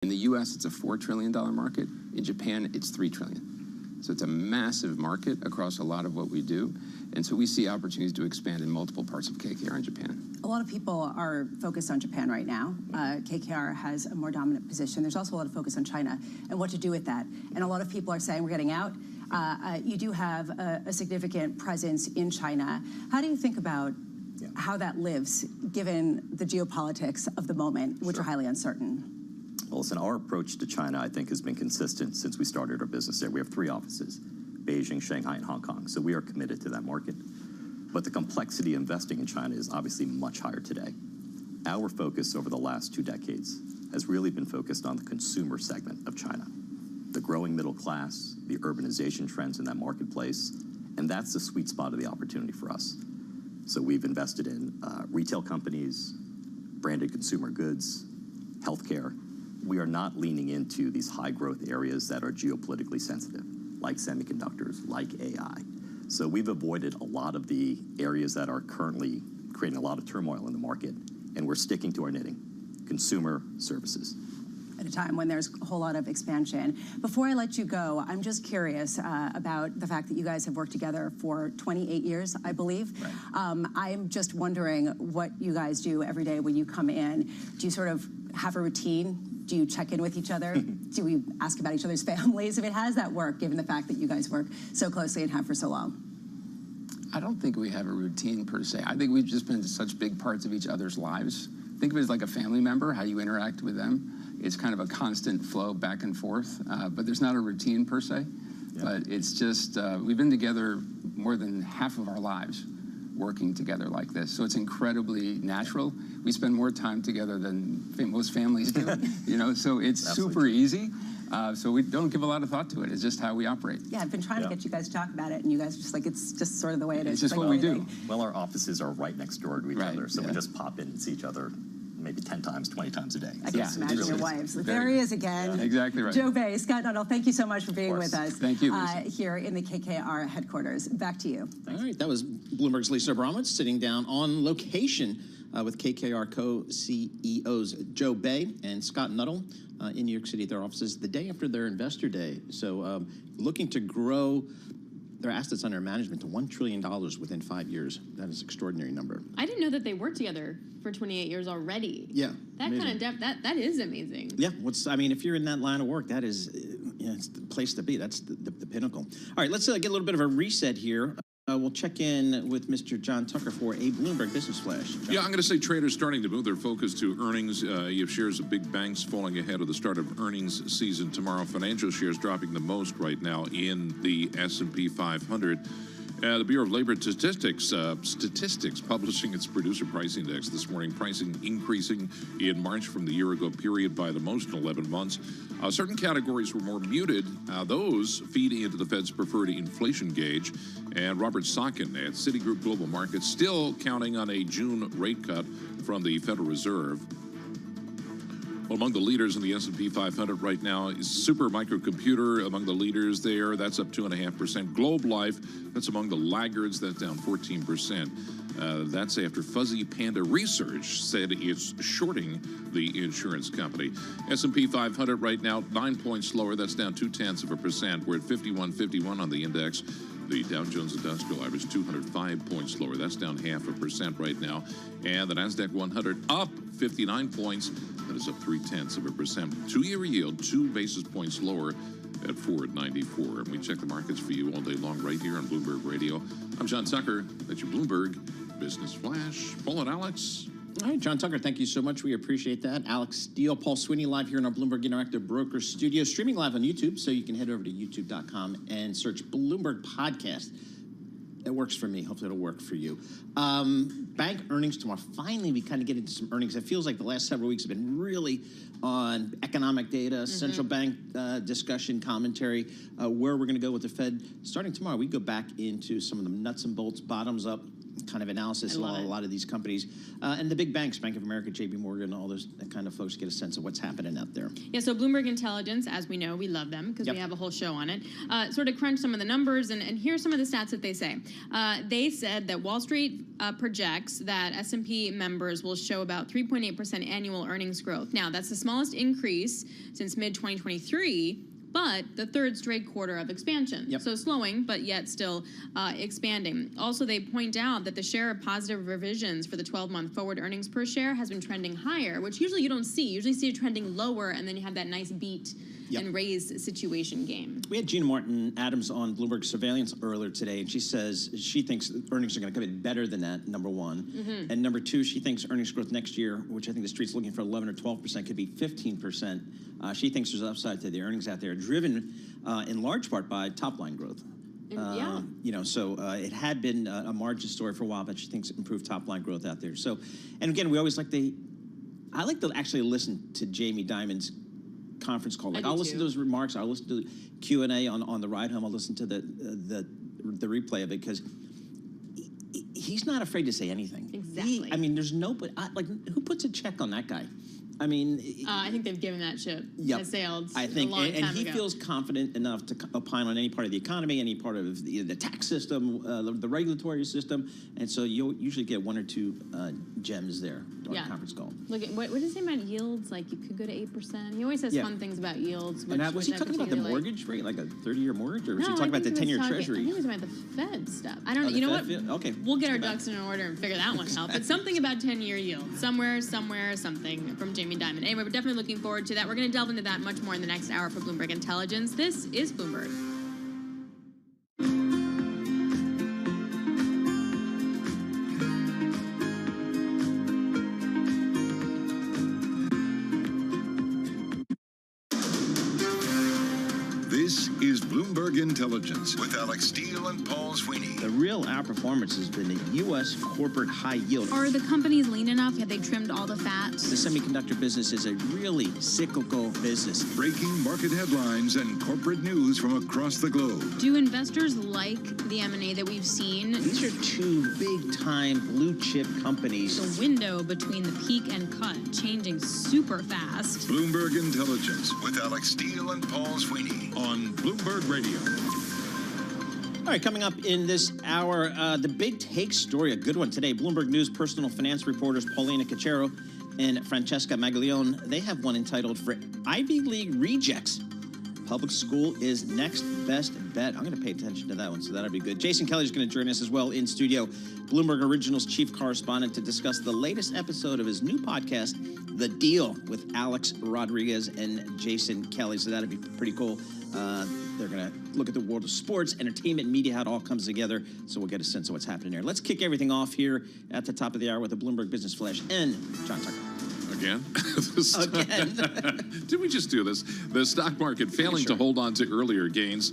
In the US, it's a $4 trillion market. In Japan, it's $3 trillion. So it's a massive market across a lot of what we do. And so we see opportunities to expand in multiple parts of KKR in Japan. A lot of people are focused on Japan right now. KKR has a more dominant position. There's also a lot of focus on China and what to do with that. And a lot of people are saying we're getting out. You do have a significant presence in China. How do you think about how that lives, given the geopolitics of the moment, which are highly uncertain? Well, listen, our approach to China, I think, has been consistent since we started our business there. We have 3 offices, Beijing, Shanghai, and Hong Kong. So we are committed to that market. But the complexity of investing in China is obviously much higher today. Our focus over the last 2 decades has really been focused on the consumer segment of China, the growing middle class, the urbanization trends in that marketplace, and that's the sweet spot of the opportunity for us. So we've invested in retail companies, branded consumer goods, healthcare. We are not leaning into these high growth areas that are geopolitically sensitive, like semiconductors, like AI. So we've avoided a lot of the areas that are currently creating a lot of turmoil in the market, and we're sticking to our knitting, consumer services. At a time when there's a whole lot of expansion. Before I let you go, I'm just curious about the fact that you guys have worked together for 28 years, I believe. Right. I'm just wondering what you guys do every day when you come in. Do you sort of have a routine? Do you check in with each other? Do we ask about each other's families? I mean, how does that work, given the fact that you guys work so closely and have for so long? I don't think we have a routine per se. I think we've just been such big parts of each other's lives. Think of it as like a family member, how you interact with them. It's kind of a constant flow back and forth, but there's not a routine per se. Yeah. But it's just, we've been together more than half of our lives working together like this. So it's incredibly natural. We spend more time together than most families do, you know, so it's super easy. So we don't give a lot of thought to it. It's just how we operate. Yeah, I've been trying to get you guys to talk about it, and you guys are just like, it's just sort of the way it is. It's just like what we do. Well, our offices are right next door to each other, so we just pop in and see each other maybe 10 times, 20 times a day. I can imagine your wives. There he is again. Yeah. Exactly right. Joe Bay, Scott Nuttall, thank you so much for being with us. Thank you, here in the KKR headquarters. Back to you. All right, that was Bloomberg's Lisa Abramowitz sitting down on location with KKR co-CEOs Joe Bay and Scott Nuttall in New York City at their offices the day after their investor day. So looking to grow their assets under management to $1 trillion within 5 years. That is an extraordinary number. I didn't know that they worked together for 28 years already. Yeah. That amazing. Kind of depth, that is amazing. Yeah, I mean, if you're in that line of work, that is, it's the place to be. That's the pinnacle. All right, let's get a little bit of a reset here. We'll check in with Mr. John Tucker for a Bloomberg Business Flash. John. Yeah, I'm going to say traders starting to move their focus to earnings. You have shares of big banks falling ahead of the start of earnings season tomorrow. Financial shares dropping the most right now in the S&P 500. The Bureau of Labor Statistics publishing its producer price index this morning. Pricing increasing in March from the year-ago period by the most in 11 months. Certain categories were more muted. Those feed into the Fed's preferred inflation gauge. And Robert Sotkin at Citigroup Global Markets still counting on a June rate cut from the Federal Reserve. Well, among the leaders in the S&P 500 right now is Super Microcomputer among the leaders there. That's up 2.5%. Globe Life, that's among the laggards. That's down 14%. That's after Fuzzy Panda Research said it's shorting the insurance company. S&P 500 right now, 9 points lower. That's down 0.2%. We're at 51.51 on the index. The Dow Jones Industrial Average 205 points lower. That's down 0.5% right now. And the NASDAQ 100 up 59 points. That is up 0.3%. 2-year yield 2 basis points lower at 4.94. And we check the markets for you all day long right here on Bloomberg Radio. I'm John Tucker. That's your Bloomberg Business Flash. Paul and Alex. All right, John Tucker, thank you so much. We appreciate that. Alex Steele, Paul Sweeney live here in our Bloomberg Interactive Broker Studio, streaming live on YouTube, so you can head over to youtube.com and search Bloomberg Podcast. It works for me. Hopefully it'll work for you. Bank earnings tomorrow. Finally, we kind of get into some earnings. It feels like the last several weeks have been really on economic data, central bank discussion, commentary, where we're going to go with the Fed. Starting tomorrow, we go back into some of the nuts and bolts, bottoms up kind of analysis of a lot of these companies. And the big banks, Bank of America, JP Morgan, all those kind of folks get a sense of what's happening out there. Yeah, so Bloomberg Intelligence, as we know, we love them because we have a whole show on it, sort of crunch some of the numbers, and here's some of the stats that they say. They said that Wall Street projects that S&P members will show about 3.8% annual earnings growth. Now, that's the smallest increase since mid-2023, but the third straight quarter of expansion. So slowing, but yet still expanding. Also, they point out that the share of positive revisions for the 12-month forward earnings per share has been trending higher, which usually you don't see. You usually see it trending lower, and then you have that nice beat and raise situation game. We had Gina Martin Adams on Bloomberg Surveillance earlier today, and she says she thinks earnings are going to come in better than that, number one. And number two, she thinks earnings growth next year, which I think the street's looking for 11 or 12%, could be 15%. She thinks there's upside to the earnings out there, driven in large part by top-line growth. You know, so it had been a margin story for a while, but she thinks improved top-line growth out there. So, and again, we always I like to actually listen to Jamie Dimon's conference call. Like, I'll listen to those remarks. I'll listen to the Q&A on the ride home. I'll listen to the replay of it, because he's not afraid to say anything. Exactly. I mean, there's nobody, like, who puts a check on that guy? I mean, I think they've given that ship. Has sailed. I think, a long time and he ago. feels confident enough to opine on any part of the economy, any part of the tax system, the regulatory system, and so you'll usually get one or two gems there during the conference call. Look, what does he say about yields? Like, you could go to 8%. He always says fun things about yields. Which, and was he talking about the mortgage rate, like a 30-year mortgage, or was he talking about the 10-year Treasury? I think he was about the Fed stuff. I don't know. You know what? Okay. We'll get our ducks in order and figure that one out. But something about 10-year yield. Somewhere, something from Jamie Dimon. Anyway, we're definitely looking forward to that. We're going to delve into that much more in the next hour for Bloomberg Intelligence. This is Bloomberg. This is Bloomberg Intelligence with Alex Steele and Paul Sweeney. The real outperformance has been the U.S. corporate high yield. Are the companies lean enough? Have they trimmed all the fat? The semiconductor business is a really cyclical business. Breaking market headlines and corporate news from across the globe. Do investors like the M&A that we've seen? These are two big-time blue-chip companies. The window between the peak and cut changing super fast. Bloomberg Intelligence with Alex Steele and Paul Sweeney on Bloomberg Radio. All right, coming up in this hour, the big take story, a good one today. Bloomberg News personal finance reporters Paulina Cachero and Francesca Maglione, they have one entitled "For Ivy League Rejects, Public School is Next Best Bet." I'm going to pay attention to that one, so that'll be good. Jason Kelly is going to join us as well in studio, Bloomberg Originals chief correspondent, to discuss the latest episode of his new podcast, The Deal, with Alex Rodriguez and Jason Kelly. So that'll be pretty cool. They're going to look at the world of sports, entertainment, media, how it all comes together, so we'll get a sense of what's happening there. Let's kick everything off here at the top of the hour with the Bloomberg Business Flash and John Tucker. Again? Again. Did we just do this? The stock market failing to hold on to earlier gains.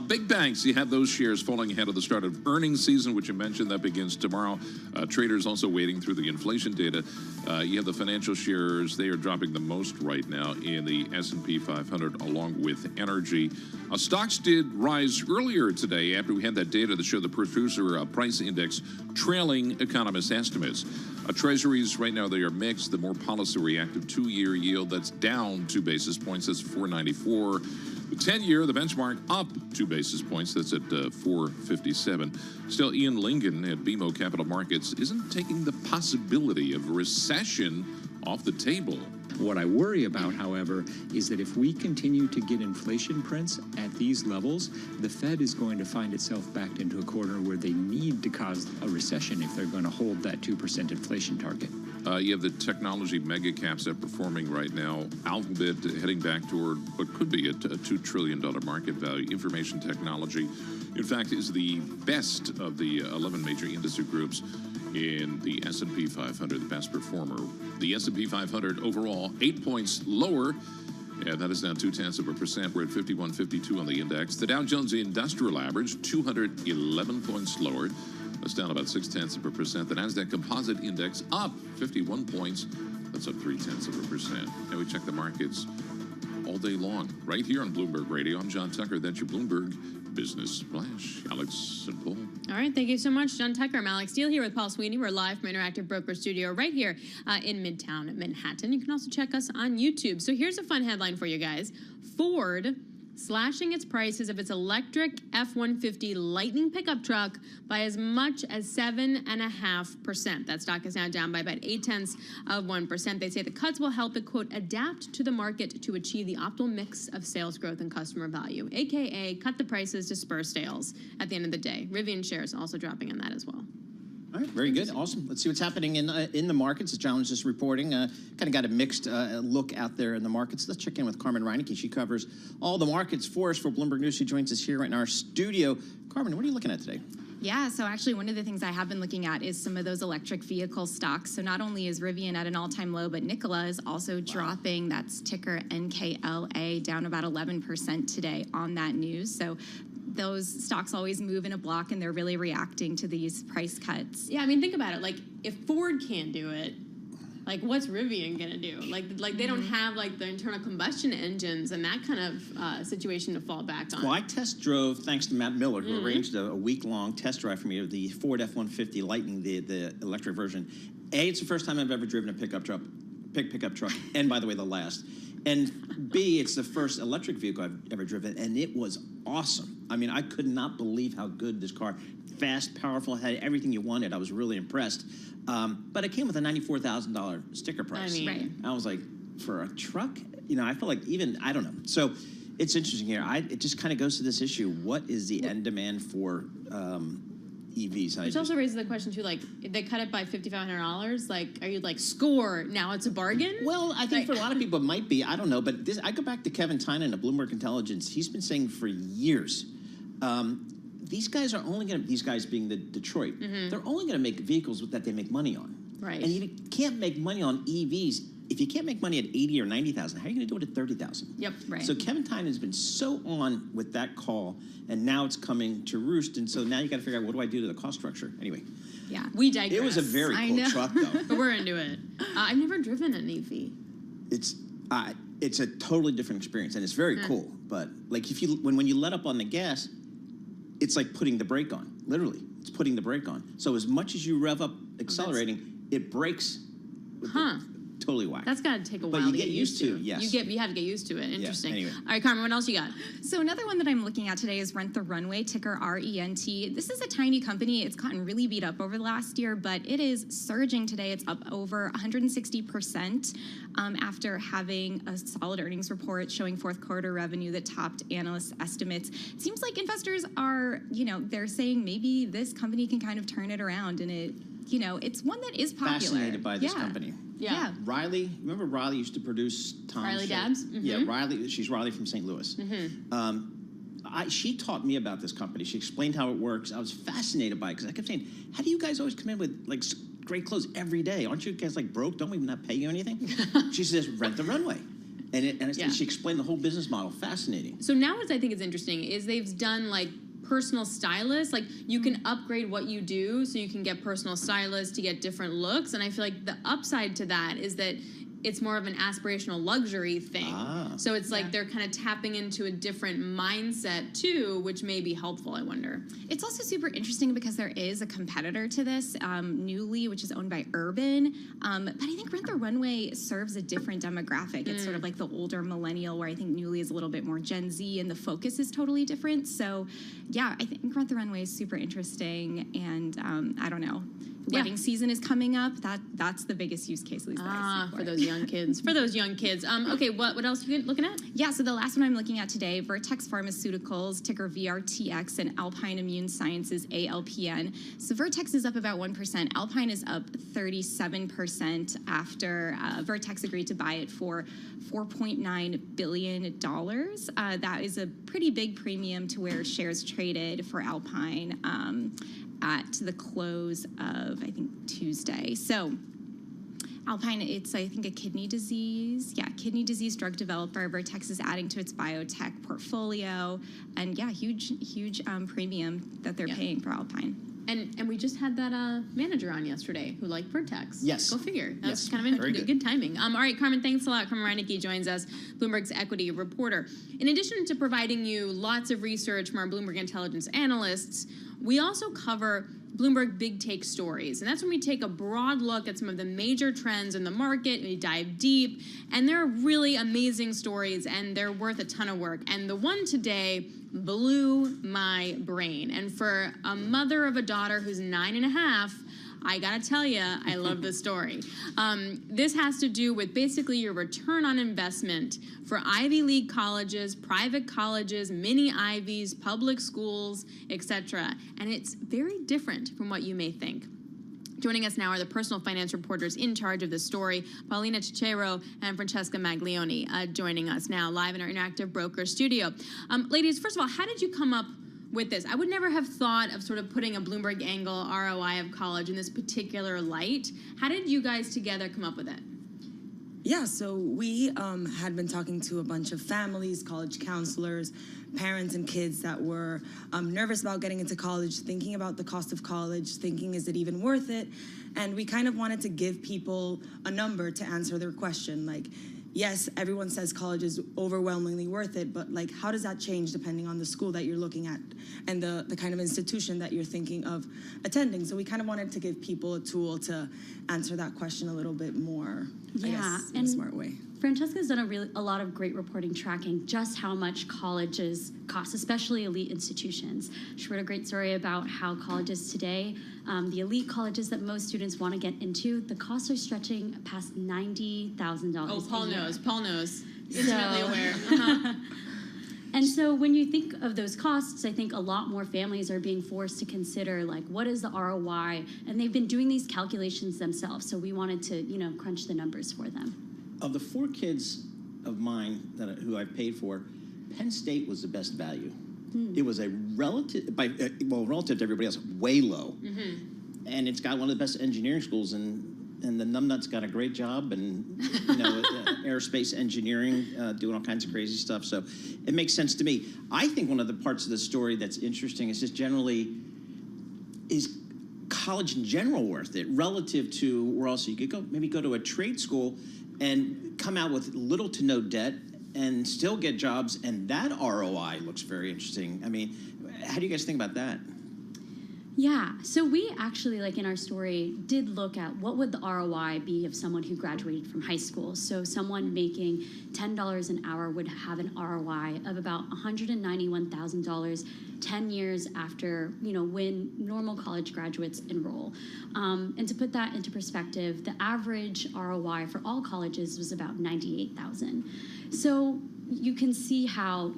Big banks, you have those shares falling ahead of the start of earnings season, which you mentioned, that begins tomorrow. Traders also waiting through the inflation data. You have the financial shares. They are dropping the most right now in the S&P 500, along with energy. Stocks did rise earlier today after we had that data that showed the producer price index trailing economist estimates. Treasuries right now, they are mixed. The more policy reactive 2-year yield, that's down 2 basis points. That's 494. The 10-year, the benchmark, up 2 basis points. That's at 457. Still, Ian Lingen at BMO Capital Markets isn't taking the possibility of a recession off the table. What I worry about, however, is that if we continue to get inflation prints at these levels, the Fed is going to find itself backed into a corner where they need to cause a recession if they're going to hold that 2% inflation target. You have the technology mega caps that are performing right now. Alphabet heading back toward what could be a $2 trillion market value. Information technology, in fact, is the best of the 11 major industry groups in the S&P 500, the best performer. The S&P 500 overall 8 points lower. Yeah, that is down 0.2%. We're at 51.52 on the index. The Dow Jones Industrial Average 211 points lower. That's down about 0.6%. The Nasdaq Composite Index up 51 points. That's up 0.3%. Now we check the markets all day long right here on Bloomberg Radio. I'm John Tucker. That's your Bloomberg Business Flash. Alex and Paul. All right, thank you so much, John Tucker. I'm Alex Steele here with Paul Sweeney. We're live from Interactive Broker Studio right here in Midtown Manhattan. You can also check us on YouTube. So here's a fun headline for you guys. Ford slashing its prices of its electric F-150 Lightning pickup truck by as much as 7.5%. That stock is now down by about 0.8%. They say the cuts will help it, quote, adapt to the market to achieve the optimal mix of sales growth and customer value, aka cut the prices to spur sales at the end of the day. Rivian shares also dropping on that as well. All right, very good, awesome. Let's see what's happening in the markets. As John was just reporting, kind of got a mixed look out there in the markets. Let's check in with Carmen Reineke. She covers all the markets for us for Bloomberg News. She joins us here right in our studio. Carmen, what are you looking at today? Yeah, so actually one of the things I have been looking at is some of those electric vehicle stocks. So not only is Rivian at an all-time low, but Nikola is also dropping. That's ticker NKLA, down about 11% today on that news. So those stocks always move in a block, and they're really reacting to these price cuts. Yeah, I mean, think about it. Like, if Ford can't do it, like, what's Rivian gonna do? Like they don't have like the internal combustion engines and that kind of situation to fall back on. Well, I test drove, thanks to Matt Miller, who arranged a week-long test drive for me of the Ford F-150 Lightning, the electric version. A, it's the first time I've ever driven a pickup truck, and by the way, the last. And B, it's the first electric vehicle I've ever driven, and it was awesome. I mean, I could not believe how good this car, fast, powerful, had everything you wanted. I was really impressed. But it came with a $94,000 sticker price. I mean, Right. I was like, for a truck? You know, I feel like even, I don't know. So it's interesting here. It just kind of goes to this issue. What is the end demand for EVs? Which also raises the question, too, like, if they cut it by $5,500, like, are you like, score, now it's a bargain? Well, I think for a lot of people it might be. I don't know. But I go back to Kevin Tynan of Bloomberg Intelligence. He's been saying for years, these guys are only going to, these guys being the Detroit, they're only going to make vehicles that they make money on. Right. And you can't make money on EVs. If you can't make money at 80 or 90,000, how are you going to do it at 30,000? Yep. Right. So Kevin Tynan has been so on with that call, and now it's coming to roost. And so now you got to figure out, what do I do to the cost structure? Anyway, Yeah. We digress. it was a very I cool know. truck, though. But we're into it. I've never driven an EV. It's a totally different experience, and it's very cool. But like if you when you let up on the gas, it's like putting the brake on. Literally, it's putting the brake on. So as much as you rev up accelerating, it brakes. Totally whack. That's got to take a But while you to get used to, yes. You have to get used to it. Interesting. anyway. All right, Carmen, what else you got? So another one that I'm looking at today is Rent the Runway, ticker RENT. This is a tiny company. It's gotten really beat up over the last year, but it is surging today. It's up over 160% after having a solid earnings report showing fourth quarter revenue that topped analysts' estimates. It seems like investors are, they're saying maybe this company can kind of turn it around, and it's one that is popular. Fascinated by this company. Yeah. Riley, remember Riley used to produce Tom's Riley show? Dabbs? Yeah, Riley. She's Riley from St. Louis. She taught me about this company. She explained how it works. I was fascinated by it because I kept saying, "How do you guys always come in with like great clothes every day? Aren't you guys like broke? Don't we not pay you anything?" She says, "Rent the runway." She explained the whole business model. Fascinating. So now what I think is interesting is they've done like personal stylists. Like you can upgrade what you do so you can get personal stylists to get different looks. And I feel like the upside to that is that it's more of an aspirational luxury thing. So it's like they're kind of tapping into a different mindset too, which may be helpful, I wonder. It's also super interesting because there is a competitor to this, Newly, which is owned by Urban. But I think Rent the Runway serves a different demographic. It's sort of like the older millennial, where I think Newly is a little bit more Gen Z, and the focus is totally different. So, yeah, I think Rent the Runway is super interesting, and I don't know. Wedding season is coming up. That's the biggest use case, at least that I see for those young kids. For those young kids. Okay, what else are you looking at? Yeah, so the last one I'm looking at today, Vertex Pharmaceuticals, ticker VRTX, and Alpine Immune Sciences, ALPN. So Vertex is up about 1%. Alpine is up 37% after Vertex agreed to buy it for $4.9 billion. That is a pretty big premium to where shares traded for Alpine at the close of, I think, Tuesday. So Alpine, it's, I think, a kidney disease drug developer. Vertex is adding to its biotech portfolio. And, huge premium that they're paying for Alpine. And we just had that manager on yesterday who liked Vertex. Yes. Go figure. That's Yes. kind of Very good timing. All right, Carmen, thanks a lot. Carmen Reinecke joins us, Bloomberg's equity reporter. In addition to providing you lots of research from our Bloomberg Intelligence analysts, we also cover Bloomberg Big Take Stories. And that's when we take a broad look at some of the major trends in the market, we dive deep, and they're really amazing stories, and they're worth a ton of work. And the one today blew my brain. And for a mother of a daughter who's 9.5, I gotta tell you, I love this story. This has to do with basically your return on investment for Ivy League colleges, private colleges, mini Ivies, public schools, etc. And it's very different from what you may think. Joining us now are the personal finance reporters in charge of this story, Paulina Cicero and Francesca Maglione, joining us now live in our Interactive Broker studio. Ladies, first of all, how did you come up with this? I would never have thought of sort of putting a Bloomberg angle ROI of college in this particular light. How did you guys together come up with it? Yeah, so we had been talking to a bunch of families, college counselors, parents and kids that were nervous about getting into college, thinking about the cost of college, thinking, is it even worth it? And we kind of wanted to give people a number to answer their question. Like, yes, everyone says college is overwhelmingly worth it, but like, how does that change depending on the school that you're looking at and the kind of institution that you're thinking of attending? So we kind of wanted to give people a tool to answer that question a little bit more, I guess, in a smart way. Francesca's done a lot of great reporting tracking just how much colleges cost, especially elite institutions. She wrote a great story about how colleges today, the elite colleges that most students want to get into, the costs are stretching past $90,000. Oh, Paul knows. Paul knows. Intimately aware. And so when you think of those costs, I think a lot more families are being forced to consider, like, what is the ROI? And they've been doing these calculations themselves. So we wanted to, crunch the numbers for them. Of the 4 kids of mine who I paid for, Penn State was the best value. It was a relative to everybody else, way low. And it's got one of the best engineering schools, and the numbnuts got a great job, and aerospace engineering, doing all kinds of crazy stuff. So it makes sense to me. I think one of the parts of the story that's interesting is just generally, is college in general worth it relative to where else you could maybe go to a trade school and come out with little to no debt and still get jobs, and that ROI looks very interesting. I mean, how do you guys think about that? Yeah, so we actually, like in our story, did look at what would the ROI be of someone who graduated from high school. So someone making $10 an hour would have an ROI of about $191,000 10 years after, when normal college graduates enroll. And to put that into perspective, the average ROI for all colleges was about $98,000. So you can see how,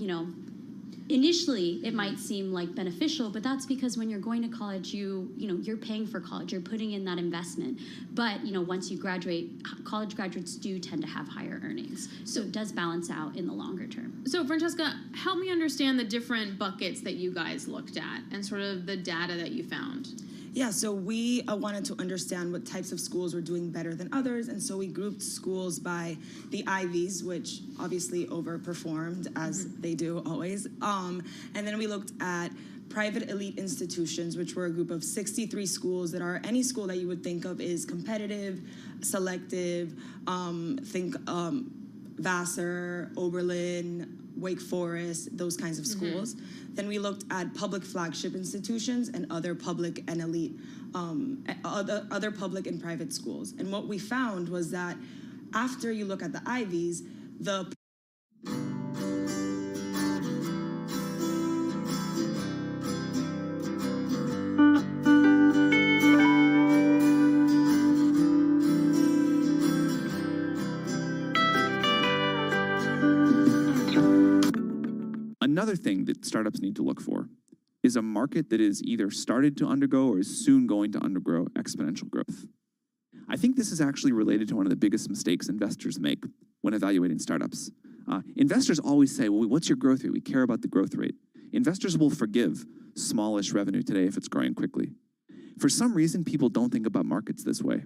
initially it might seem like beneficial, but that's because when you're going to college, you're paying for college, you're putting in that investment. But once you graduate, college graduates do tend to have higher earnings, so it does balance out in the longer term. So Francesca, help me understand the different buckets that you guys looked at and sort of the data that you found. Yeah, so we wanted to understand what types of schools were doing better than others, and so we grouped schools by the Ivies, which obviously overperformed, as they do always. And then we looked at private elite institutions, which were a group of 63 schools that are any school that you would think of is competitive, selective, think Vassar, Oberlin, Wake Forest, those kinds of schools. Then we looked at public flagship institutions and other public and elite, other public and private schools. And what we found was that after you look at the Ivies, the Another thing that startups need to look for is a market that is either started to undergo or is soon going to undergo exponential growth. I think this is actually related to one of the biggest mistakes investors make when evaluating startups. Investors always say, well, what's your growth rate? We care about the growth rate. Investors will forgive smallish revenue today if it's growing quickly. For some reason, people don't think about markets this way.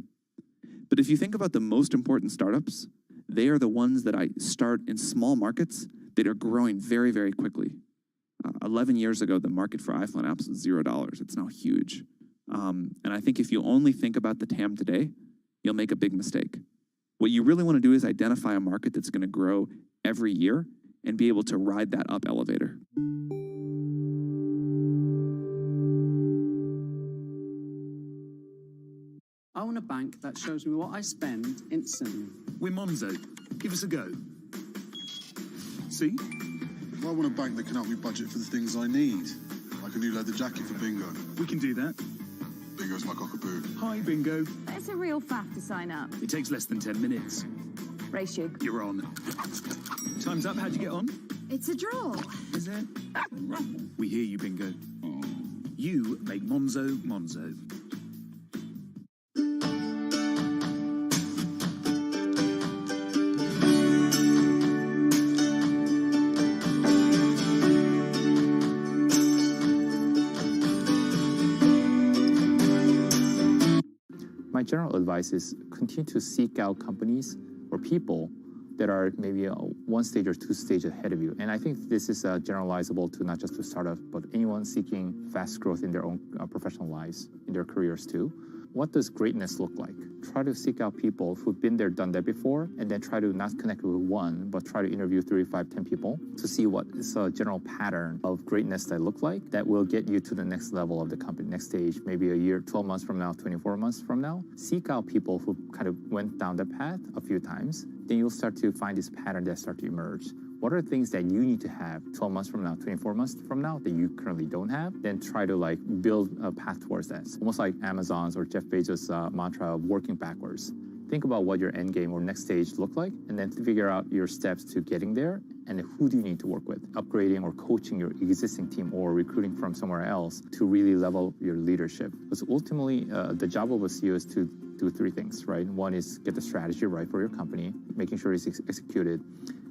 But if you think about the most important startups, they are the ones that I start in small markets that are growing very, very quickly. 11 years ago, the market for iPhone apps was $0. It's now huge. And I think if you only think about the TAM today, you'll make a big mistake. What you really want to do is identify a market that's going to grow every year and be able to ride that up elevator. I want a bank that shows me what I spend instantly. We're Monzo. Give us a go. See? I want a bank that can help me budget for the things I need, like a new leather jacket for Bingo. We can do that. Bingo's my cockapoo. Hi, Bingo. It's a real faff to sign up. It takes less than 10 minutes. Ratio. You're on. Time's up. How'd you get on? It's a draw. Is it? We hear you, Bingo. You make Monzo Monzo. My general advice is continue to seek out companies or people that are maybe one stage or two stages ahead of you. And I think this is generalizable to not just to startups, but anyone seeking fast growth in their own professional lives, in their careers too. What does greatness look like? Try to seek out people who've been there, done that before, and then try to not connect with one, but try to interview 3, 5, 10 people to see what is a general pattern of greatness that look like that will get you to the next level of the company, next stage, maybe a year, 12 months from now, 24 months from now. Seek out people who kind of went down the path a few times. Then you'll start to find this pattern that start to emerge. What are things that you need to have 12 months from now, 24 months from now that you currently don't have? Then try to like build a path towards that. It's almost like Amazon's or Jeff Bezos' mantra of working backwards. Think about what your end game or next stage look like, and then figure out your steps to getting there, and who do you need to work with, upgrading or coaching your existing team or recruiting from somewhere else to really level your leadership. Because ultimately, the job of a CEO is to do 3 things, right? One is get the strategy right for your company, making sure it's executed,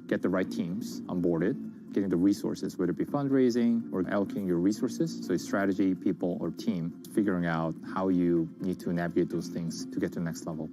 get the right teams onboarded, getting the resources, whether it be fundraising or allocating your resources. So it's strategy, people, or team, figuring out how you need to navigate those things to get to the next level.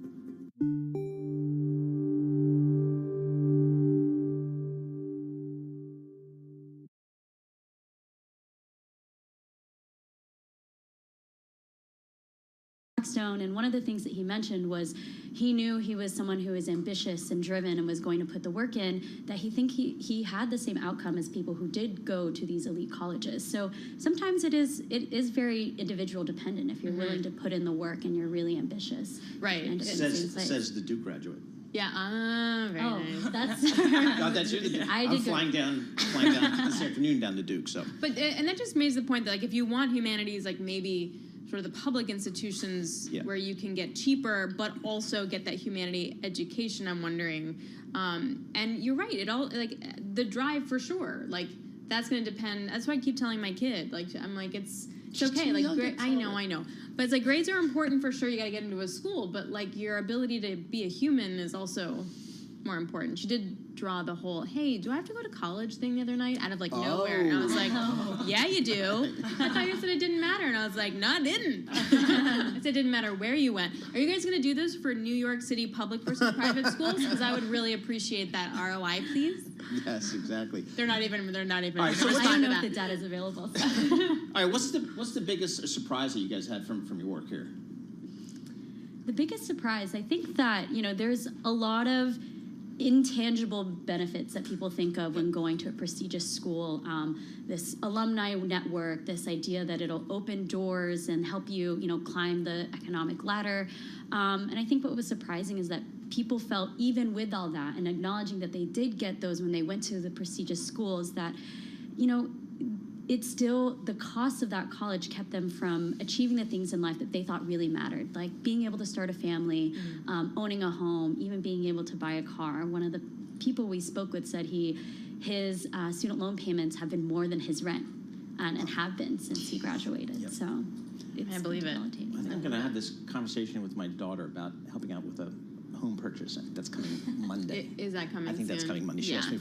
And one of the things that he mentioned was he knew he was someone who was ambitious and driven and was going to put the work in, that he had the same outcome as people who did go to these elite colleges. So sometimes it is very individual dependent if you're willing to put in the work and you're really ambitious. Right. And Says the Duke graduate. Yeah, very nice. That's That's you. I'm flying down this afternoon down to Duke. So, but and that just makes the point that like if you want humanities, like maybe sort of the public institutions where you can get cheaper, but also get that humanity education. I'm wondering, and you're right. It all like the drive for sure. Like that's going to depend. That's why I keep telling my kid. Like I'm like it's okay. Like I know. But it's like grades are important for sure. You got to get into a school, but like your ability to be a human is also more important. She did draw the whole, hey, do I have to go to college thing the other night out of like nowhere? And I was like, yeah, you do. I thought you said it didn't matter. And I was like, no, it didn't. I said it didn't matter where you went. Are you guys going to do this for New York City public versus private schools? Because I would really appreciate that ROI, please. Yes, exactly. They're not even All right, so I don't know if the data is available. All right, what's the biggest surprise that you guys had from your work here? The biggest surprise, I think that, there's a lot of intangible benefits that people think of when going to a prestigious school. This alumni network, this idea that it'll open doors and help you, climb the economic ladder. And I think what was surprising is that people felt, even with all that, and acknowledging that they did get those when they went to the prestigious schools, that, it's still, the cost of that college kept them from achieving the things in life that they thought really mattered, like being able to start a family, owning a home, even being able to buy a car. One of the people we spoke with said his student loan payments have been more than his rent, and have been since he graduated. Yep. So I believe it. I think I'm going to have this conversation with my daughter about helping out with a home purchase. I think that's coming Monday. Is that coming? I think that's coming Monday. She asked me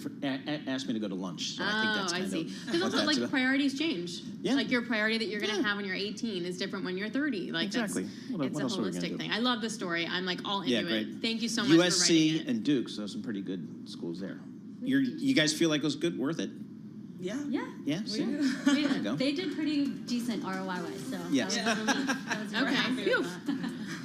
to go to lunch. So I think that's kind I see. of Because also, like, priorities change. Yeah. Like, your priority that you're going to have when you're 18 is different when you're 30. Like, exactly. It's a holistic thing. I love the story. I'm, like, all into great. it. Thank you so much for writing USC it. and Duke, so some pretty good schools there. You guys feel like it was good, worth it? Yeah. Yeah. See? They did pretty decent ROI-wise, so Yes. that was really Okay. Phew.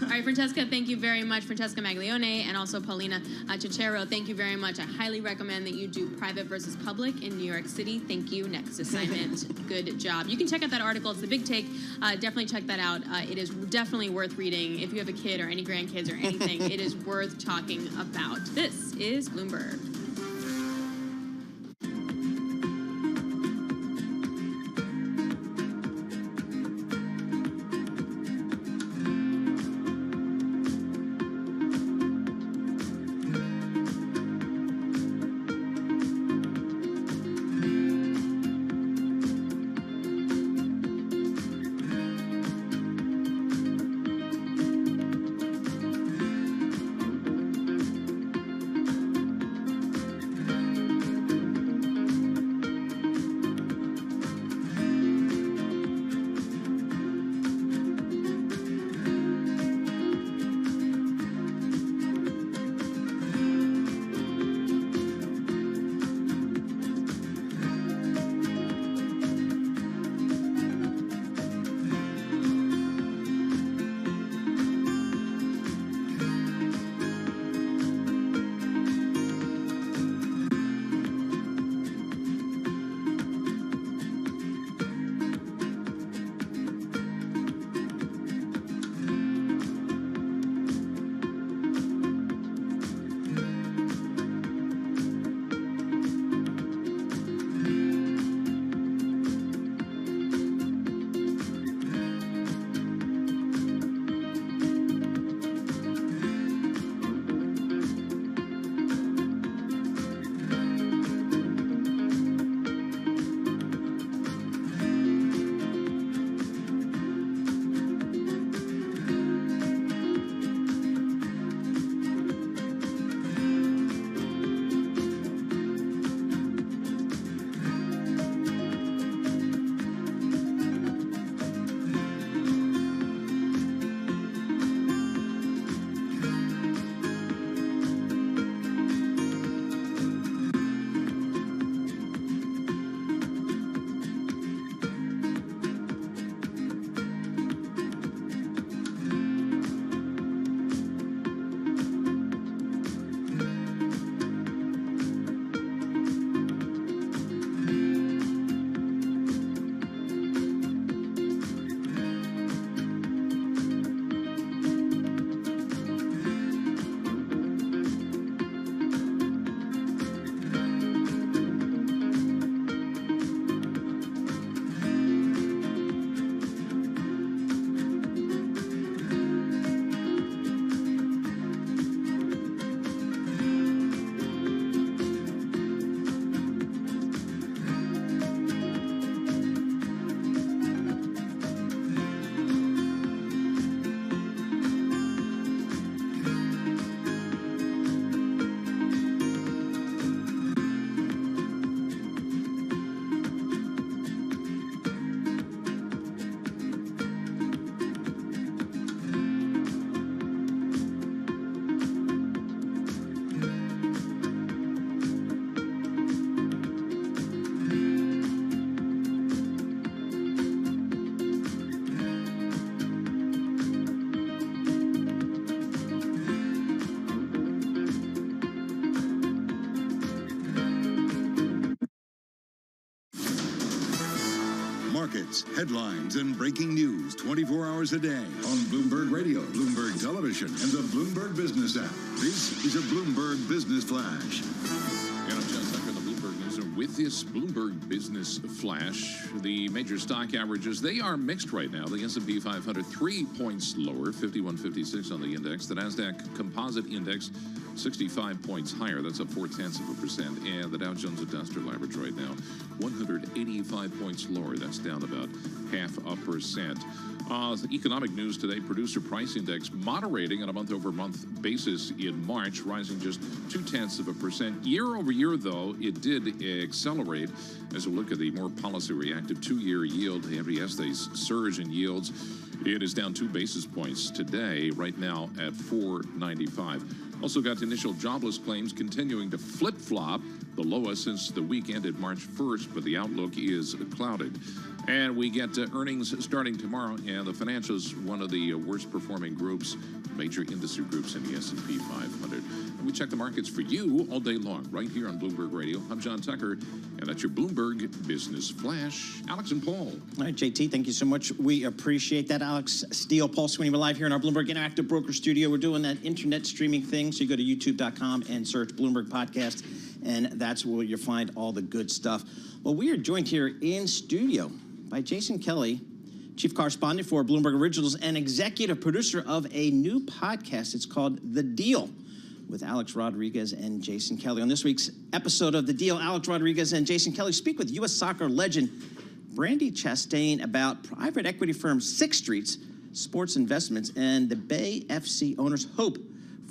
All right, Francesca, thank you very much. Francesca Maglione and also Paulina Cicero, thank you very much. I highly recommend that you do private versus public in New York City. Thank you. Next assignment. Good job. You can check out that article. It's The Big Take. Definitely check that out. It is definitely worth reading. If you have a kid or any grandkids or anything, it is worth talking about. This is Bloomberg. Markets, headlines, and breaking news 24 hours a day on Bloomberg Radio, Bloomberg Television, and the Bloomberg Business app. This is a Bloomberg Business Flash. And I'm John Tucker, the Bloomberg Newsroom. With this Bloomberg Business Flash, the major stock averages, they are mixed right now. The S&P 500, 3 points lower, 51.56 on the index. The NASDAQ Composite Index, 65 points higher. That's up 0.4%. And the Dow Jones Industrial Average right now, 185 points lower. That's down about 0.5%. Economic news today, producer price index moderating on a month-over-month basis in March, rising just 0.2%. Year over year, though, it did accelerate. As we look at the more policy-reactive two-year yield, after yesterday's surge in yields, it is down 2 basis points today, right now at 4.95. Also got initial jobless claims continuing to flip-flop, the lowest since the week ended March 1st, but the outlook is clouded. And we get earnings starting tomorrow, and the financials, one of the worst performing groups, major industry groups in the S&P 500. And we check the markets for you all day long, right here on Bloomberg Radio. I'm John Tucker, and that's your Bloomberg Business Flash. Alex and Paul. All right, JT, thank you so much. We appreciate that. Alex Steele, Paul Sweeney, we're live here in our Bloomberg Interactive Broker Studio. We're doing that internet streaming thing, so you go to youtube.com and search Bloomberg Podcast, and that's where you'll find all the good stuff. Well, we are joined here in studio by Jason Kelly, chief correspondent for Bloomberg Originals and executive producer of a new podcast. It's called The Deal, with Alex Rodriguez and Jason Kelly. On this week's episode of The Deal, Alex Rodriguez and Jason Kelly speak with U.S. soccer legend Brandi Chastain about private equity firm Sixth Street's sports investments and the Bay FC owners' hope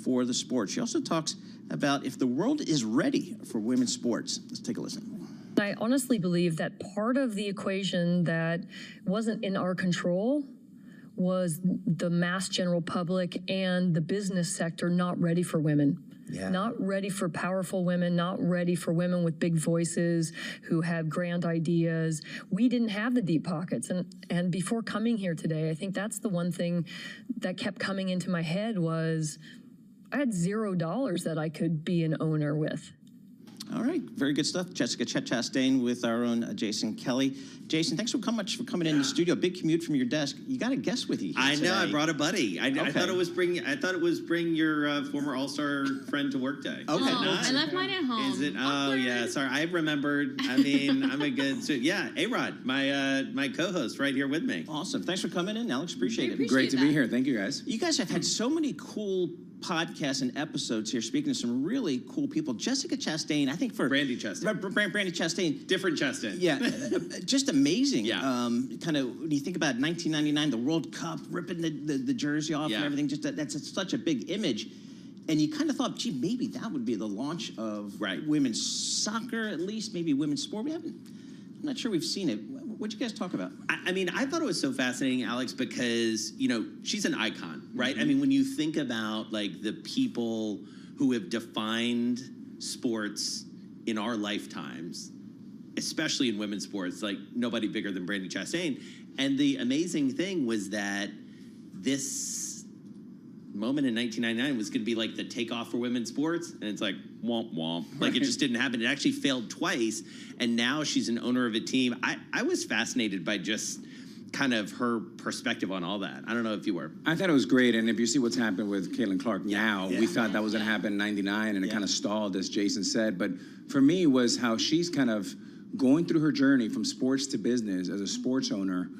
for the sport. She also talks about if the world is ready for women's sports. Let's take a listen. I honestly believe that part of the equation that wasn't in our control was the mass general public and the business sector not ready for women. Yeah. Not ready for powerful women, not ready for women with big voices who have grand ideas. We didn't have the deep pockets. And before coming here today, I think that's the one thing that kept coming into my head was I had $0 that I could be an owner with. All right, very good stuff. Jessica Chastain with our own Jason Kelly. Jason, thanks so much for coming in the studio. Big commute from your desk. You got a guest with you. I know. Today. I brought a buddy. I thought it was bring your former All-Star friend to work day. Okay, I left mine at home. Is it? Oh yeah. Sorry, I remembered. I mean, I'm a good. So, yeah, A-Rod, my co-host, right here with me. Awesome. Thanks for coming in, Alex. Appreciate it. Great to be here. Thank you, guys. You guys have had so many cool podcasts and episodes here, speaking to some really cool people. Jessica Chastain, I think for Brandi Chastain. Brandi Chastain, different Chastain. Yeah, just amazing. Yeah. Kind of when you think about 1999, the World Cup, ripping the jersey off and everything. Just that's such a big image. And you kind of thought, gee, maybe that would be the launch of women's soccer, at least maybe women's sport. I'm not sure we've seen it. What'd you guys talk about? I mean, I thought it was so fascinating, Alex, because, she's an icon, right? I mean, when you think about, like, the people who have defined sports in our lifetimes, especially in women's sports, like, nobody bigger than Brandi Chastain. And the amazing thing was that this moment in 1999 was going to be, like, the takeoff for women's sports. And it's like, womp womp. Like, it just didn't happen. It actually failed twice. And now she's an owner of a team. I was fascinated by just kind of her perspective on all that. I don't know if you were. I thought it was great. And if you see what's happened with Caitlin Clark now, we thought that was going to happen in 99, and it kind of stalled, as Jason said. But for me, was how she's kind of going through her journey from sports to business as a sports owner,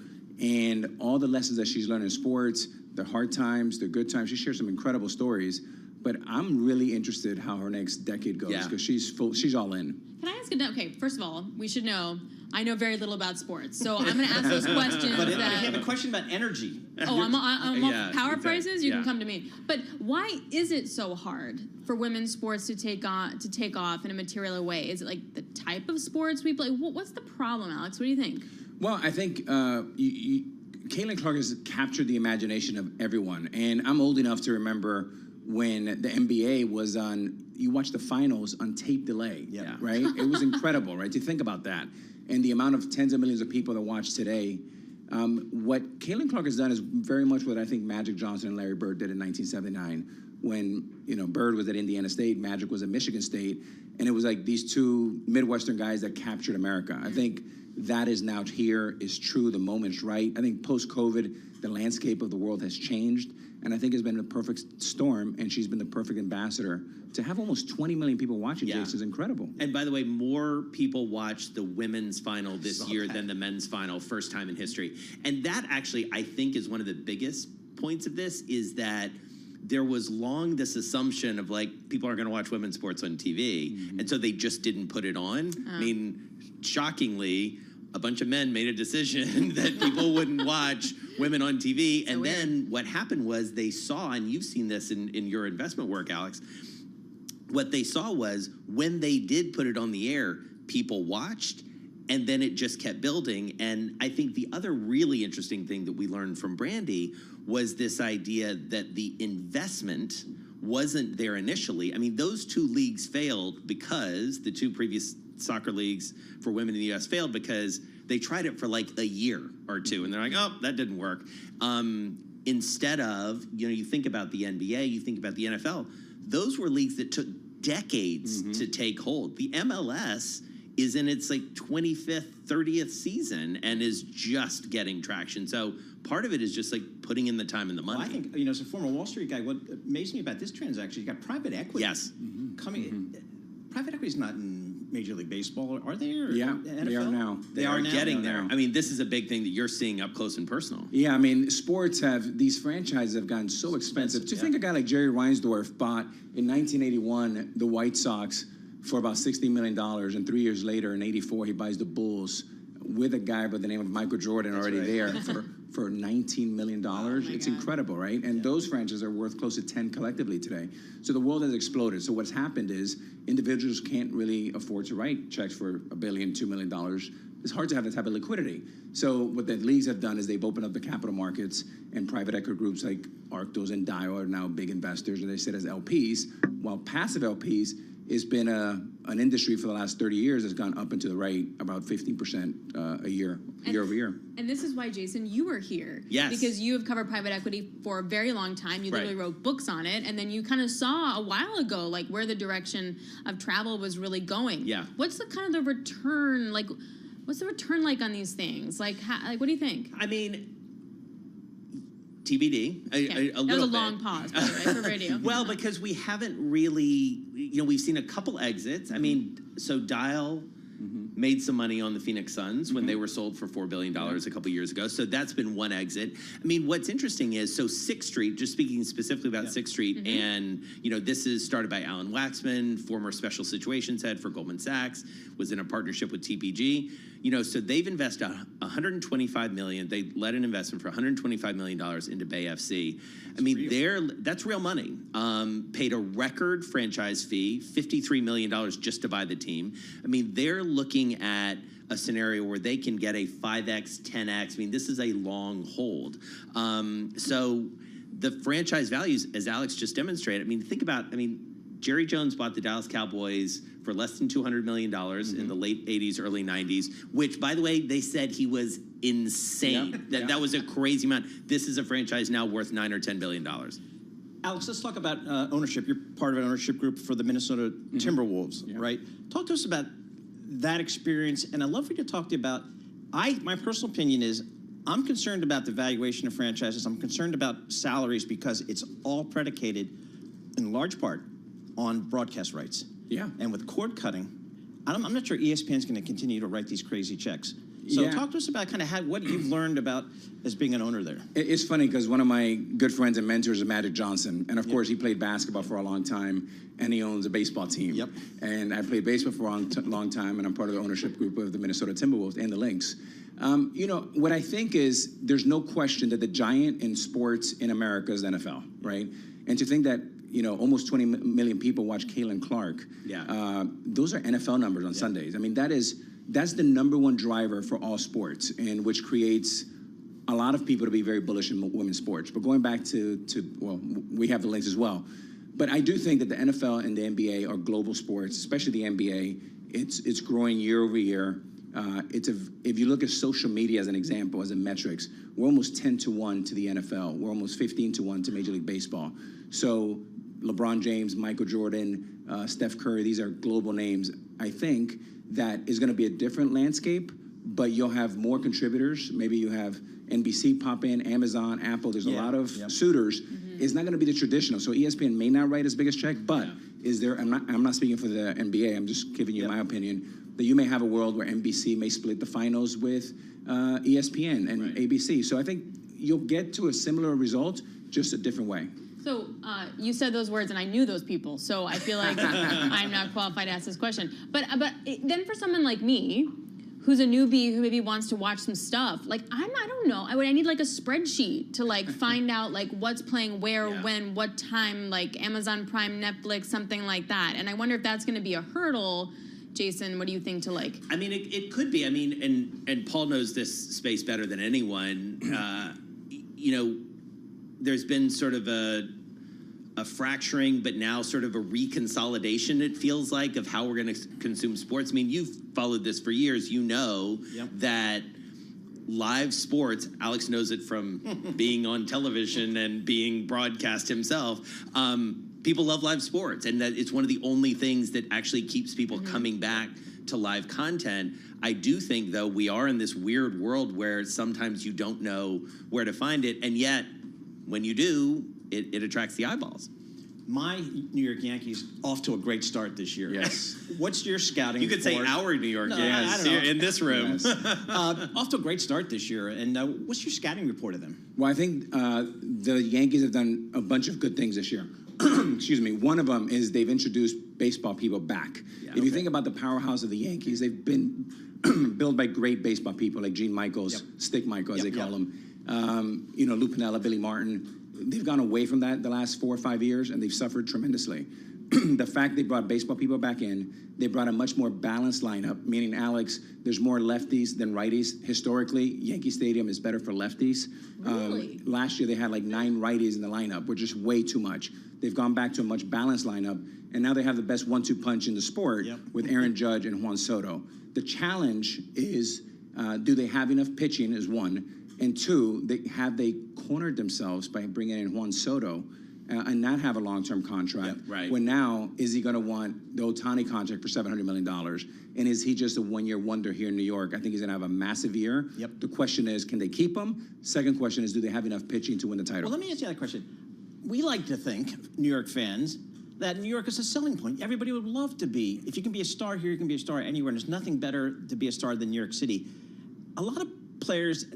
and all the lessons that she's learned in sports, the hard times, the good times. She shares some incredible stories. But I'm really interested how her next decade goes, because she's all in. Can I ask okay, first of all, we should know, I know very little about sports, so I'm going to ask those questions. But if you have a question about energy. I'm on power prices, you can come to me. But why is it so hard for women's sports to take off in a material way? Is it like the type of sports we play? What's the problem, Alex? What do you think? Well, I think Caitlin Clark has captured the imagination of everyone. And I'm old enough to remember when the NBA was on, you watch the finals on tape delay, right? It was incredible, right? To think about that. And the amount of tens of millions of people that watch today. What Caitlin Clark has done is very much what I think Magic Johnson and Larry Bird did in 1979, when Bird was at Indiana State, Magic was at Michigan State, and it was like these two Midwestern guys that captured America. I think that is now here, is true, the moment's right. I think post-COVID, the landscape of the world has changed, and I think it's been a perfect storm, and she's been the perfect ambassador. To have almost 20 million people watching this is incredible. And by the way, more people watched the women's final this year than the men's final, first time in history. And that actually, I think, is one of the biggest points of this, is that there was long this assumption of, like, people aren't going to watch women's sports on TV, and so they just didn't put it on. I mean, shockingly, a bunch of men made a decision that people wouldn't watch women on TV. And then what happened was they saw, and you've seen this in your investment work, Alex, what they saw was when they did put it on the air, people watched, and then it just kept building. And I think the other really interesting thing that we learned from Brandi was this idea that the investment wasn't there initially. I mean, those two leagues failed because the two previous soccer leagues for women in the U.S. failed because they tried it for like a year or two, and they're like, oh, that didn't work. Instead of, you think about the NBA, you think about the NFL, those were leagues that took decades to take hold. The MLS is in its like 25th, 30th season and is just getting traction. So part of it is just like putting in the time and the money. Well, I think, as a former Wall Street guy, what amazed me about this transaction, you got private equity. Yes. Coming. Private equity is not in Major League Baseball, are they? Or Yeah, NFL? they are now. They are now? getting there. I mean, this is a big thing that you're seeing up close and personal. Yeah, I mean, these franchises have gotten so expensive. To think a guy like Jerry Reinsdorf bought in 1981 the White Sox for about $60 million, and 3 years later, in '84, he buys the Bulls with a guy by the name of Michael Jordan there for $19 million. It's incredible, right? And those franchises are worth close to 10 collectively today. So the world has exploded. So what's happened is individuals can't really afford to write checks for $1 billion, $2 million. It's hard to have that type of liquidity. So what the leagues have done is they've opened up the capital markets, and private equity groups like Arctos and Dio are now big investors, and they sit as LPs, while passive LPs has been an industry for the last 30 years has gone up and to the right about 15% a year over year. And this is why, Jason, you were here. Yes. Because you have covered private equity for a very long time. You literally wrote books on it, and then you kind of saw a while ago like where the direction of travel was really going. Yeah. What's the kind of the return like? What's the return like on these things? Like what do you think? I mean, TBD. That was a long pause, by the way, for radio. Well, because we haven't really, we've seen a couple exits. I mean, so Dial made some money on the Phoenix Suns when they were sold for $4 billion a couple years ago. So that's been one exit. I mean, what's interesting is, so 6th Street, just speaking specifically about 6th Street, and, this is started by Alan Waxman, former special situations head for Goldman Sachs, was in a partnership with TPG. So they've invested $125 million. They led an investment for $125 million into Bay FC. I mean, that's real money. Paid a record franchise fee, $53 million just to buy the team. I mean, they're looking at a scenario where they can get a 5x, 10x. I mean, this is a long hold. So the franchise values, as Alex just demonstrated, think about, Jerry Jones bought the Dallas Cowboys for less than $200 million in the late 80s, early 90s, which, by the way, they said he was insane. That was a crazy amount. This is a franchise now worth $9 or $10 billion. Alex, let's talk about ownership. You're part of an ownership group for the Minnesota Timberwolves, right? Talk to us about that experience, and I'd love for you to talk to you about, my personal opinion is, I'm concerned about the valuation of franchises. I'm concerned about salaries because it's all predicated, in large part, on broadcast rights. Yeah. And with cord cutting, I'm not sure ESPN's going to continue to write these crazy checks. So talk to us about kind of what you've learned about as being an owner there. It's funny because one of my good friends and mentors is Magic Johnson. And of course, he played basketball for a long time, and he owns a baseball team. Yep. And I played baseball for a long time, and I'm part of the ownership group of the Minnesota Timberwolves and the Lynx. What I think is there's no question that the giant in sports in America is the NFL, right? And to think that almost 20 million people watch Caitlin Clark. Yeah. Those are NFL numbers on Sundays. I mean, that's the number one driver for all sports, and which creates a lot of people to be very bullish in women's sports. But going back to we have the Lynx as well. But I do think that the NFL and the NBA are global sports, especially the NBA. It's growing year over year. If you look at social media as an example, as a metrics, we're almost 10-1 to the NFL. We're almost 15-1 to Major League Baseball. So LeBron James, Michael Jordan, Steph Curry, these are global names. I think that is going to be a different landscape, but you'll have more contributors. Maybe you have NBC pop in, Amazon, Apple. There's a lot of suitors. It's not going to be the traditional. So ESPN may not write its biggest check, but is there? I'm not speaking for the NBA. I'm just giving you my opinion. That you may have a world where NBC may split the finals with ESPN and ABC. So I think you'll get to a similar result, just a different way. So you said those words, and I knew those people. So I feel like I'm not qualified to ask this question. But then for someone like me, who's a newbie who maybe wants to watch some stuff, like I don't know. I need like a spreadsheet to like find out like what's playing where, when, what time, like Amazon Prime, Netflix, something like that. And I wonder if that's going to be a hurdle. Jason, what do you think to like? I mean, it could be. I mean, and Paul knows this space better than anyone. There's been sort of a a fracturing, but now sort of a reconsolidation, it feels like, of how we're going to consume sports. I mean, you've followed this for years. You know that live sports, Alex knows it from being on television and being broadcast himself, people love live sports, and that it's one of the only things that actually keeps people coming back to live content. I do think, though, we are in this weird world where sometimes you don't know where to find it, and yet when you do, it attracts the eyeballs. My New York Yankees off to a great start this year. Yes. What's your scouting You could report? say our New York Yankees I don't know. in this room. Yes. Off to a great start this year. And what's your scouting report of them? Well, I think the Yankees have done a bunch of good things this year. Excuse me. One of them is they've introduced baseball people back. If you think about the powerhouse of the Yankees, they've been built by great baseball people like Gene Michaels, Stick Michael, as they call him. Lou Piniella, Billy Martin. They've gone away from that the last 4 or 5 years, and they've suffered tremendously. The fact they brought baseball people back in, they brought a much more balanced lineup, meaning, Alex, there's more lefties than righties. Historically, Yankee Stadium is better for lefties. Really? Last year, they had like 9 righties in the lineup, which is way too much. They've gone back to a much balanced lineup, and now they have the best 1-2 punch in the sport with Aaron Judge and Juan Soto. The challenge is, do they have enough pitching, is one. And two, have they cornered themselves by bringing in Juan Soto and not have a long-term contract? When now, is he going to want the Ohtani contract for $700 million? And is he just a one-year wonder here in New York? I think he's going to have a massive year. The question is, can they keep him? Second question is, do they have enough pitching to win the title? Well, let me ask you that question. We like to think, New York fans, that New York is a selling point. Everybody would love to be. If you can be a star here, you can be a star anywhere. And there's nothing better to be a star than New York City. A lot of players,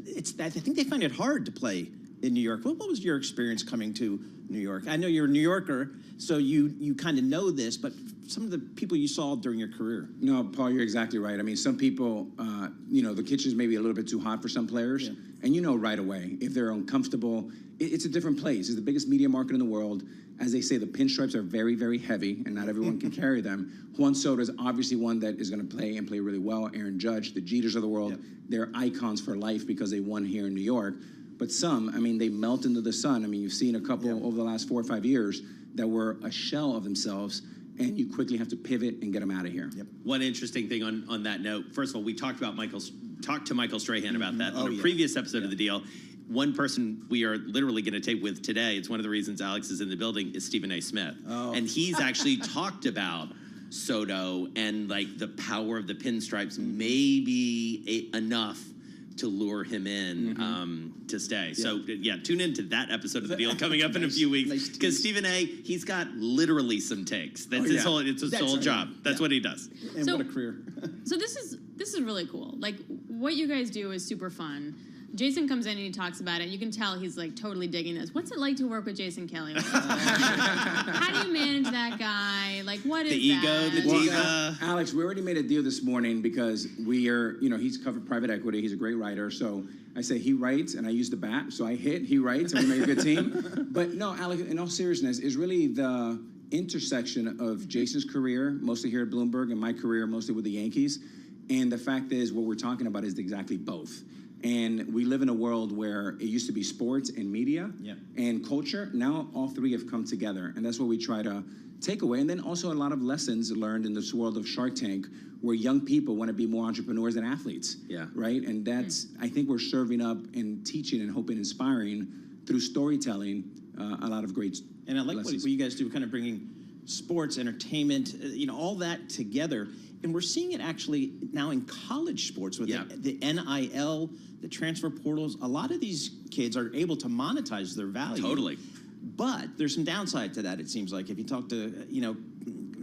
I think they find it hard to play in New York. What was your experience coming to New York? I know you're a New Yorker, so you kind of know this, but some of the people you saw during your career. No, Paul, you're exactly right. I mean, some people, the kitchen's maybe a little bit too hot for some players, and you know right away if they're uncomfortable. It's a different place. It's the biggest media market in the world. As they say, the pinstripes are very, very heavy, and not everyone can carry them. Juan Soto is obviously one that is going to play and play really well. Aaron Judge, the Jeters of the world, they're icons for life because they won here in New York. But some, I mean, they melt into the sun. I mean, you've seen a couple over the last 4 or 5 years that were a shell of themselves, and you quickly have to pivot and get them out of here. One interesting thing on that note, first of all, we talked to Michael Strahan about that on a previous episode of The Deal. One person we are literally going to tape with today, it's one of the reasons Alex is in the building, is Stephen A. Smith. And he's actually talked about Soto and like the power of the pinstripes, maybe enough to lure him in to stay. So tune into that episode of The Deal coming up in a few weeks, because Stephen A., he's got literally some takes. That's his whole job. That's what he does. And what a career. So this is really cool. Like, what you guys do is super fun. Jason comes in and he talks about it. You can tell he's like totally digging this. What's it like to work with Jason Kelly? How do you manage that guy? Like, what is the ego, the diva? Alex, we already made a deal this morning because we are, he's covered private equity. He's a great writer. So I say he writes and I use the bat. So I hit, he writes, and we make a good team. But no, Alex, in all seriousness, is really the intersection of Jason's career, mostly here at Bloomberg, and my career, mostly with the Yankees. And the fact is, what we're talking about is exactly both. And we live in a world where it used to be sports and media and culture. Now all three have come together. And that's what we try to take away. And then also a lot of lessons learned in this world of Shark Tank, where young people want to be more entrepreneurs than athletes. Right? And that's, I think we're serving up and teaching and hoping, inspiring through storytelling a lot of great And I like lessons. what you guys do, kind of bringing sports, entertainment, all that together. And we're seeing it actually now in college sports with the NIL, the transfer portals. A lot of these kids are able to monetize their value. Totally. But there's some downside to that, it seems like. If you talk to,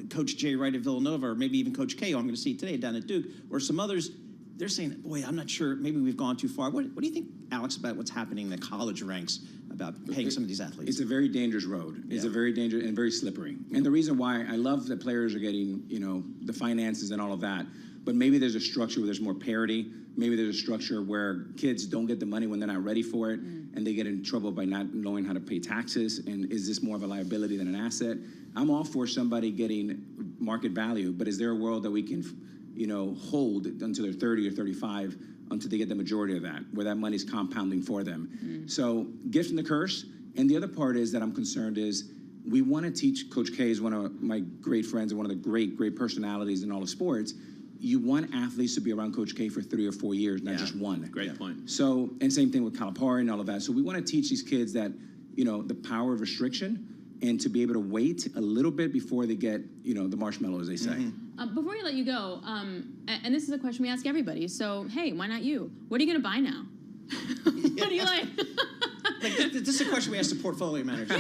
Coach Jay Wright at Villanova, or maybe even Coach K, who I'm going to see today down at Duke, or some others, they're saying, boy, I'm not sure, maybe we've gone too far. What do you think, Alex, about what's happening in the college ranks about paying some of these athletes? It's a very dangerous road. It's a very dangerous and very slippery. And the reason why I love that players are getting, the finances and all of that, but maybe there's a structure where there's more parity. Maybe there's a structure where kids don't get the money when they're not ready for it, and they get in trouble by not knowing how to pay taxes. And is this more of a liability than an asset? I'm all for somebody getting market value, but is there a world that we can, hold until they're 30 or 35 until they get the majority of that, where that money's compounding for them? So gift and the curse. And the other part is that I'm concerned is we want to teach. Coach K is one of my great friends and one of the great personalities in all of sports. You want athletes to be around Coach K for 3 or 4 years, not just one. Great point. So, and same thing with Calipari and all of that. So we want to teach these kids that, the power of restriction and to be able to wait a little bit before they get, the marshmallow, as they say. Before we let you go, and this is a question we ask everybody, so hey, why not you? What are you going to buy now? What do you like? This is a question we ask the portfolio manager.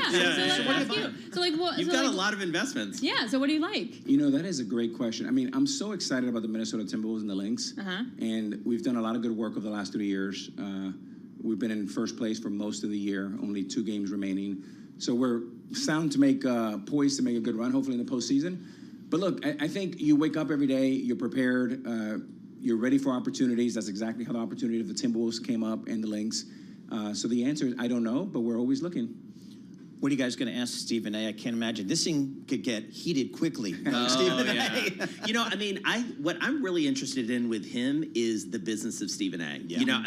You've got a lot of investments. Yeah, so what do you like? That is a great question. I mean, I'm so excited about the Minnesota Timberwolves and the Lynx. And we've done a lot of good work over the last 3 years. We've been in first place for most of the year, only 2 games remaining. So we're poised to make a good run, hopefully in the postseason. But look, I think you wake up every day, you're prepared, you're ready for opportunities. That's exactly how the opportunity of the Timberwolves came up and the Lynx. So the answer is, I don't know, but we're always looking. What are you guys going to ask Stephen A? I can't imagine. This thing could get heated quickly. Stephen A. What I'm really interested in with him is the business of Stephen A. Yeah.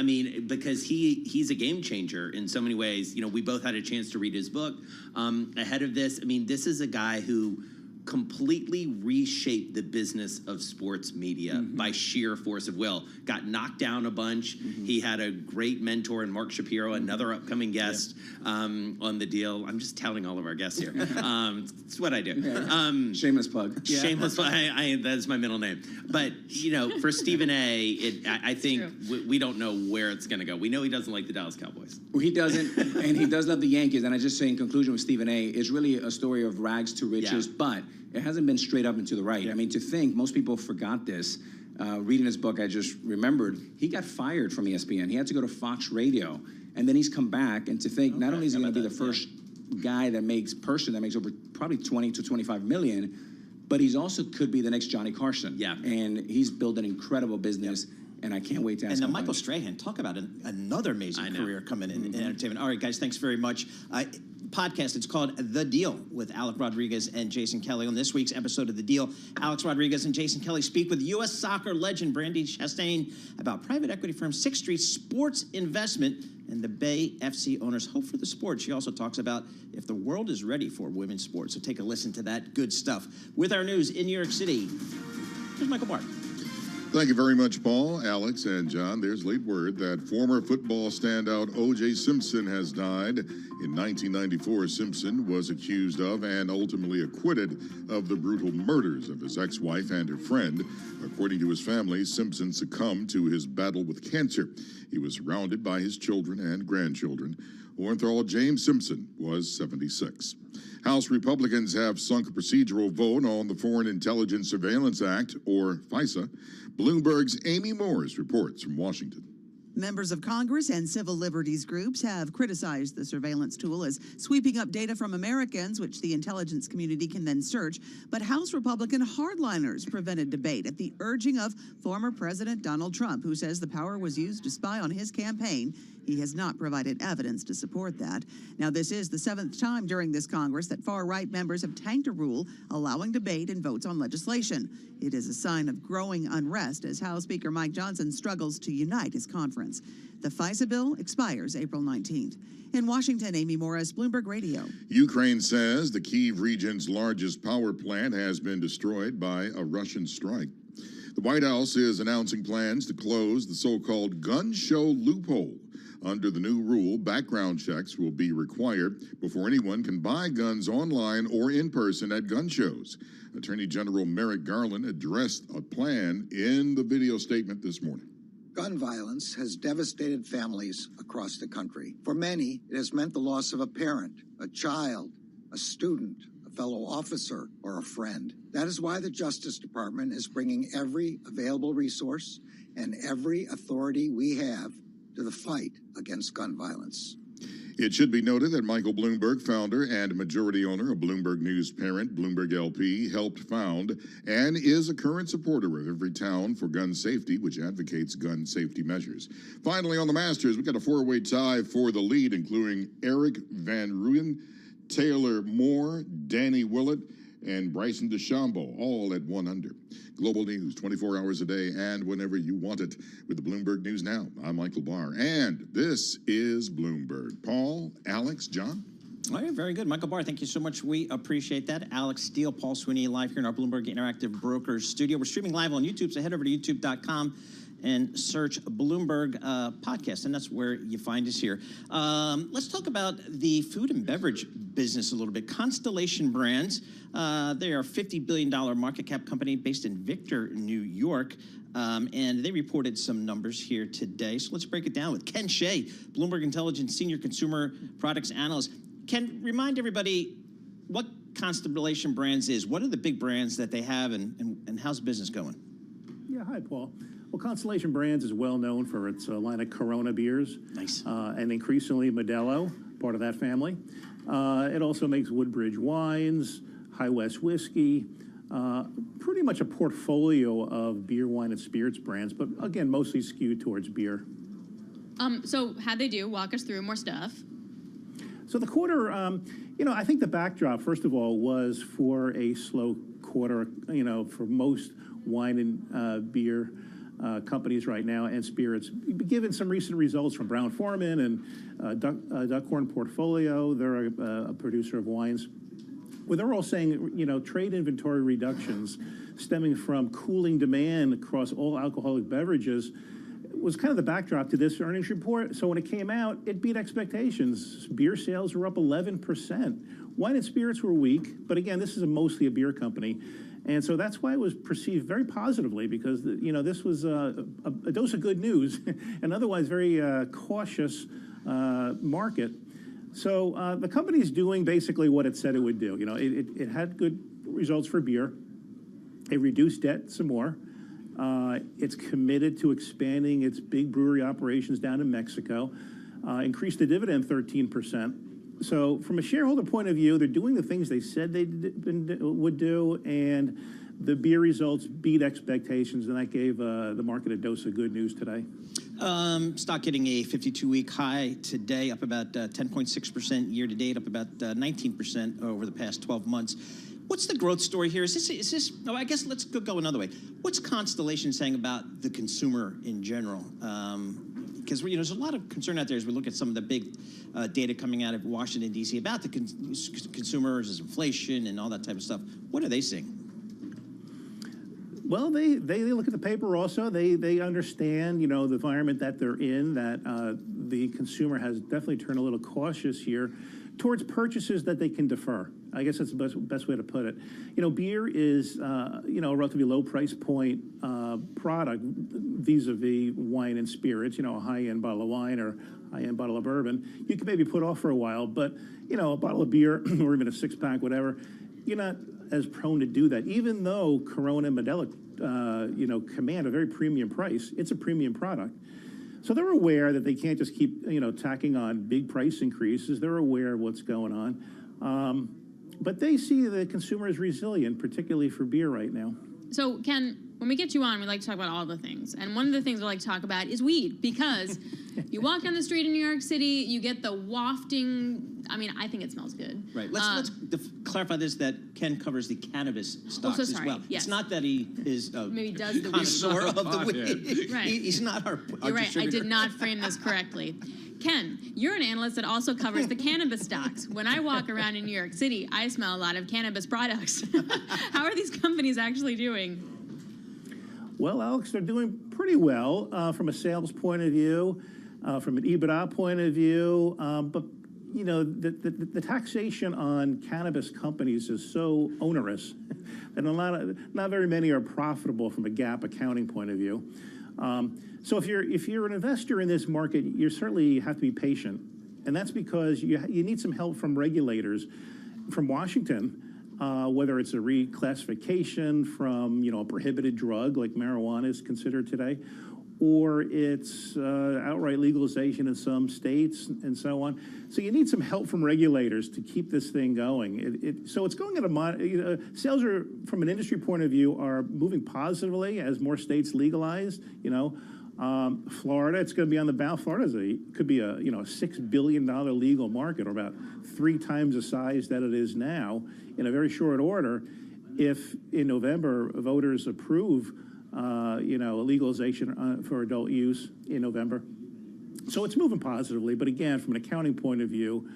Because he's a game changer in so many ways. We both had a chance to read his book ahead of this. This is a guy who completely reshaped the business of sports media by sheer force of will. Got knocked down a bunch. He had a great mentor in Mark Shapiro, another upcoming guest on the deal. I'm just touting all of our guests here. It's what I do. Shameless plug. Shameless plug. That's my middle name. But, for Stephen A., I think we don't know where it's going to go. We know he doesn't like the Dallas Cowboys. Well, he doesn't, and he does love the Yankees. And I just say in conclusion with Stephen A., it's really a story of rags to riches, but it hasn't been straight up and to the right. To think, most people forgot this. Reading his book, I just remembered, he got fired from ESPN. He had to go to Fox Radio, and then he's come back. And to think, not only is he going to be the first guy that makes over probably 20 to 25 million, but he's also could be the next Johnny Carson. Yeah. And he's built an incredible business. And I can't wait to ask him. And then Michael Strahan, talk about another amazing career coming in entertainment. All right, guys, thanks very much. Podcast, it's called The Deal with Alex Rodriguez and Jason Kelly. On this week's episode of The Deal, Alex Rodriguez and Jason Kelly speak with U.S. soccer legend Brandy Chastain about private equity firm 6th Street Sports Investment and the Bay FC owners' hope for the sport. She also talks about if the world is ready for women's sports. So take a listen to that good stuff. With our news in New York City, here's Michael Bart. Thank you very much, Paul, Alex, and John. There's late word that former football standout O.J. Simpson has died. In 1994, Simpson was accused of and ultimately acquitted of the brutal murders of his ex-wife and her friend. According to his family, Simpson succumbed to his battle with cancer. He was surrounded by his children and grandchildren. Orenthal James Simpson was 76. House Republicans have sunk a procedural vote on the Foreign Intelligence Surveillance Act, or FISA. Bloomberg's Amy Morris reports from Washington. Members of Congress and civil liberties groups have criticized the surveillance tool as sweeping up data from Americans, which the intelligence community can then search. But House Republican hardliners prevented debate at the urging of former President Donald Trump, who says the power was used to spy on his campaign. He has not provided evidence to support that. Now, this is the 7th time during this Congress that far-right members have tanked a rule allowing debate and votes on legislation. It is a sign of growing unrest as House Speaker Mike Johnson struggles to unite his conference. The FISA bill expires April 19th. In Washington, Amy Morris, Bloomberg Radio. Ukraine says the Kyiv region's largest power plant has been destroyed by a Russian strike. The White House is announcing plans to close the so-called gun show loophole. Under the new rule, background checks will be required before anyone can buy guns online or in person at gun shows. Attorney General Merrick Garland addressed a plan in the video statement this morning. Gun violence has devastated families across the country. For many, it has meant the loss of a parent, a child, a student, a fellow officer, or a friend. That is why the Justice Department is bringing every available resource and every authority we have to the fight against gun violence. It should be noted that Michael Bloomberg, founder and majority owner of Bloomberg News parent Bloomberg LP, helped found and is a current supporter of Every Town for Gun Safety, which advocates gun safety measures. Finally, on the Masters, we got a 4-way tie for the lead, including Eric Van Rooyen, Taylor Moore, Danny Willett, and Bryson DeChambeau, all at 1 under. Global news 24 hours a day and whenever you want it with the Bloomberg News Now. I'm Michael Barr, and this is Bloomberg. Paul, Alex, John? All right, very good. Michael Barr, thank you so much. We appreciate that. Alex Steele, Paul Sweeney, live here in our Bloomberg Interactive Brokers studio. We're streaming live on YouTube, so head over to youtube.com and search Bloomberg Podcast, and that's where you find us here. Let's talk about the food and beverage business a little bit. Constellation Brands, they are a $50 billion market cap company based in Victor, New York. And they reported some numbers here today. So let's break it down with Ken Shea, Bloomberg Intelligence Senior Consumer Products Analyst. Ken, remind everybody what Constellation Brands is. What are the big brands that they have, and how's business going? Yeah, hi, Paul. Well, Constellation Brands is well known for its line of Corona beers. Nice. And increasingly Modelo, part of that family. It also makes Woodbridge wines, High West whiskey, pretty much a portfolio of beer, wine, and spirits brands, but again, mostly skewed towards beer. So how'd they do? Walk us through more stuff. So the quarter, I think the backdrop, first of all, was for a slow quarter, for most wine and beer companies right now and spirits. Given some recent results from Brown-Forman and Duckhorn Portfolio, they're a producer of wines. Well, they're all saying, trade inventory reductions stemming from cooling demand across all alcoholic beverages was kind of the backdrop to this earnings report. So when it came out, it beat expectations. Beer sales were up 11%. Wine and spirits were weak, but again, this is mostly a beer company. And so that's why it was perceived very positively, because this was a dose of good news, an otherwise very cautious market. So the company's doing basically what it said it would do. It had good results for beer. It reduced debt some more. It's committed to expanding its big brewery operations down in Mexico, increased the dividend 13%. So from a shareholder point of view, they're doing the things they said they would do, and the beer results beat expectations, and that gave the market a dose of good news today. Stock hitting a 52-week high today, up about 10.6% year to date, up about 19% over the past 12 months. What's the growth story here? Is this? Oh, I guess let's go another way. What's Constellation saying about the consumer in general? Because there's a lot of concern out there as we look at some of the big data coming out of Washington, D.C. about the consumers, inflation, and all that type of stuff. What are they seeing? Well, they look at the paper also. They understand, the environment that they're in, that the consumer has definitely turned a little cautious here towards purchases that they can defer. I guess that's the best way to put it. Beer is, a relatively low price point product vis-a-vis wine and spirits, a high-end bottle of wine or high-end bottle of bourbon. You can maybe put off for a while, but, a bottle of beer or even a six-pack, whatever, you're not as prone to do that. Even though Corona and Modelo, command a very premium price, it's a premium product. So they're aware that they can't just keep, tacking on big price increases. They're aware of what's going on. But they see the consumer is resilient, particularly for beer right now. So, Ken, when we get you on, we like to talk about all the things. And one of the things we like to talk about is weed, because you walk down the street in New York City, you get the wafting. I think it smells good. Right. Let's clarify this, that Ken covers the cannabis stocks as well. Yes. It's not that he is maybe does the connoisseur of the weed. Right. He's not our You're right. distributor. I did not frame this correctly. Ken, you're an analyst that also covers the cannabis stocks. When I walk around in New York City, I smell a lot of cannabis products. How are these companies actually doing? Well, Alex, they're doing pretty well from a sales point of view, from an EBITDA point of view. But, the taxation on cannabis companies is so onerous that not very many are profitable from a GAAP accounting point of view. So if you're an investor in this market, you certainly have to be patient, and that's because you need some help from regulators, from Washington, whether it's a reclassification from a prohibited drug like marijuana is considered today, or it's outright legalization in some states and so on. So you need some help from regulators to keep this thing going. So it's going at a sales are, from an industry point of view, are moving positively as more states legalize. Florida, it's going to be on the ballot. Florida could be a $6 billion legal market, or about 3 times the size that it is now, in a very short order. If in November voters approve, legalization for adult use in November, so it's moving positively. But again, from an accounting point of view,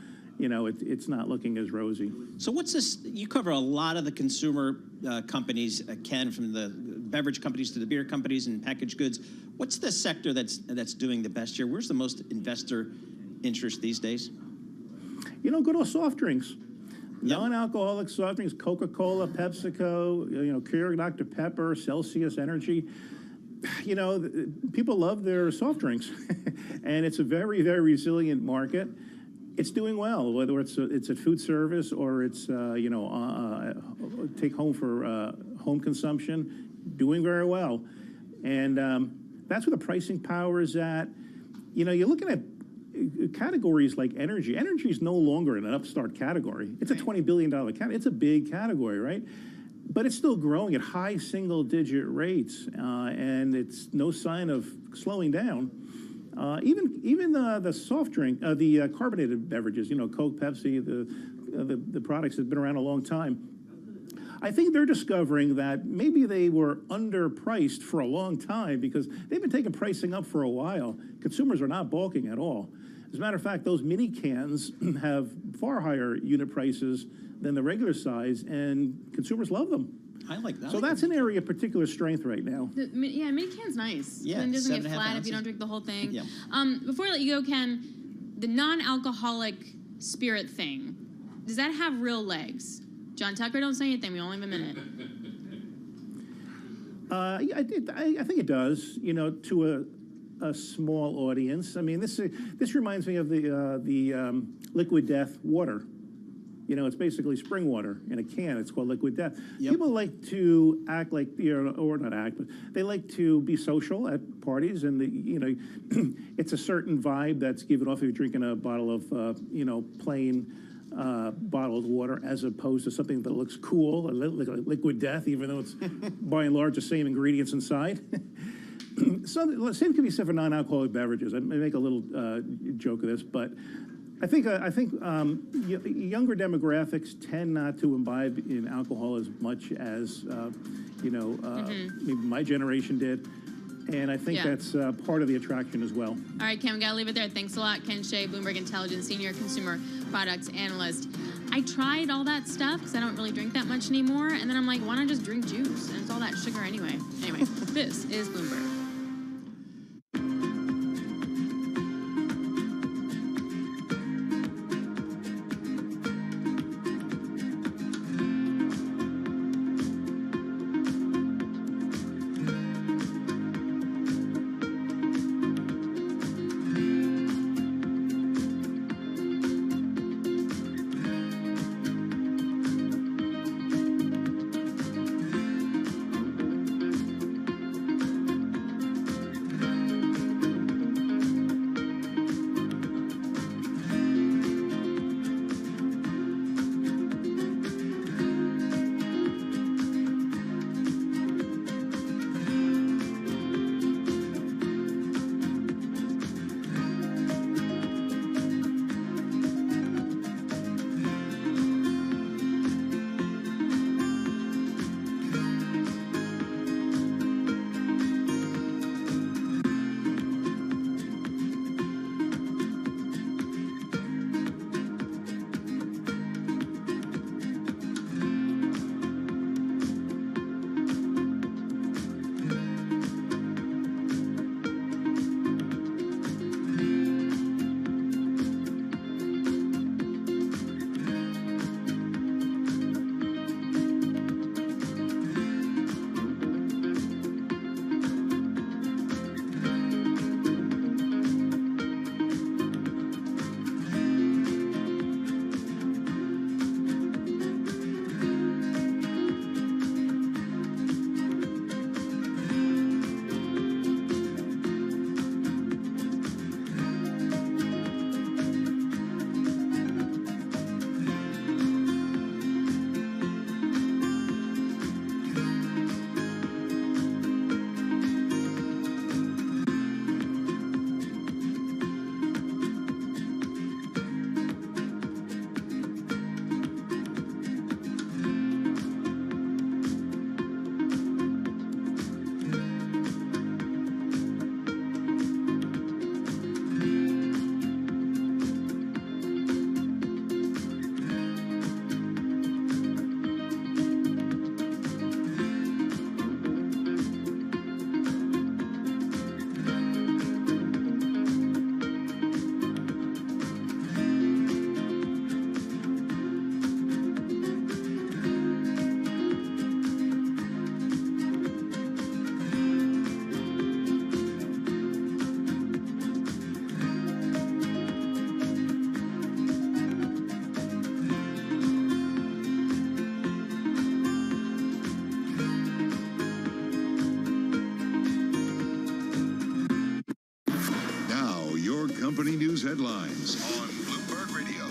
it's not looking as rosy. So what's this? You cover a lot of the consumer companies, Ken, from the beverage companies to the beer companies and packaged goods. What's the sector that's doing the best here? Where's the most investor interest these days? Good old soft drinks. Non-alcoholic soft drinks, Coca-Cola, PepsiCo, Keurig Dr. Pepper, Celsius Energy. People love their soft drinks, and it's a very, very resilient market. It's doing well, whether it's a food service or it's take home for home consumption, doing very well, and that's where the pricing power is at. You're looking at categories like energy. Energy is no longer an upstart category. It's a $20 billion category. It's a big category, right? But it's still growing at high single-digit rates, and it's no sign of slowing down. Even the soft drink, the carbonated beverages, Coke, Pepsi, the products have been around a long time. I think they're discovering that maybe they were underpriced for a long time because they've been taking pricing up for a while. Consumers are not balking at all. As a matter of fact, those mini cans have far higher unit prices than the regular size, and consumers love them. I like that. So that's an area of particular strength right now. Mini can's nice. Yeah, It doesn't get 7.5 flat if ounces. you don't drink the whole thing. Yeah. Before I let you go, Ken, the non-alcoholic spirit thing, does that have real legs? John Tucker, don't say anything. We only have a minute. I think it does, to a small audience. I mean, this reminds me of the Liquid Death water. It's basically spring water in a can. It's called Liquid Death. Yep. People like to act like, or not act, but they like to be social at parties, and it's a certain vibe that's given off if you're drinking a bottle of, plain bottled water, as opposed to something that looks cool, like Liquid Death, even though it's by and large the same ingredients inside. So same can be said for non-alcoholic beverages. I make a little joke of this, but I think younger demographics tend not to imbibe in alcohol as much as maybe my generation did, and I think that's part of the attraction as well. All right, Ken, we got to leave it there. Thanks a lot, Ken Shea, Bloomberg Intelligence Senior Consumer Products Analyst. I tried all that stuff because I don't really drink that much anymore, and then I'm like, why not just drink juice? And it's all that sugar anyway. Anyway, this is Bloomberg. company news headlines on Bloomberg Radio.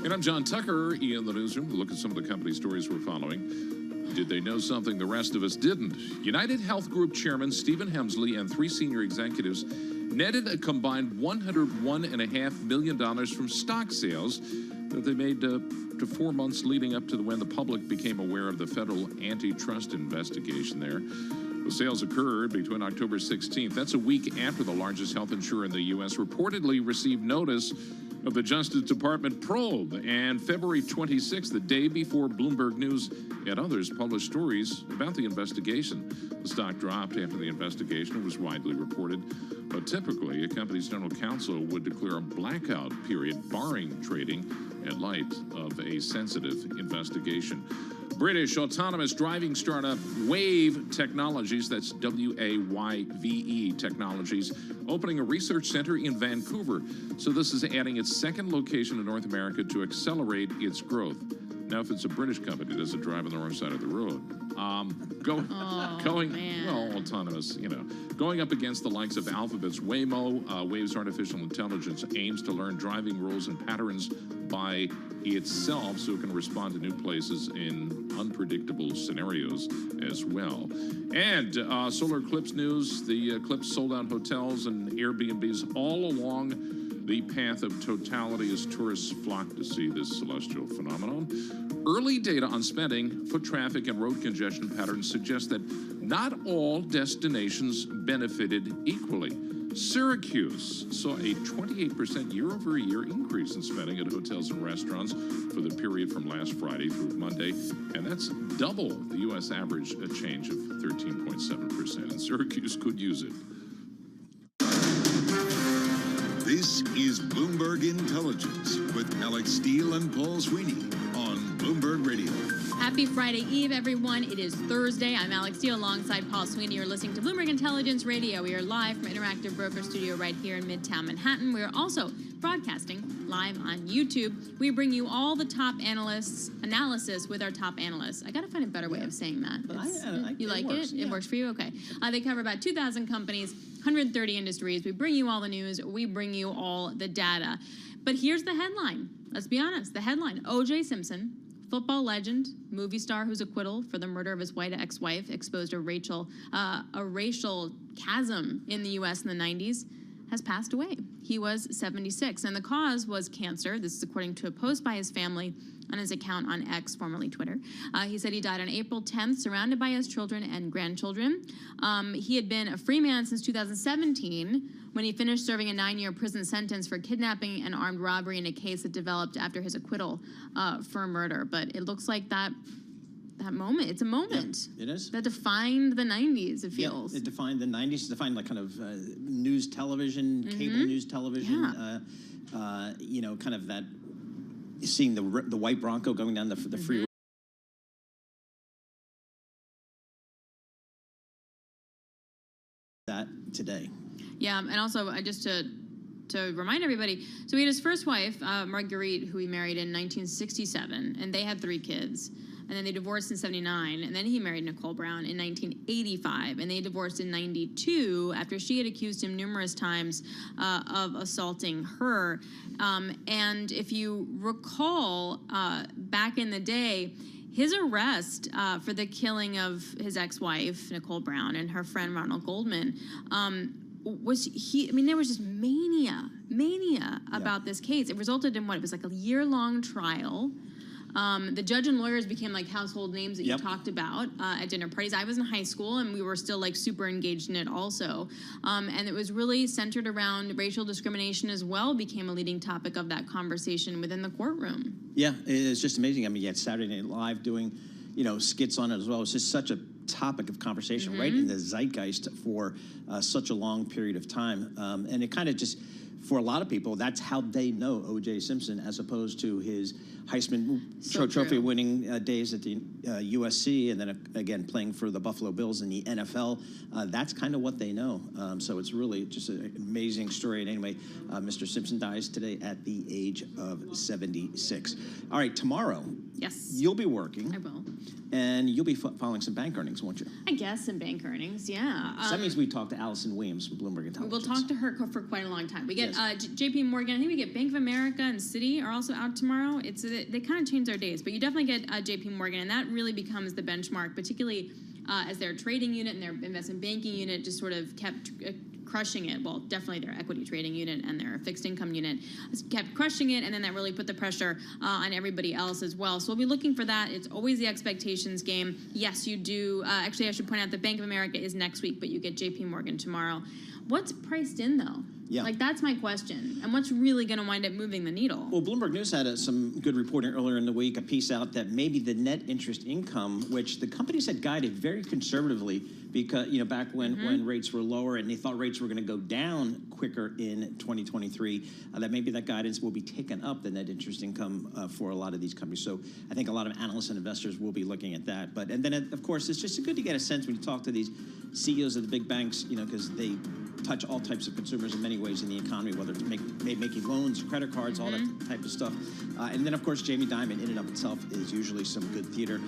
And I'm John Tucker in the newsroom to look at some of the company stories we're following. Did they know something the rest of us didn't? United Health Group Chairman Stephen Hemsley and 3 senior executives netted a combined $101.5 million from stock sales that they made to 4 months leading up to when the public became aware of the federal antitrust investigation there. The sales occurred between October 16th. That's a week after the largest health insurer in the U.S. reportedly received notice of the Justice Department probe, and February 26th, the day before Bloomberg News and others published stories about the investigation. The stock dropped after the investigation was widely reported, but typically a company's general counsel would declare a blackout period barring trading in light of a sensitive investigation. British autonomous driving startup Wave Technologies, that's W-A-Y-V-E Technologies, opening a research center in Vancouver. So this is adding its second location in North America to accelerate its growth. Now, if it's a British company, does it drive on the wrong side of the road? Autonomous, going up against the likes of Alphabet's Waymo. Wave's artificial intelligence aims to learn driving rules and patterns by itself so it can respond to new places in unpredictable scenarios as well. And solar eclipse news, the eclipse sold out hotels and Airbnbs all along the path of totality as tourists flock to see this celestial phenomenon. Early data on spending, foot traffic, and road congestion patterns suggest that not all destinations benefited equally. Syracuse saw a 28% year-over-year increase in spending at hotels and restaurants for the period from last Friday through Monday, and that's double the U.S. average, a change of 13.7%, and Syracuse could use it. This is Bloomberg Intelligence with Alex Steele and Paul Sweeney on Bloomberg Radio. Happy Friday Eve, everyone. It is Thursday. I'm Alex Steele alongside Paul Sweeney. You're listening to Bloomberg Intelligence Radio. We are live from Interactive Broker Studio right here in Midtown Manhattan. We are also broadcasting live on YouTube. We bring you all the top analysts' analysis with our top analysts. I got to find a better way of saying that. You like it? It works for you? Okay. They cover about 2,000 companies, 130 industries. We bring you all the news. We bring you all the data. But here's the headline. Let's be honest. The headline, O.J. Simpson, football legend, movie star whose acquittal for the murder of his white ex-wife exposed a racial chasm in the U.S. in the 90s, has passed away. He was 76, and the cause was cancer. This is according to a post by his family on his account on X, formerly Twitter. He said he died on April 10th, surrounded by his children and grandchildren. He had been a free man since 2017, when he finished serving a 9-year prison sentence for kidnapping and armed robbery in a case that developed after his acquittal for murder. But it looks like that moment, it's a moment. Yeah, it is. That defined the 90s, it feels. Yeah, it defined the 90s, defined like kind of news television, cable news television, kind of that, seeing the white Bronco going down the freeway. That today. Yeah, and also just to remind everybody, so he had his first wife, Marguerite, who he married in 1967, and they had 3 kids. And then they divorced in 79, and then he married Nicole Brown in 1985, and they divorced in 92 after she had accused him numerous times of assaulting her. And if you recall, back in the day, his arrest for the killing of his ex-wife, Nicole Brown, and her friend Ronald Goldman, there was just mania about this case. It resulted in it was like a year-long trial. The judge and lawyers became like household names that you talked about at dinner parties. I was in high school, and we were still like super engaged in it also. And it was really centered around racial discrimination as well, became a leading topic of that conversation within the courtroom. Yeah, it's just amazing. I mean, you had Saturday Night Live doing, skits on it as well. It's just such a topic of conversation right in the zeitgeist for such a long period of time. And it kind of just, for a lot of people, that's how they know O.J. Simpson, as opposed to his Heisman Trophy-winning days at the USC, and then again playing for the Buffalo Bills in the NFL. That's kind of what they know. So it's really just an amazing story. And anyway, Mr. Simpson dies today at the age of 76. All right, tomorrow Yes. You'll be working. I will. And you'll be following some bank earnings, won't you? I guess some bank earnings, yeah. So that means we talk to Allison Williams from Bloomberg Intelligence. We'll talk to her for quite a long time. We get J.P. Morgan. I think we get Bank of America and Citi are also out tomorrow. They kind of change their days, but you definitely get J.P. Morgan, and that really becomes the benchmark, particularly as their trading unit and their investment banking unit just sort of kept crushing it. Well, definitely their equity trading unit and their fixed income unit kept crushing it, and then that really put the pressure on everybody else as well. So we'll be looking for that. It's always the expectations game. Yes, you do. Actually, I should point out that Bank of America is next week, but you get J.P. Morgan tomorrow. What's priced in, though? Yeah. Like, that's my question. And what's really going to wind up moving the needle? Well, Bloomberg News had some good reporting earlier in the week, a piece out that maybe the net interest income, which the companies had guided very conservatively because, back when rates were lower and they thought rates were going to go down quicker in 2023, that maybe that guidance will be taken up, the net interest income for a lot of these companies. So I think a lot of analysts and investors will be looking at that. And then, of course, it's just good to get a sense when you talk to these CEOs of the big banks, because they touch all types of consumers in many ways in the economy, whether it's making loans, credit cards, all that type of stuff. And then, of course, Jamie Dimon in and of itself is usually some good theater.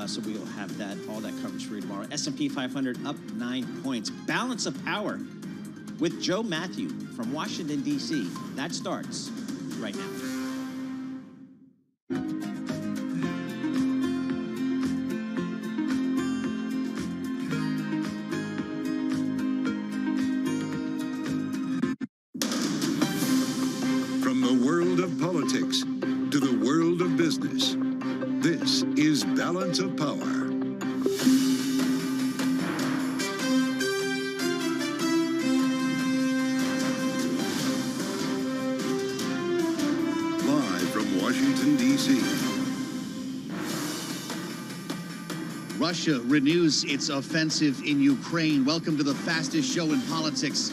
So we'll have all that coverage for you tomorrow. S&P 500 up 9 points. Balance of Power with Joe Matthew from Washington, D.C. That starts right now. From the world of politics to the world of business, this is Balance of Power. Live from Washington, D.C. Russia renews its offensive in Ukraine. Welcome to the fastest show in politics.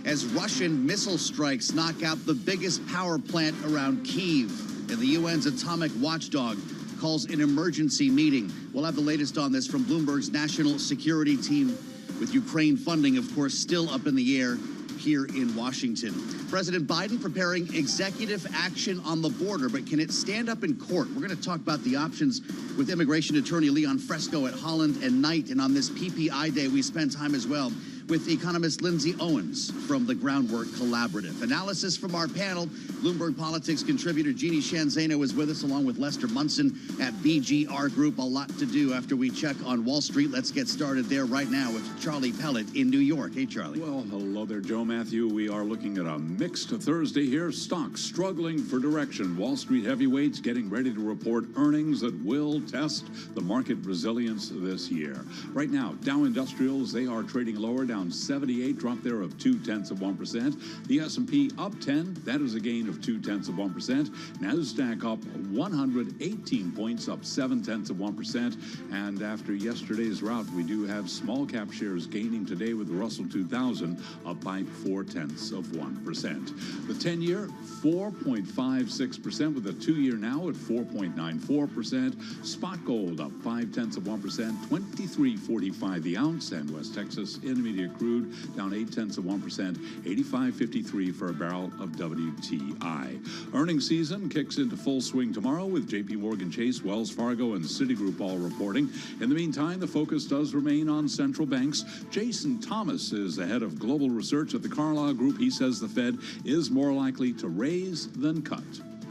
As Russian missile strikes knock out the biggest power plant around Kyiv, and the UN's atomic watchdog calls an emergency meeting. We'll have the latest on this from Bloomberg's national security team, with Ukraine funding, of course, still up in the air here in Washington. President Biden preparing executive action on the border, but can it stand up in court? We're going to talk about the options with immigration attorney Leon Fresco at Holland and Knight. And on this PPI day, we spend time as well with economist Lindsay Owens from the Groundwork Collaborative. Analysis from our panel. Bloomberg Politics contributor Jeannie Shanzano is with us, along with Lester Munson at BGR Group. A lot to do after we check on Wall Street. Let's get started there right now with Charlie Pellet in New York. Hey, Charlie. Well, hello there, Joe Matthew. We are looking at a mixed Thursday here. Stocks struggling for direction. Wall Street heavyweights getting ready to report earnings that will test the market resilience this year. Right now, Dow Industrials, they are trading lower, down 78, drop there of 0.2%. The S&P up 10, that is a gain of 0.2%. NASDAQ up 118 points, up 0.7%. And after yesterday's rout, we do have small cap shares gaining today with the Russell 2000 up by 0.4%. The 10-year, 4.56%, with the 2-year now at 4.94%. Spot gold up 0.5%, 23.45 the ounce, and West Texas Intermediate crude down 0.8%, 85.53 for a barrel of WTI. Earnings season kicks into full swing tomorrow with J.P. Morgan Chase, Wells Fargo, and Citigroup all reporting. In the meantime, the focus does remain on central banks. Jason Thomas is the head of global research at the Carlyle Group. He says the Fed is more likely to raise than cut.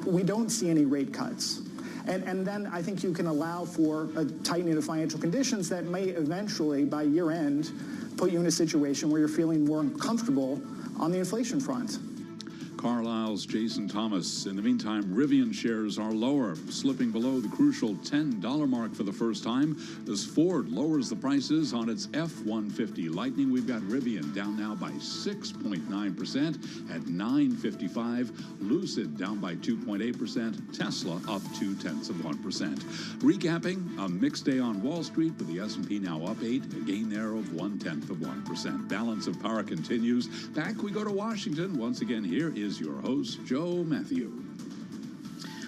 We don't see any rate cuts. And then I think you can allow for a tightening of financial conditions that may eventually, by year end, put you in a situation where you're feeling more comfortable on the inflation front. Carlyle's Jason Thomas. In the meantime, Rivian shares are lower, slipping below the crucial $10 mark for the first time as Ford lowers the prices on its F-150 Lightning. We've got Rivian down now by 6.9% at $955. Lucid down by 2.8%. Tesla up 0.2%. Recapping, a mixed day on Wall Street with the S&P now up 8, a gain there of 0.1%. Balance of power continues. Back we go to Washington. Once again, here is your host, Joe Matthew.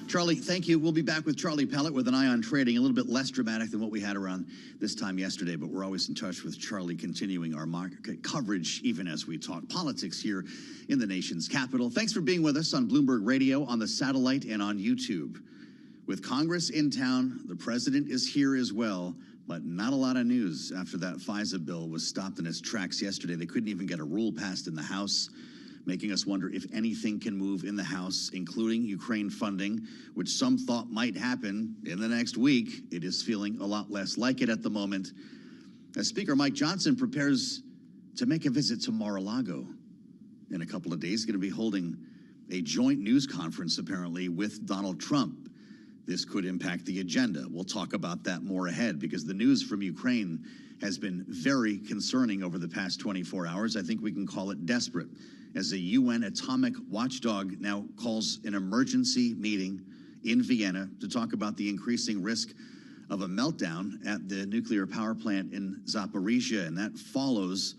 Charlie, thank you. We'll be back with Charlie Pellet with an eye on trading, a little bit less dramatic than what we had around this time yesterday, but we're always in touch with Charlie, continuing our market coverage even as we talk politics here in the nation's capital. Thanks for being with us on Bloomberg Radio, on the satellite, and on YouTube. With Congress in town, the president is here as well, but not a lot of news after that FISA bill was stopped in its tracks yesterday. They couldn't even get a rule passed in the House, making us wonder if anything can move in the House, including Ukraine funding, which some thought might happen in the next week. It is feeling a lot less like it at the moment, as Speaker Mike Johnson prepares to make a visit to Mar-a-Lago in a couple of days. He's going to be holding a joint news conference, apparently, with Donald Trump. This could impact the agenda. We'll talk about that more ahead, because the news from Ukraine has been very concerning over the past 24 hours. I think we can call it desperate, as a UN atomic watchdog now calls an emergency meeting in Vienna to talk about the increasing risk of a meltdown at the nuclear power plant in Zaporizhia, and that follows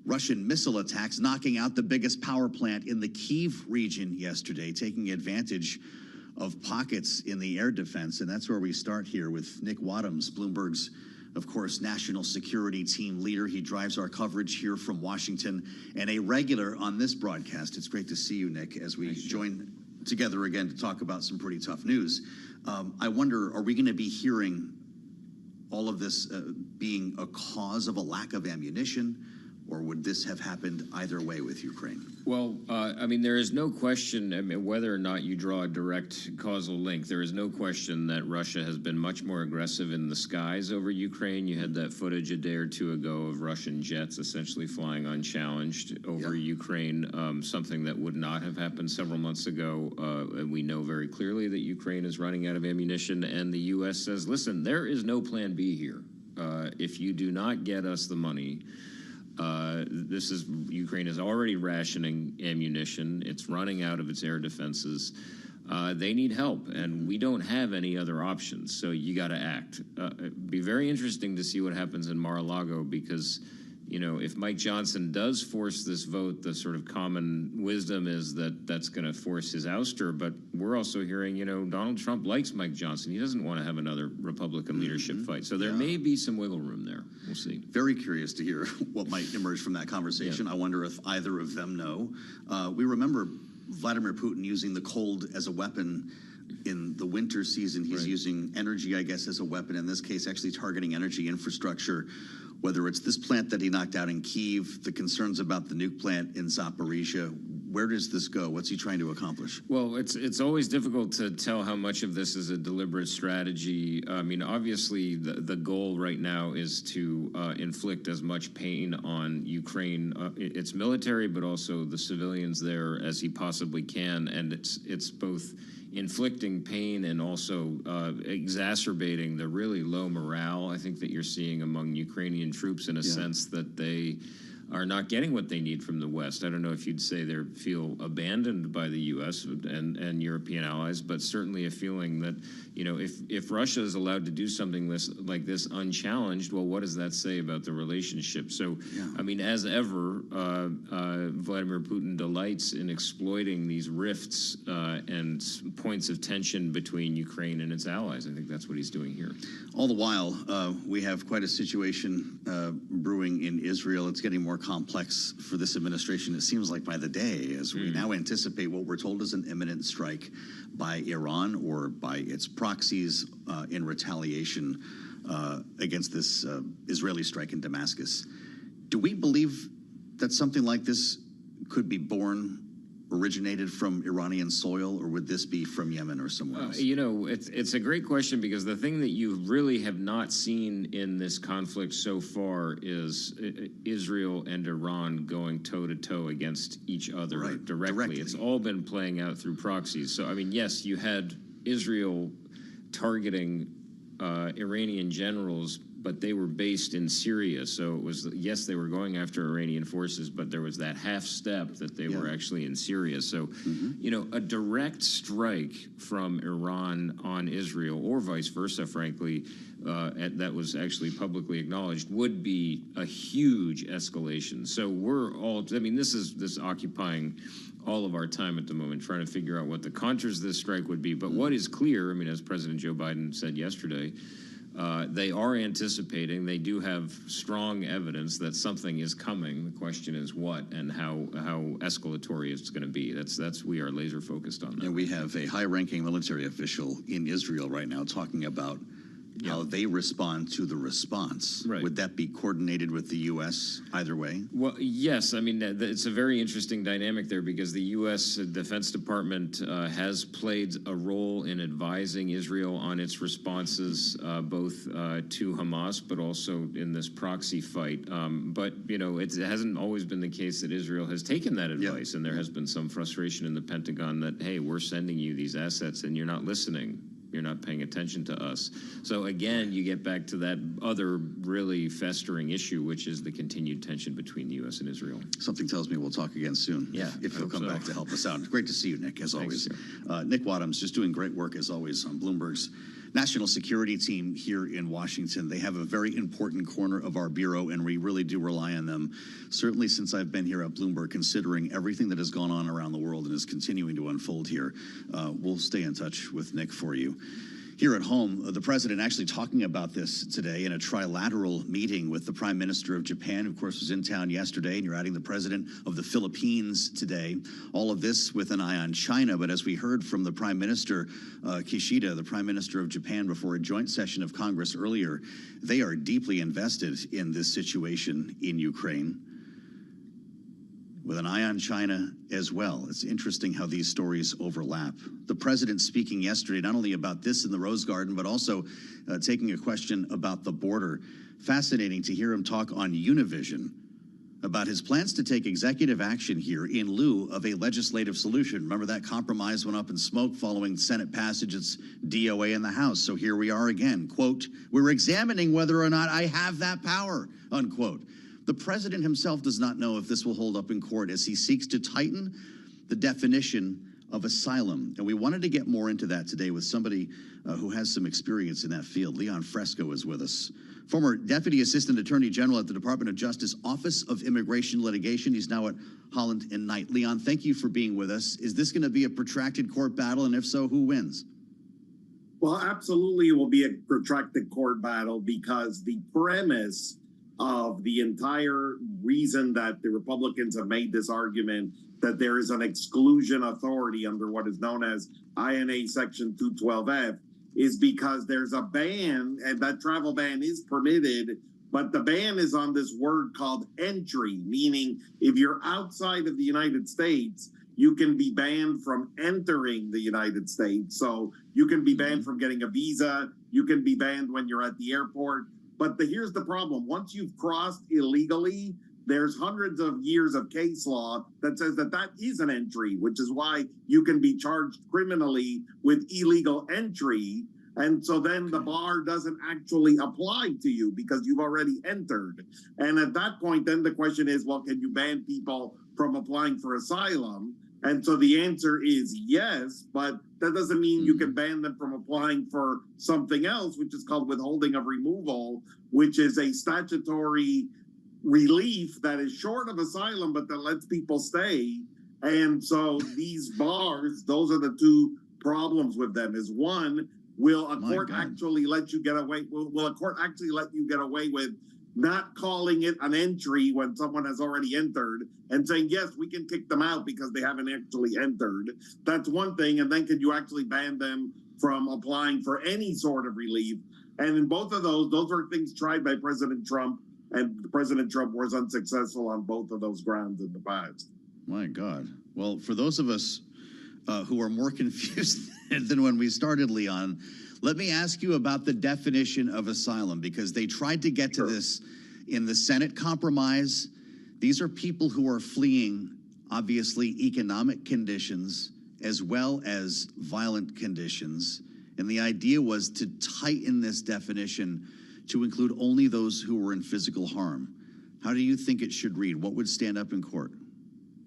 Russian missile attacks knocking out the biggest power plant in the Kyiv region yesterday, taking advantage of pockets in the air defense. And that's where we start here with Nick Wadhams, Bloomberg's, of course, national security team leader. He drives our coverage here from Washington and a regular on this broadcast. It's great to see you, Nick, as we join together again to talk about some pretty tough news. I wonder, are we going to be hearing all of this being a cause of a lack of ammunition, or would this have happened either way with Ukraine? Well, I mean, there is no question, I mean, whether or not you draw a direct causal link, there is no question that Russia has been much more aggressive in the skies over Ukraine. You had that footage a day or two ago of Russian jets essentially flying unchallenged over Ukraine, something that would not have happened several months ago. And we know very clearly that Ukraine is running out of ammunition, and the U.S. says, listen, there is no plan B here. If you do not get us the money, Ukraine is already rationing ammunition. It's running out of its air defenses. They need help, and we don't have any other options. So you got to act. It'd be very interesting to see what happens in Mar-a-Lago, because, you know, if Mike Johnson does force this vote, the sort of common wisdom is that that's going to force his ouster. But we're also hearing, you know, Donald Trump likes Mike Johnson. He doesn't want to have another Republican leadership fight. So there may be some wiggle room there. We'll see. Very curious to hear what might emerge from that conversation. I wonder if either of them know. We remember Vladimir Putin using the cold as a weapon in the winter season. He's using energy, I guess, as a weapon. In this case, actually targeting energy infrastructure. Whether it's this plant that he knocked out in Kyiv, the concerns about the nuke plant in Zaporizhia, where does this go? What's he trying to accomplish? Well, it's always difficult to tell how much of this is a deliberate strategy. I mean, obviously, the goal right now is to inflict as much pain on Ukraine, its military, but also the civilians there, as he possibly can. And it's both inflicting pain and also exacerbating the really low morale, I think, that you're seeing among Ukrainian troops, in a sense that they are not getting what they need from the West. I don't know if you'd say they feel abandoned by the U.S. and European allies, but certainly a feeling that, you know, if Russia is allowed to do something like this unchallenged, well, what does that say about the relationship? So, I mean, as ever, Vladimir Putin delights in exploiting these rifts and points of tension between Ukraine and its allies. I think that's what he's doing here. All the while, we have quite a situation brewing in Israel. It's getting more complex for this administration, it seems like, by the day, as we now anticipate what we're told is an imminent strike by Iran or by its proxies in retaliation against this Israeli strike in Damascus. Do we believe that something like this could be originated from Iranian soil, or would this be from Yemen or somewhere else? You know, it's a great question, because the thing that you really have not seen in this conflict so far is Israel and Iran going toe-to-toe against each other directly. It's all been playing out through proxies. So, I mean, yes, you had Israel targeting Iranian generals, but they were based in Syria. So it was, yes, they were going after Iranian forces, but there was that half step that they were actually in Syria. So, you know, a direct strike from Iran on Israel, or vice versa, frankly, that was actually publicly acknowledged, would be a huge escalation. So we're all, I mean, this is occupying all of our time at the moment, trying to figure out what the contours of this strike would be. But what is clear, I mean, as President Joe Biden said yesterday, They are anticipating. They do have strong evidence that something is coming. The question is what and how escalatory it's going to be. That's we are laser focused on that. And we have a high-ranking military official in Israel right now talking about how they respond to the response. Right. Would that be coordinated with the U.S. either way? Well, yes. I mean, it's a very interesting dynamic there because the U.S. Defense Department has played a role in advising Israel on its responses, both to Hamas, but also in this proxy fight. But, you know, it hasn't always been the case that Israel has taken that advice, and there has been some frustration in the Pentagon that, hey, we're sending you these assets and you're not listening. You're not paying attention to us. So again, you get back to that other really festering issue, which is the continued tension between the U.S. and Israel. Something tells me we'll talk again soon. Yeah, if you'll come back to help us out. Great to see you, Nick, as always. Nick Wadhams just doing great work, as always, on Bloomberg's national security team here in Washington. They have a very important corner of our bureau, and we really do rely on them. Certainly since I've been here at Bloomberg, considering everything that has gone on around the world and is continuing to unfold here, we'll stay in touch with Nick for you. Here at home, the president actually talking about this today in a trilateral meeting with the Prime Minister of Japan, who, of course, was in town yesterday, and you're adding the president of the Philippines today. All of this with an eye on China. But as we heard from the Prime Minister, Kishida, the Prime Minister of Japan, before a joint session of Congress earlier, they are deeply invested in this situation in Ukraine, with an eye on China as well. It's interesting how these stories overlap. The president speaking yesterday, not only about this in the Rose Garden, but also taking a question about the border. Fascinating to hear him talk on Univision about his plans to take executive action here in lieu of a legislative solution. Remember that compromise went up in smoke following Senate passage, its DOA in the House. So here we are again, quote, "We're examining whether or not I have that power," unquote. The president himself does not know if this will hold up in court as he seeks to tighten the definition of asylum. And we wanted to get more into that today with somebody who has some experience in that field. Leon Fresco is with us. Former Deputy Assistant Attorney General at the Department of Justice, Office of Immigration Litigation. He's now at Holland and Knight. Leon, thank you for being with us. Is this going to be a protracted court battle? And if so, who wins? Well, absolutely it will be a protracted court battle because the premise of the entire reason that the Republicans have made this argument that there is an exclusion authority under what is known as INA Section 212F is because there's a ban, and that travel ban is permitted, but the ban is on this word called entry, meaning if you're outside of the United States, you can be banned from entering the United States. So you can be banned from getting a visa, you can be banned when you're at the airport. But here's the problem. Once you've crossed illegally, there's hundreds of years of case law that says that that is an entry, which is why you can be charged criminally with illegal entry. And so then the bar doesn't actually apply to you because you've already entered. And at that point, then the question is, well, can you ban people from applying for asylum? And so the answer is yes, but that doesn't mean you can ban them from applying for something else, which is called withholding of removal, which is a statutory relief that is short of asylum, but that lets people stay. And so these bars, those are the two problems with them. Is one, will a court actually let you get away? Will a court actually let you get away with not calling it an entry when someone has already entered and saying, yes, we can kick them out because they haven't actually entered? That's one thing. And then can you actually ban them from applying for any sort of relief? And in both of those were things tried by President Trump, and President Trump was unsuccessful on both of those grounds in the past. My God. Well, for those of us who are more confused than when we started, Leon, let me ask you about the definition of asylum, because they tried to get to this in the Senate compromise. These are people who are fleeing, obviously, economic conditions as well as violent conditions. And the idea was to tighten this definition to include only those who were in physical harm. How do you think it should read? What would stand up in court?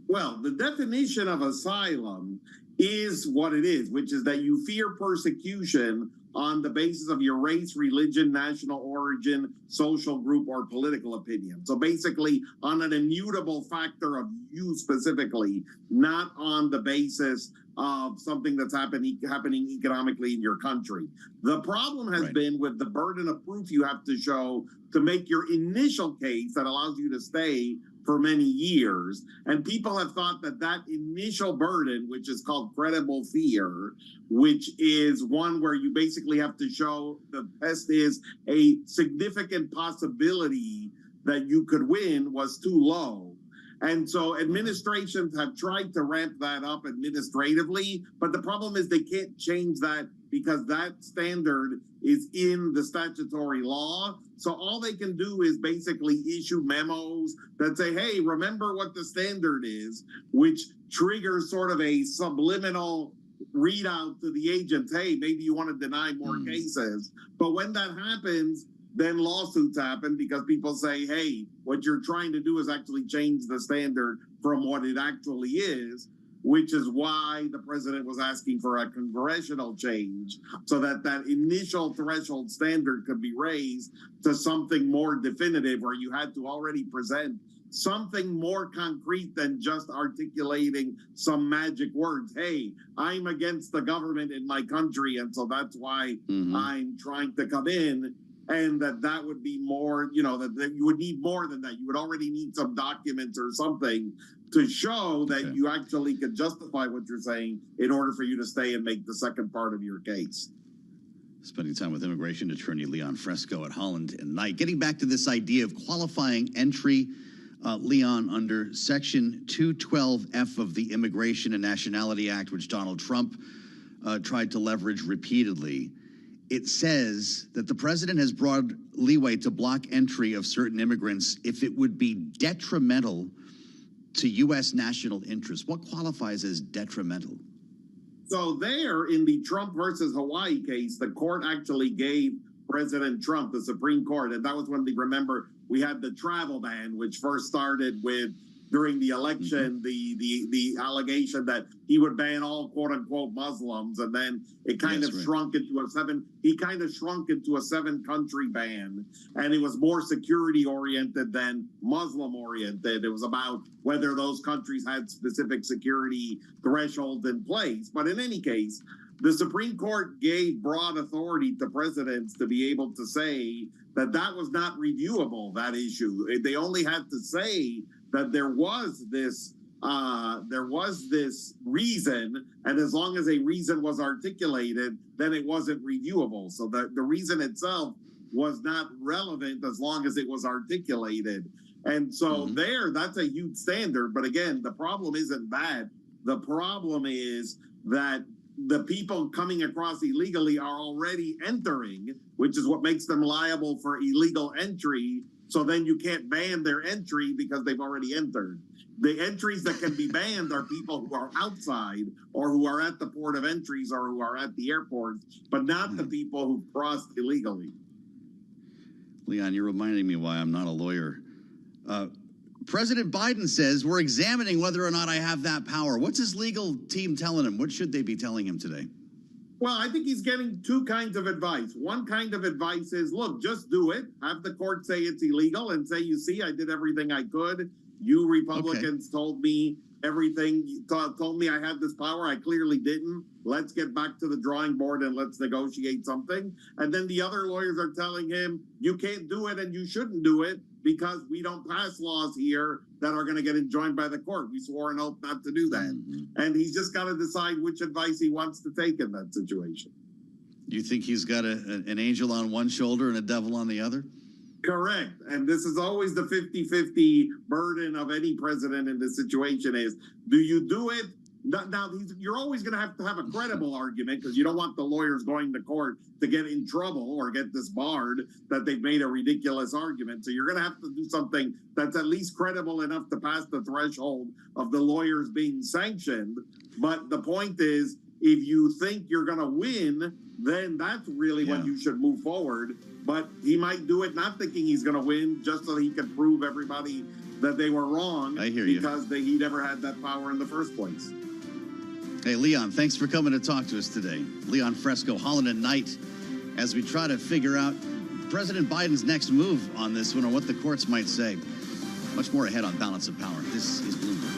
Well, the definition of asylum is what it is, which is that you fear persecution on the basis of your race, religion, national origin, social group, or political opinion. So basically on an immutable factor of you specifically, not on the basis of something that's happening economically in your country. The problem has been with the burden of proof you have to show to make your initial case that allows you to stay for many years. And people have thought that that initial burden, which is called credible fear, which is one where you basically have to show the test is a significant possibility that you could win, was too low. And so administrations have tried to ramp that up administratively, but the problem is they can't change that because that standard is in the statutory law. So all they can do is basically issue memos that say, hey, remember what the standard is, which triggers sort of a subliminal readout to the agents, hey, maybe you want to deny more cases. But when that happens, then lawsuits happen because people say, hey, what you're trying to do is actually change the standard from what it actually is, which is why the president was asking for a congressional change so that that initial threshold standard could be raised to something more definitive, where you had to already present something more concrete than just articulating some magic words. Hey, I'm against the government in my country, and so that's why I'm trying to come in. And that would be more, you know, that you would need more than that. You would already need some documents or something to show that you actually could justify what you're saying in order for you to stay and make the second part of your case. Spending time with immigration attorney Leon Fresco at Holland and Knight. Getting back to this idea of qualifying entry, Leon, under Section 212F of the Immigration and Nationality Act, which Donald Trump tried to leverage repeatedly, it says that the president has broad leeway to block entry of certain immigrants if it would be detrimental to U.S. national interest. What qualifies as detrimental? So there, in the Trump versus Hawaii case, the court actually gave President Trump, the Supreme Court, and that was when we had the travel ban, which first started with, during the election, the allegation that he would ban all quote unquote Muslims, and then it kind of shrunk into a seven country ban, and it was more security oriented than Muslim oriented. It was about whether those countries had specific security thresholds in place. But in any case, the Supreme Court gave broad authority to presidents to be able to say that that was not reviewable, that issue. They only had to say that there was this reason, and as long as a reason was articulated, then it wasn't reviewable. So the reason itself was not relevant as long as it was articulated. And so that's a huge standard. But again, the problem isn't that. The problem is that the people coming across illegally are already entering, which is what makes them liable for illegal entry. So then you can't ban their entry because they've already entered. The entries that can be banned are people who are outside or who are at the port of entries or who are at the airport, but not the people who crossed illegally. Leon, you're reminding me why I'm not a lawyer. President Biden says, we're examining whether or not I have that power. What's his legal team telling him? What should they be telling him today? Well, I think he's getting two kinds of advice. One kind of advice is, look, just do it. Have the court say it's illegal and say, you see, I did everything I could. You Republicans told me everything, told me I had this power. I clearly didn't. Let's get back to the drawing board and let's negotiate something. And then the other lawyers are telling him, you can't do it and you shouldn't do it because we don't pass laws here that are going to get enjoined by the court. We swore an oath not to do that. And he's just got to decide which advice he wants to take in that situation. You think he's got an angel on one shoulder and a devil on the other? Correct. And this is always the 50-50 burden of any president in this situation is, do you do it? Now, you're always going to have a credible argument because you don't want the lawyers going to court to get in trouble or get disbarred that they've made a ridiculous argument. So you're going to have to do something that's at least credible enough to pass the threshold of the lawyers being sanctioned. But the point is, if you think you're going to win, then that's really when you should move forward. But he might do it not thinking he's going to win just so he can prove everybody that they were wrong. I hear you. Because he never had that power in the first place. Hey, Leon, thanks for coming to talk to us today. Leon Fresco, Holland and Knight, as we try to figure out President Biden's next move on this one or what the courts might say. Much more ahead on Balance of Power. This is Bloomberg.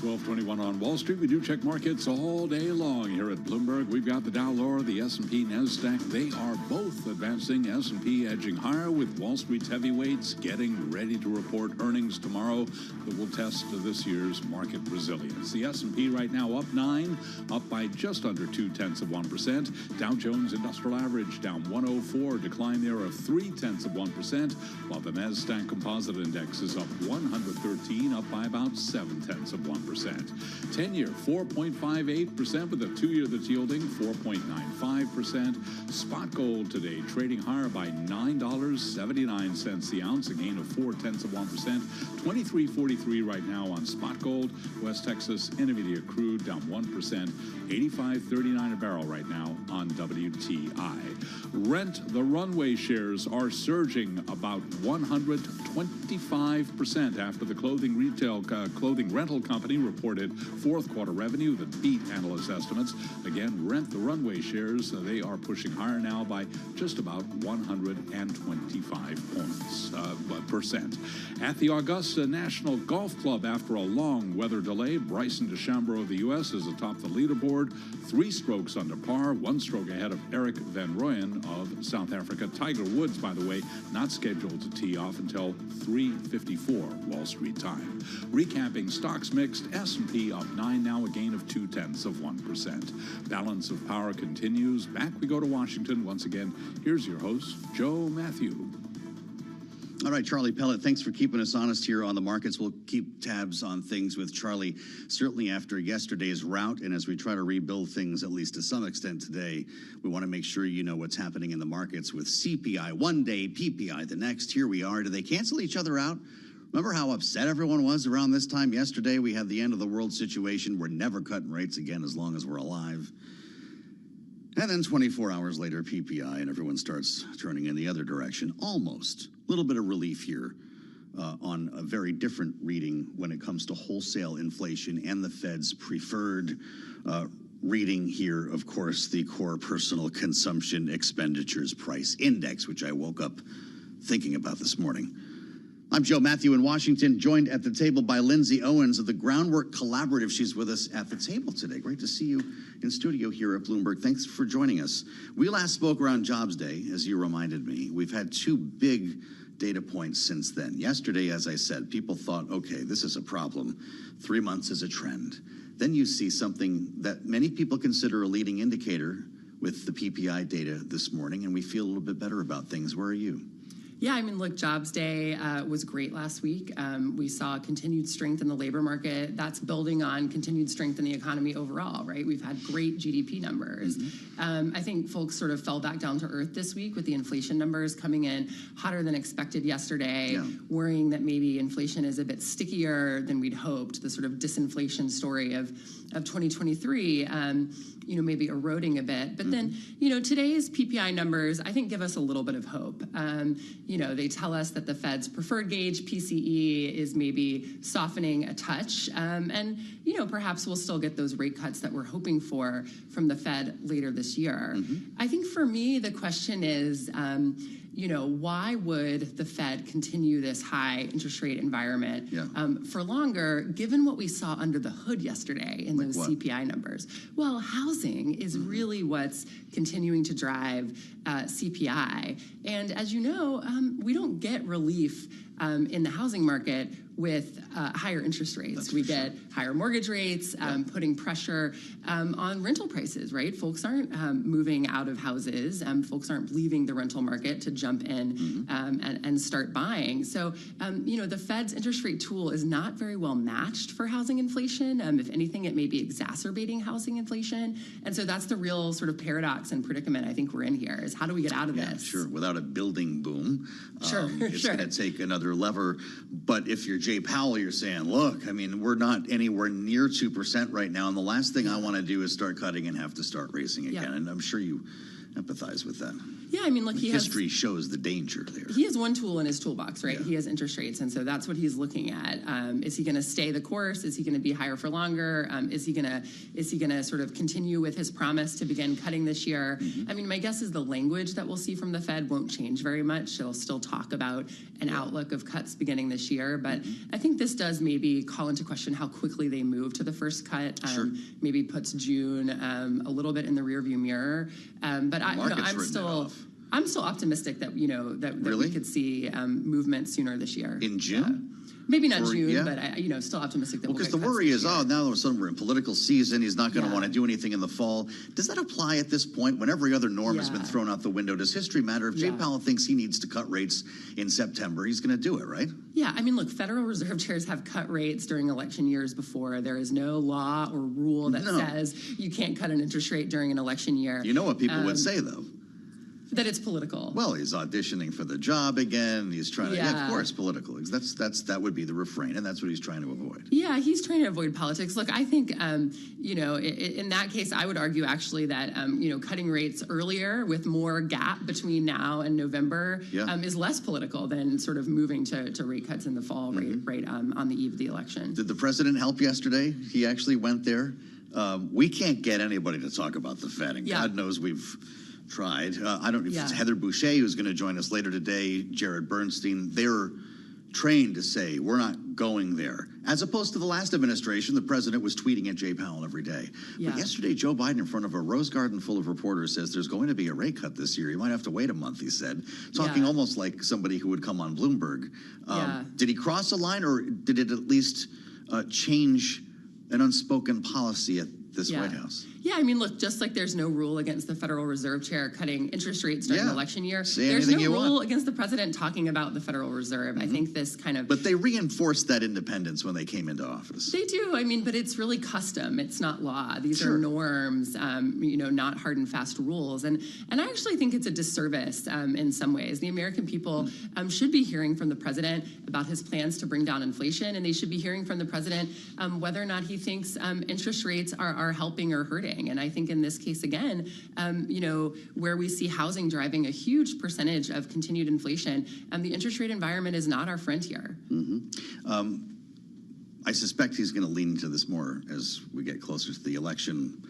12:21 on Wall Street. We do check markets all day long here at Bloomberg. We've got the Dow lower, the S&P, NASDAQ. They are both advancing. S&P edging higher with Wall Street's heavyweights getting ready to report earnings tomorrow that will test this year's market resilience. The S&P right now up 9, up by just under 0.2%. Dow Jones Industrial Average down 104, decline there of 0.3%, while the NASDAQ Composite Index is up 113, up by about 0.7%. 10-year 4.58%, with a 2-year that's yielding 4.95%. Spot gold today trading higher by $9.79 the ounce, a gain of 0.4%. 23.43 right now on spot gold. West Texas Intermediate crude down 1%. 85.39 a barrel right now on WTI. Rent the Runway shares are surging about 125% after the clothing rental company reported fourth quarter revenue that beat analyst estimates. Again, Rent the Runway shares, they are pushing higher now by just about 125 percent. At the Augusta National Golf Club, after a long weather delay, Bryson DeChambeau of the U.S. is atop the leaderboard, 3 strokes under par, 1 stroke ahead of Eric Van Rooyen of South Africa. Tiger Woods, by the way, not scheduled to tee off until 3:54 Wall Street time. Recapping stocks mixed, S&P up 9 now, a gain of 0.2%. Balance of power continues. Back we go to Washington once again. Here's your host, Joe Matthew. All right, Charlie Pellet, thanks for keeping us honest here on the markets. We'll keep tabs on things with Charlie, certainly after yesterday's rout. And as we try to rebuild things, at least to some extent today, we want to make sure you know what's happening in the markets with CPI one day, PPI the next. Here we are. Do they cancel each other out? Remember how upset everyone was around this time yesterday? We had the end of the world situation. We're never cutting rates again as long as we're alive. And then 24 hours later, PPI, and everyone starts turning in the other direction. Almost. A little bit of relief here on a very different reading when it comes to wholesale inflation and the Fed's preferred reading here, of course, the core personal consumption expenditures price index, which I woke up thinking about this morning. I'm Joe Matthew in Washington, joined at the table by Lindsay Owens of the Groundwork Collaborative. She's with us at the table today. Great to see you in studio here at Bloomberg. Thanks for joining us. We last spoke around Jobs Day, as you reminded me. We've had 2 big data points since then. Yesterday, as I said, people thought, okay, this is a problem. 3 months is a trend. Then you see something that many people consider a leading indicator with the PPI data this morning, and we feel a little bit better about things. Where are you? Yeah, I mean, look, Jobs Day was great last week. We saw continued strength in the labor market. That's building on continued strength in the economy overall, right? We've had great GDP numbers. I think folks sort of fell back down to earth this week with the inflation numbers coming in hotter than expected yesterday, worrying that maybe inflation is a bit stickier than we'd hoped. The sort of disinflation story of 2023, maybe eroding a bit. But then, today's PPI numbers, I think, give us a little bit of hope. They tell us that the Fed's preferred gauge, PCE, is maybe softening a touch. And perhaps we'll still get those rate cuts that we're hoping for from the Fed later this year. I think for me, the question is, why would the Fed continue this high interest rate environment for longer, given what we saw under the hood yesterday in those CPI numbers? Well, housing is really what's continuing to drive CPI. And as you know, we don't get relief in the housing market with higher interest rates. We get higher mortgage rates, putting pressure on rental prices, right? Folks aren't moving out of houses. Folks aren't leaving the rental market to jump in and start buying. So, the Fed's interest rate tool is not very well matched for housing inflation. If anything, it may be exacerbating housing inflation. And so that's the real sort of paradox and predicament I think we're in here, is how do we get out of this? Sure. Without a building boom, it's going to take another lever. But if you're Jay Powell, you're saying, look, I mean, we're not anywhere near 2% right now. And the last thing I want to do is start cutting and have to start raising again. And I'm sure you empathize with that. Yeah, I mean, look, history shows the danger there. He has one tool in his toolbox, right? Yeah. He has interest rates, and so that's what he's looking at. Is he going to stay the course? Is he going to be higher for longer? Is he going to sort of continue with his promise to begin cutting this year? I mean, my guess is the language that we'll see from the Fed won't change very much. They'll still talk about an outlook of cuts beginning this year, but I think this does maybe call into question how quickly they move to the first cut. Maybe puts June a little bit in the rearview mirror. But I'm still optimistic that that we could see movement sooner this year. In June? Maybe not June, but still optimistic that because the worry is, now all of a sudden we're in political season. He's not going to want to do anything in the fall. Does that apply at this point when every other norm has been thrown out the window? Does history matter? If Jay Powell thinks he needs to cut rates in September, he's going to do it, right? Yeah, I mean, look, Federal Reserve chairs have cut rates during election years before. There is no law or rule that says you can't cut an interest rate during an election year. You know what people would say, though? That it's political. Well, he's auditioning for the job again. He's trying to, of course, political. That would be the refrain, and that's what he's trying to avoid. Yeah, he's trying to avoid politics. Look, I think, in that case, I would argue actually that, cutting rates earlier with more gap between now and November is less political than sort of moving to rate cuts in the fall, right on the eve of the election. Did the president help yesterday? He actually went there. We can't get anybody to talk about the Fed, and God knows we've tried. I don't know if it's Heather Boucher who's going to join us later today, Jared Bernstein. They're trained to say, we're not going there. As opposed to the last administration, the president was tweeting at Jay Powell every day. But yesterday, Joe Biden, in front of a rose garden full of reporters, says there's going to be a rate cut this year. You might have to wait a month, he said. Talking almost like somebody who would come on Bloomberg. Did he cross a line, or did it at least change an unspoken policy at this White House? Yeah, I mean, look, just like there's no rule against the Federal Reserve Chair cutting interest rates during an election year, there's no rule against the president talking about the Federal Reserve. I think this kind of... But they reinforced that independence when they came into office. They do. I mean, but it's really custom. It's not law. These are norms, not hard and fast rules. And I actually think it's a disservice in some ways. The American people should be hearing from the president about his plans to bring down inflation, and they should be hearing from the president whether or not he thinks interest rates are helping or hurting. And I think in this case, again, where we see housing driving a huge percentage of continued inflation, the interest rate environment is not our friend here. I suspect he's going to lean into this more as we get closer to the election.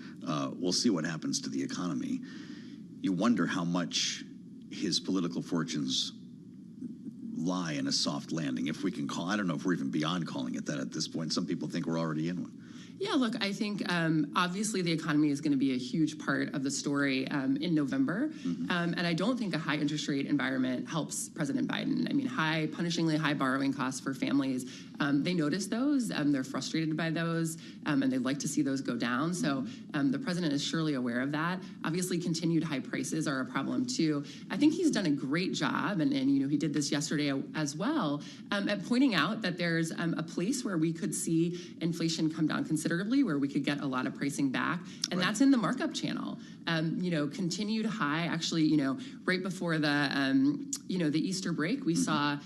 We'll see what happens to the economy. You wonder how much his political fortunes lie in a soft landing, if we can call. I don't know if we're even beyond calling it that at this point. Some people think we're already in one. Yeah, look, I think obviously the economy is going to be a huge part of the story in November. And I don't think a high interest rate environment helps President Biden. I mean, punishingly high borrowing costs for families, they notice those, they're frustrated by those, and they'd like to see those go down. So the president is surely aware of that. Obviously, continued high prices are a problem too. I think he's done a great job, and he did this yesterday as well, at pointing out that there's a place where we could see inflation come down considerably, where we could get a lot of pricing back, and that's in the markup channel. Continued high, actually, right before the Easter break, we saw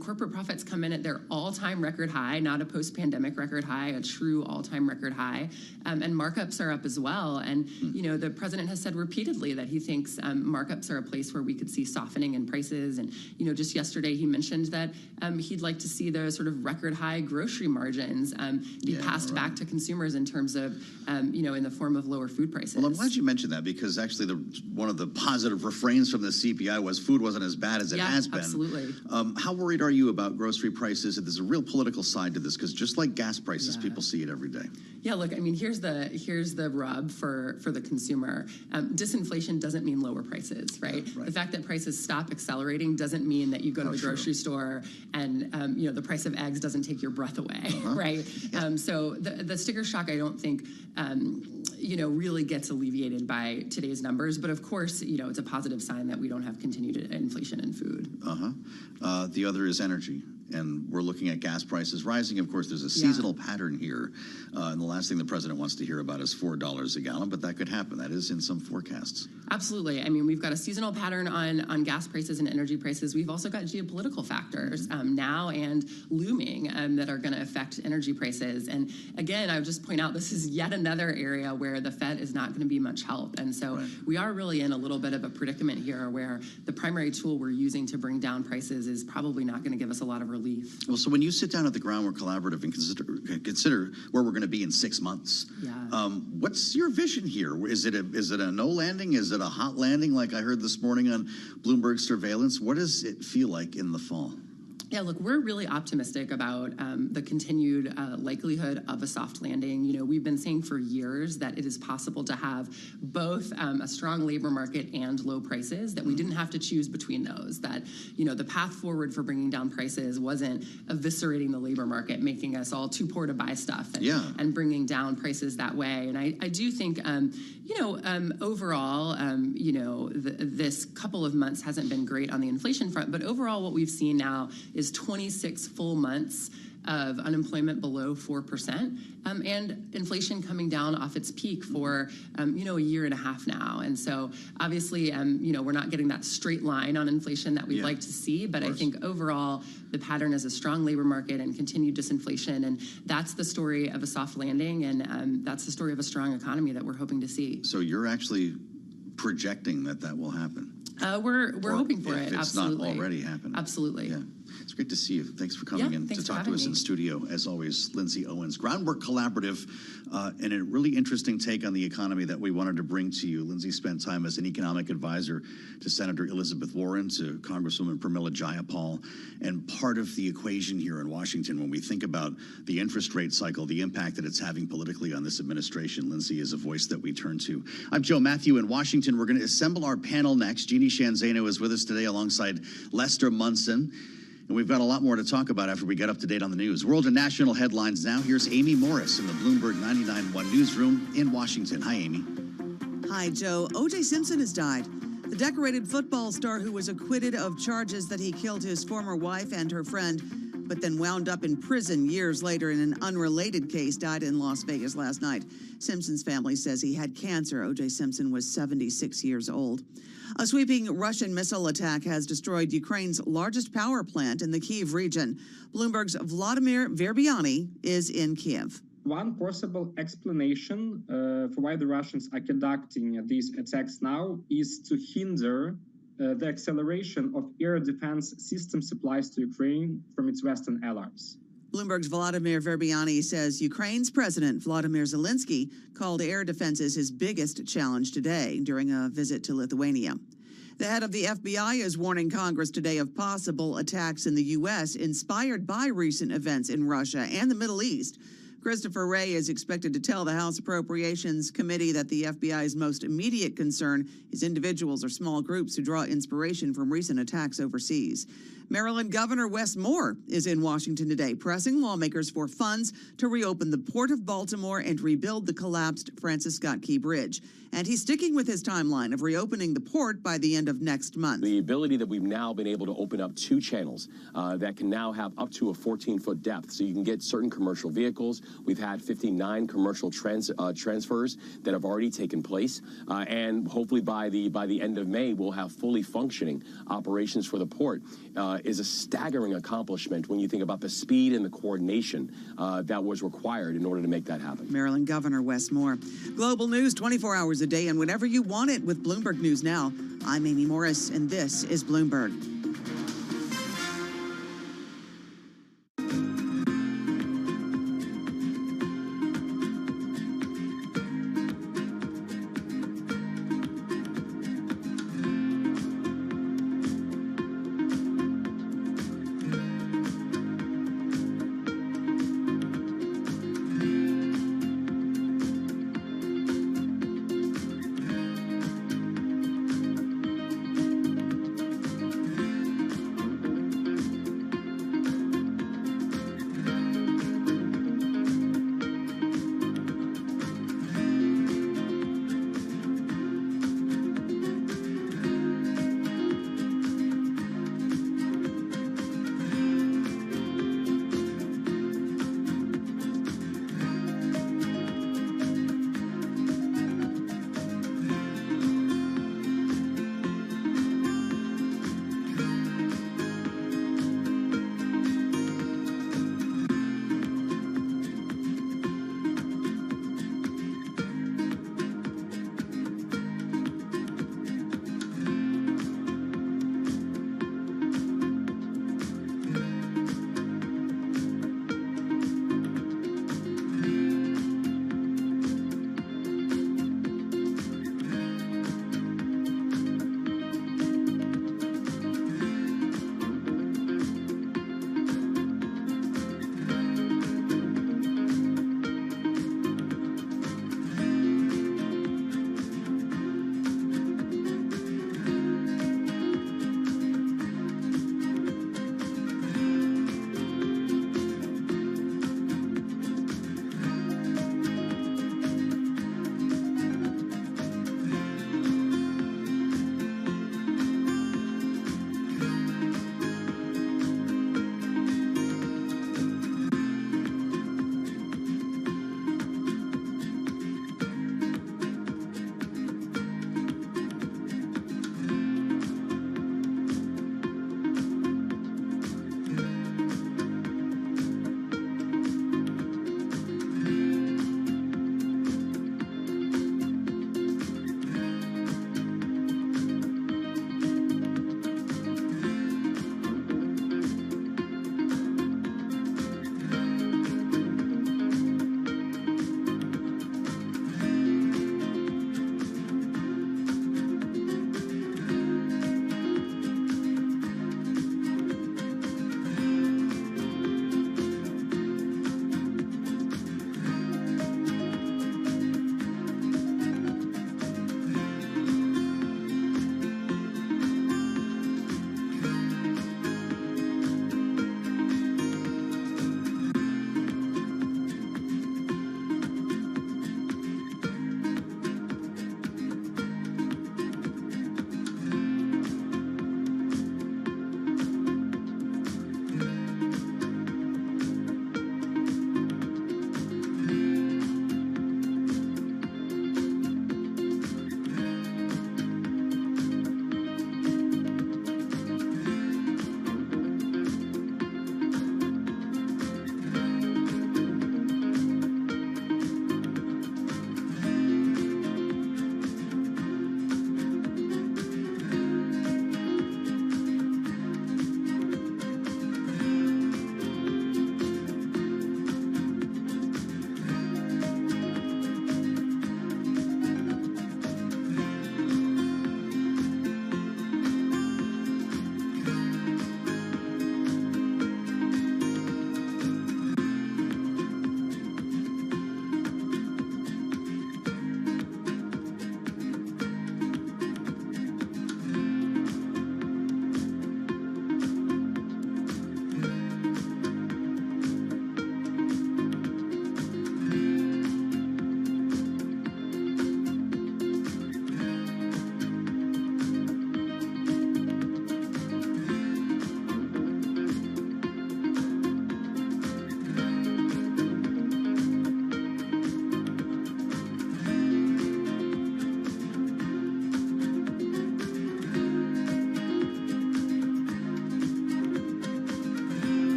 corporate profits come in at their all-time record high, not a post-pandemic record high, a true all-time record high, and markups are up as well. And the president has said repeatedly that he thinks markups are a place where we could see softening in prices. And just yesterday he mentioned that he'd like to see the sort of record high grocery margins be passed back to consumers in terms of in the form of lower food prices. Well, I'm glad you mentioned that, because actually one of the positive refrains from the CPI was food wasn't as bad as it has been. Absolutely. How worried are you about grocery prices? There's a real political side to this, because just like gas prices, people see it every day. Yeah, look, I mean, here's the rub for the consumer. Disinflation doesn't mean lower prices, right? The fact that prices stop accelerating doesn't mean that you go to the grocery store and the price of eggs doesn't take your breath away, right? So the sticker shock, I don't think really gets alleviated by today's numbers. But of course, it's a positive sign that we don't have continued inflation in food. The other is energy. and we're looking at gas prices rising. Of course, there's a seasonal pattern here, and the last thing the president wants to hear about is $4 a gallon, but that could happen. That is in some forecasts. Absolutely. I mean, we've got a seasonal pattern on gas prices and energy prices. We've also got geopolitical factors now and looming that are going to affect energy prices. And again, I would just point out this is yet another area where the Fed is not going to be much help. And so we are really in a little bit of a predicament here where the primary tool we're using to bring down prices is probably not going to give us a lot of relief. Well, so when you sit down at the Groundwork Collaborative and consider where we're going to be in 6 months, what's your vision here? Is it a no landing? Is it a hot landing like I heard this morning on Bloomberg Surveillance? What does it feel like in the fall? Yeah, look, we're really optimistic about the continued likelihood of a soft landing. You know, we've been saying for years that it is possible to have both a strong labor market and low prices, that we didn't have to choose between those, that, you know, the path forward for bringing down prices wasn't eviscerating the labor market, making us all too poor to buy stuff and bringing down prices that way. And I do think, overall, this couple of months hasn't been great on the inflation front, but overall what we've seen now is 26 full months of unemployment below 4%, and inflation coming down off its peak for, a year and a half now. And so obviously, we're not getting that straight line on inflation that we'd like to see, but I think overall the pattern is a strong labor market and continued disinflation, and that's the story of a soft landing, and that's the story of a strong economy that we're hoping to see. So you're actually projecting that will happen? We're hoping for it, it's absolutely. Not already happening. Absolutely. Yeah. It's great to see you. Thanks for coming in to talk to us in studio. As always, Lindsay Owens, Groundwork Collaborative, and a really interesting take on the economy that we wanted to bring to you. Lindsay spent time as an economic advisor to Senator Elizabeth Warren, to Congresswoman Pramila Jayapal, and part of the equation here in Washington when we think about the interest rate cycle, the impact that it's having politically on this administration. Lindsay is a voice that we turn to. I'm Joe Matthew in Washington. We're going to assemble our panel next. Jeannie Shanzano is with us today alongside Lester Munson. And we've got a lot more to talk about after we get up to date on the news. World and national headlines now. Here's Amy Morris in the Bloomberg 99.1 newsroom in Washington. Hi, Amy. Hi, Joe. O.J. Simpson has died. The decorated football star who was acquitted of charges that he killed his former wife and her friend, but then wound up in prison years later in an unrelated case, died in Las Vegas last night. Simpson's family says he had cancer. O.J. Simpson was 76 years old. A sweeping Russian missile attack has destroyed Ukraine's largest power plant in the Kyiv region. Bloomberg's Vladimir Verbiani is in Kyiv. One possible explanation for why the Russians are conducting these attacks now is to hinder the acceleration of air defense system supplies to Ukraine from its Western allies. Bloomberg's Vladimir Verbiani says Ukraine's President Vladimir Zelensky called air defenses his biggest challenge today during a visit to Lithuania. The head of the FBI is warning Congress today of possible attacks in the U.S. inspired by recent events in Russia and the Middle East. Christopher Wray is expected to tell the House Appropriations Committee that the FBI's most immediate concern is individuals or small groups who draw inspiration from recent attacks overseas. Maryland Governor Wes Moore is in Washington today, pressing lawmakers for funds to reopen the Port of Baltimore and rebuild the collapsed Francis Scott Key Bridge. And he's sticking with his timeline of reopening the port by the end of next month. The ability that we've now been able to open up 2 channels that can now have up to a 14-foot depth, so you can get certain commercial vehicles. We've had 59 commercial transfers that have already taken place, and hopefully by the end of May, we'll have fully functioning operations for the port. Is a staggering accomplishment when you think about the speed and the coordination that was required in order to make that happen. Maryland Governor Wes Moore. Global news 24 hours a day and whenever you want it with Bloomberg News Now. I'm Amy Morris, and this is Bloomberg.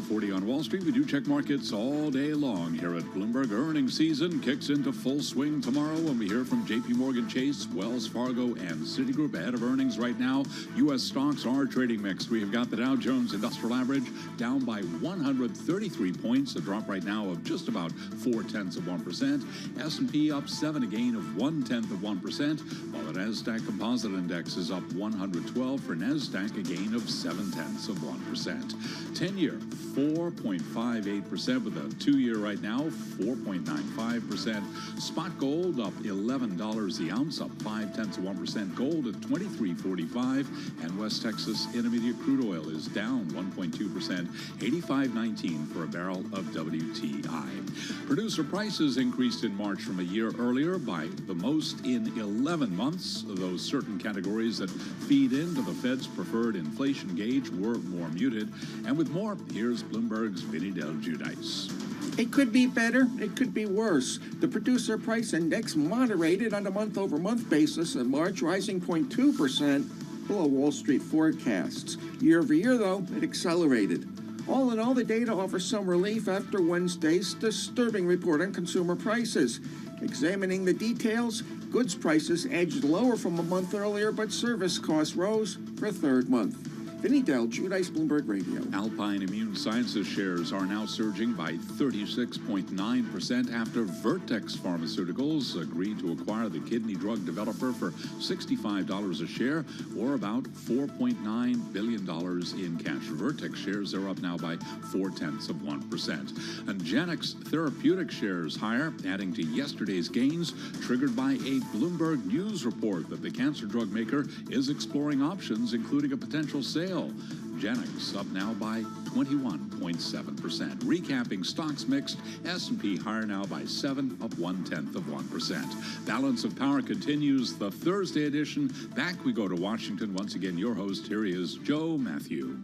1240 on Wall Street. We do check markets all day long here at Bloomberg. Earnings season kicks into full swing tomorrow when we hear from JP Morgan Chase, Wells Fargo, and Citigroup ahead of earnings right now. U.S. stocks are trading mixed. We have got the Dow Jones Industrial Average down by 133 points, a drop right now of just about 0.4%. S&P up 7, a gain of 0.1%, while the NASDAQ Composite Index is up 112 for NASDAQ, a gain of 0.7%. 10-year, 4.58%, with a 2-year right now, 4.95%. Spot gold up $11 the ounce, up 0.5%. Gold at $23.45, and West Texas Intermediate crude oil is down 1.2%, 85.19 for a barrel of WTI. Producer prices increased in March from a year earlier by the most in 11 months. Those certain categories that feed into the Fed's preferred inflation gauge were more muted. And with more, here's Bloomberg's Vinny Del Giudice. It could be better, it could be worse. The producer price index moderated on a month-over-month basis in March, rising 0.2% below Wall Street forecasts. Year-over-year, though, it accelerated. All in all, the data offers some relief after Wednesday's disturbing report on consumer prices. Examining the details, goods prices edged lower from a month earlier, but service costs rose for a third month. Vinny Del Giudice, Bloomberg Radio. Alpine Immune Sciences shares are now surging by 36.9% after Vertex Pharmaceuticals agreed to acquire the kidney drug developer for $65 a share, or about $4.9 billion in cash. Vertex shares are up now by 0.4%. And Genix Therapeutic shares higher, adding to yesterday's gains, triggered by a Bloomberg News report that the cancer drug maker is exploring options, including a potential sale. Genix up now by 21.7%. Recapping stocks mixed, S&P higher now by 7, up 0.1%. Balance of Power continues the Thursday edition. Back we go to Washington. Once again, your host, here he is, Joe Matthew.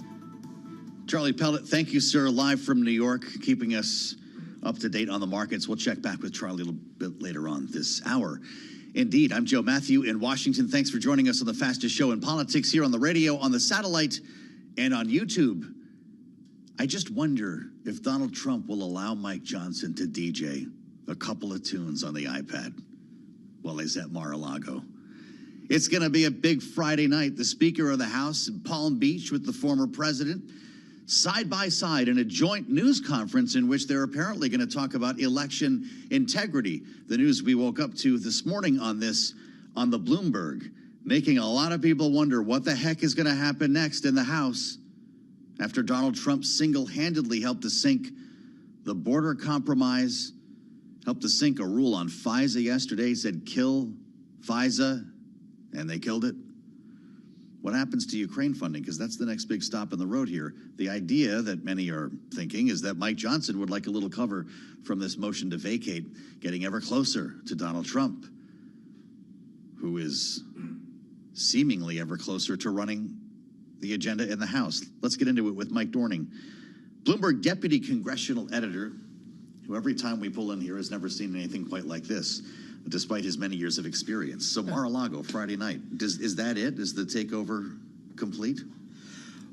Charlie Pellet, thank you, sir, live from New York, keeping us up to date on the markets. We'll check back with Charlie a little bit later on this hour. Indeed, I'm Joe Matthew in Washington. Thanks for joining us on the fastest show in politics here on the radio, on the satellite, and on YouTube. I just wonder if Donald Trump will allow Mike Johnson to DJ a couple of tunes on the iPad while he's at Mar-a-Lago. It's going to be a big Friday night. The Speaker of the House in Palm Beach with the former president, side by side in a joint news conference in which they're apparently going to talk about election integrity. The news we woke up to this morning on this on the Bloomberg, making a lot of people wonder what the heck is going to happen next in the House after Donald Trump single-handedly helped to sink the border compromise, helped to sink a rule on FISA yesterday, said kill FISA, and they killed it. What happens to Ukraine funding? Because that's the next big stop in the road here. The idea that many are thinking is that Mike Johnson would like a little cover from this motion to vacate, getting ever closer to Donald Trump, who is seemingly ever closer to running the agenda in the House. Let's get into it with Mike Dorning, Bloomberg deputy congressional editor, who every time we pull in here has never seen anything quite like this, despite his many years of experience. So Mar-a-Lago, Friday night. Is that it? Is the takeover complete?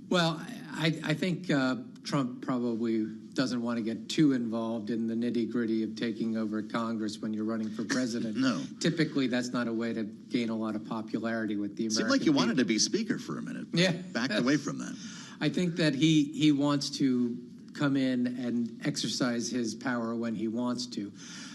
Well, I think Trump probably doesn't want to get too involved in the nitty-gritty of taking over Congress when you're running for president. No. Typically, that's not a way to gain a lot of popularity with the American Seemed like you people. wanted to be speaker for a minute. Yeah. Backed away from that. I think that he wants to come in and exercise his power when he wants to.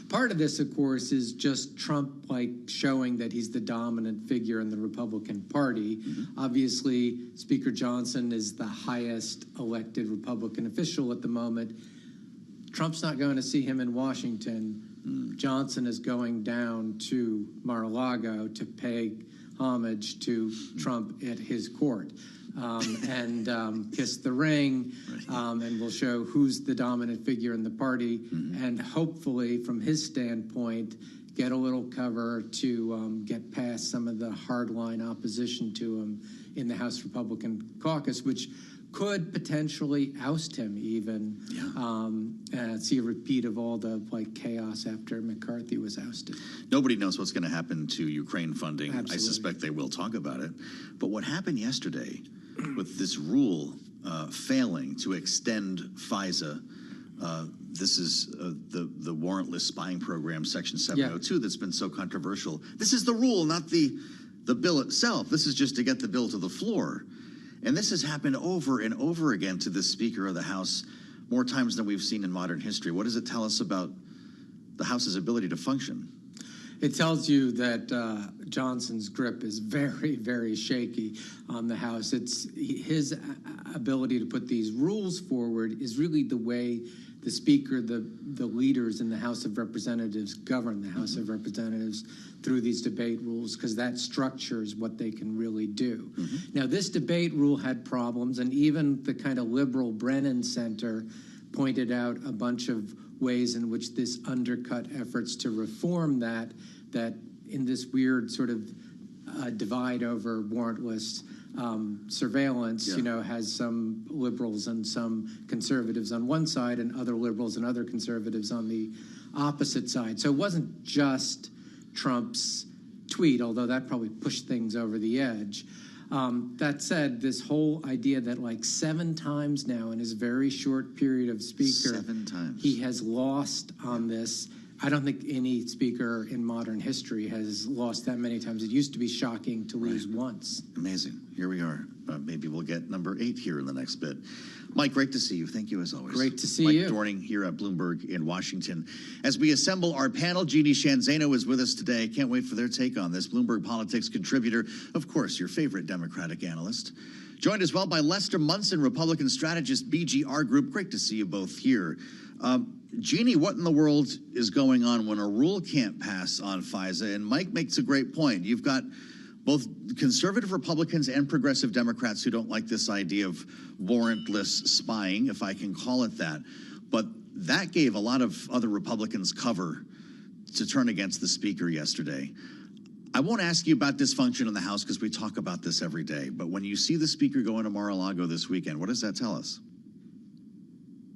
Part of this, of course, is just Trump showing that he's the dominant figure in the Republican Party. Mm-hmm. Obviously, Speaker Johnson is the highest elected Republican official at the moment. Trump's not going to see him in Washington. Johnson is going down to Mar-a-Lago to pay homage to Trump at his court. And kiss the ring, and will show who's the dominant figure in the party, and hopefully, from his standpoint, get a little cover to get past some of the hardline opposition to him in the House Republican caucus, which could potentially oust him even. See a repeat of all the chaos after McCarthy was ousted. Nobody knows what's going to happen to Ukraine funding. Absolutely. I suspect they will talk about it. But what happened yesterday with this rule failing to extend FISA. This is the warrantless spying program, Section 702, that's been so controversial. This is the rule, not the bill itself. This is just to get the bill to the floor. And this has happened over and over again to the Speaker of the House, more times than we've seen in modern history. What does it tell us about the House's ability to function? It tells you that Johnson's grip is very, very shaky on the House. It's his ability to put these rules forward is really the way the Speaker, the leaders in the House of Representatives govern the House of Representatives through these debate rules, because that structures what they can really do. Now, this debate rule had problems, and even the kind of liberal Brennan Center pointed out a bunch of ways in which this undercut efforts to reform that in this weird sort of divide over warrantless surveillance, has some liberals and some conservatives on one side and other liberals and other conservatives on the opposite side. So it wasn't just Trump's tweet, although that probably pushed things over the edge. That said, this whole idea that like 7 times now in his very short period of speaker, 7 times he has lost on this. I don't think any speaker in modern history has lost that many times. It used to be shocking to lose once. Amazing. Here we are. Maybe we'll get number 8 here in the next bit. Mike, great to see you. Thank you as always. Great to see Mike you. Mike Dorning here at Bloomberg in Washington. As we assemble our panel, Jeannie Shanzano is with us today. Can't wait for their take on this. Bloomberg Politics contributor, of course, your favorite Democratic analyst. Joined as well by Lester Munson, Republican strategist, BGR Group. Great to see you both here. Jeannie, what in the world is going on when a rule can't pass on FISA? And Mike makes a great point. You've got both conservative Republicans and progressive Democrats who don't like this idea of warrantless spying, if I can call it that. But that gave a lot of other Republicans cover to turn against the Speaker yesterday. I won't ask you about dysfunction in the House because we talk about this every day. But when you see the Speaker going to Mar-a-Lago this weekend, what does that tell us?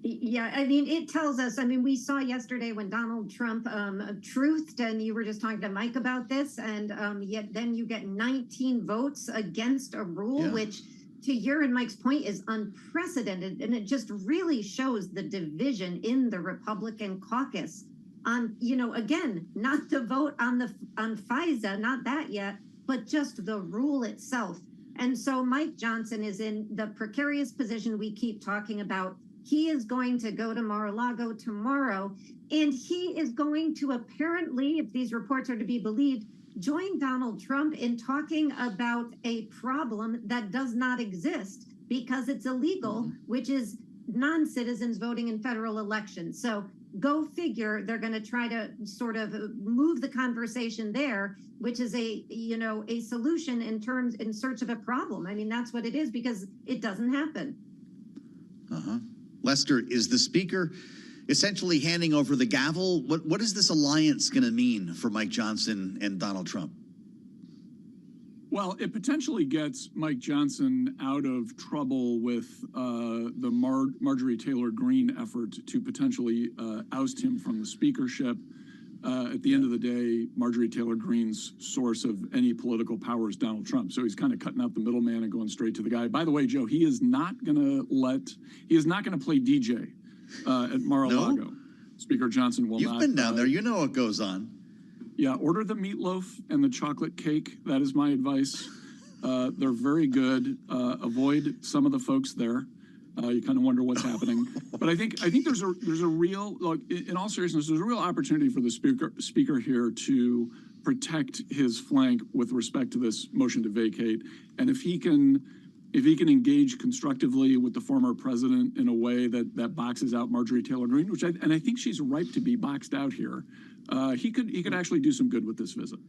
Yeah, I mean, it tells us, we saw yesterday when Donald Trump truthed, and you were just talking to Mike about this, and yet then you get 19 votes against a rule, which, to your and Mike's point, is unprecedented. And it just really shows the division in the Republican caucus on, again, not the vote on FISA, not that yet, but just the rule itself. And so Mike Johnson is in the precarious position we keep talking about. He is going to go to Mar-a-Lago tomorrow, and he is going to apparently, if these reports are to be believed, join Donald Trump in talking about a problem that does not exist because it's illegal, which is non-citizens voting in federal elections. So go figure, they're going to try to sort of move the conversation there, which is a solution in search of a problem. That's what it is, because it doesn't happen. Lester, is the Speaker essentially handing over the gavel? What is this alliance going to mean for Mike Johnson and Donald Trump? Well, it potentially gets Mike Johnson out of trouble with the Marjorie Taylor Greene effort to potentially oust him from the speakership. At the end of the day, Marjorie Taylor Greene's source of any political power is Donald Trump. So he's kind of cutting out the middleman and going straight to the guy. By the way, Joe, he is not going to play DJ at Mar-a-Lago. No? Speaker Johnson will not. You've been down there. You know what goes on. Yeah, order the meatloaf and the chocolate cake. That is my advice. They're very good. Avoid some of the folks there. You kind of wonder what's happening, but I think there's a real, like, in all seriousness, there's a real opportunity for the speaker here to protect his flank with respect to this motion to vacate, and if he can engage constructively with the former president in a way that boxes out Marjorie Taylor Greene, I think she's ripe to be boxed out here, he could actually do some good with this visit.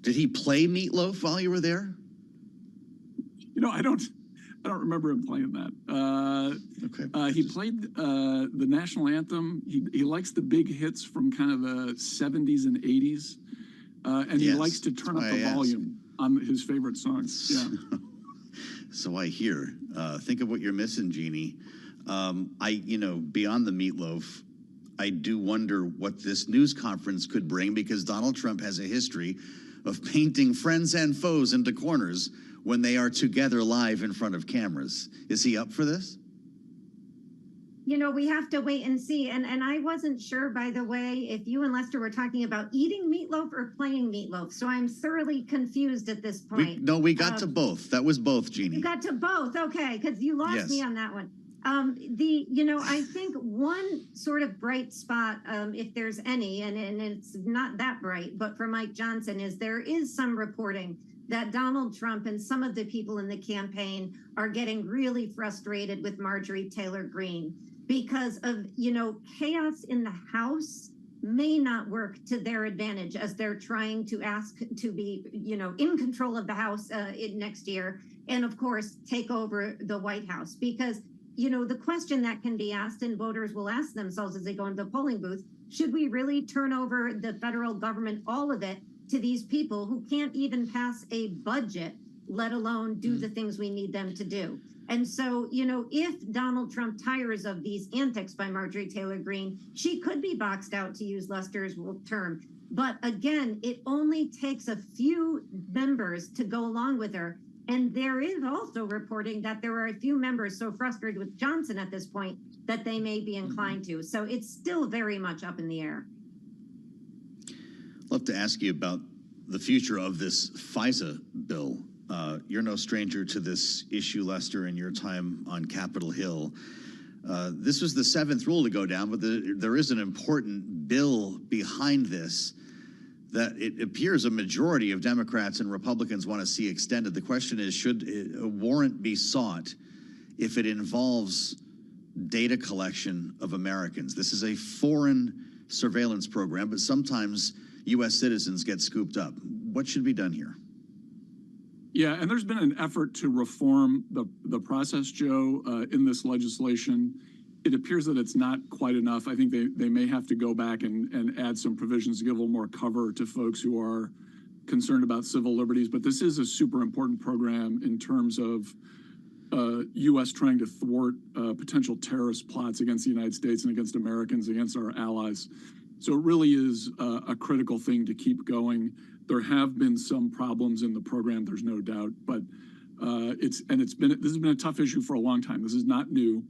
Did he play Meatloaf while you were there? I don't remember him playing that. Okay. He played the national anthem. He likes the big hits from kind of the 70s and 80s. And he likes to turn up the volume on his favorite songs. Yeah. So I hear. Think of what you're missing, Jeannie. Beyond the meatloaf, I do wonder what this news conference could bring, because Donald Trump has a history of painting friends and foes into corners when they are together live in front of cameras. Is he up for this? You know, we have to wait and see. And I wasn't sure, by the way, if you and Lester were talking about eating meatloaf or playing meatloaf. So I'm thoroughly confused at this point. We got to both. That was both, Jeannie. You got to both. Okay, because you lost me on that one. I think one sort of bright spot, if there's any, and it's not that bright, but for Mike Johnson, is there is some reporting that Donald Trump and some of the people in the campaign are getting really frustrated with Marjorie Taylor Greene because of, chaos in the House may not work to their advantage as they're trying to ask to be, in control of the House next year. And of course, take over the White House because, the question that can be asked and voters will ask themselves as they go into the polling booth, should we really turn over the federal government, all of it, to these people who can't even pass a budget, let alone do the things we need them to do? And so, if Donald Trump tires of these antics by Marjorie Taylor Greene, she could be boxed out, to use Lester's term. But again, it only takes a few members to go along with her. And there is also reporting that there are a few members so frustrated with Johnson at this point that they may be inclined to. So it's still very much up in the air. I'd love to ask you about the future of this FISA bill. You're no stranger to this issue, Lester, in your time on Capitol Hill. This was the seventh rule to go down, but there is an important bill behind this that it appears a majority of Democrats and Republicans want to see extended. The question is, should a warrant be sought if it involves data collection of Americans? This is a foreign surveillance program, but sometimes U.S. citizens get scooped up. What should be done here? Yeah, and there's been an effort to reform the process, Joe, in this legislation. It appears that it's not quite enough. I think they may have to go back and add some provisions to give a little more cover to folks who are concerned about civil liberties. But this is a super important program in terms of U.S. trying to thwart potential terrorist plots against the United States and against Americans, against our allies. So it really is a critical thing to keep going. There have been some problems in the program, there's no doubt, but this has been a tough issue for a long time. This is not new.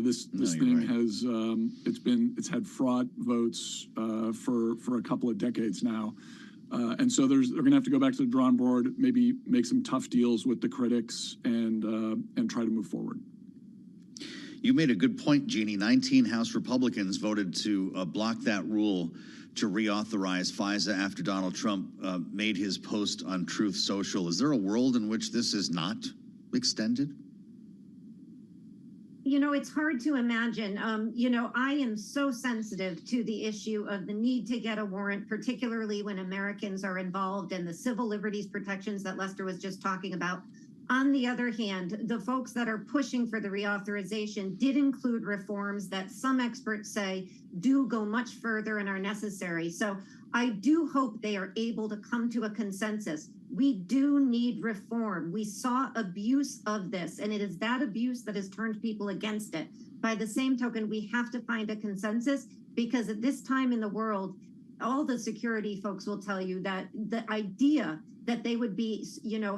This thing has it's had fraud votes for a couple of decades now, and so they're going to have to go back to the drawing board, maybe make some tough deals with the critics, and try to move forward. You made a good point, Jeannie. 19 House Republicans voted to block that rule to reauthorize FISA after Donald Trump made his post on Truth Social. Is there a world in which this is not extended? It's hard to imagine. I am so sensitive to the issue of the need to get a warrant, particularly when Americans are involved and the civil liberties protections that Lester was just talking about. On the other hand, the folks that are pushing for the reauthorization did include reforms that some experts say do go much further and are necessary. So I do hope they are able to come to a consensus. We do need reform. We saw abuse of this, and it is that abuse that has turned people against it. By the same token, we have to find a consensus because at this time in the world, all the security folks will tell you that the idea that they would be,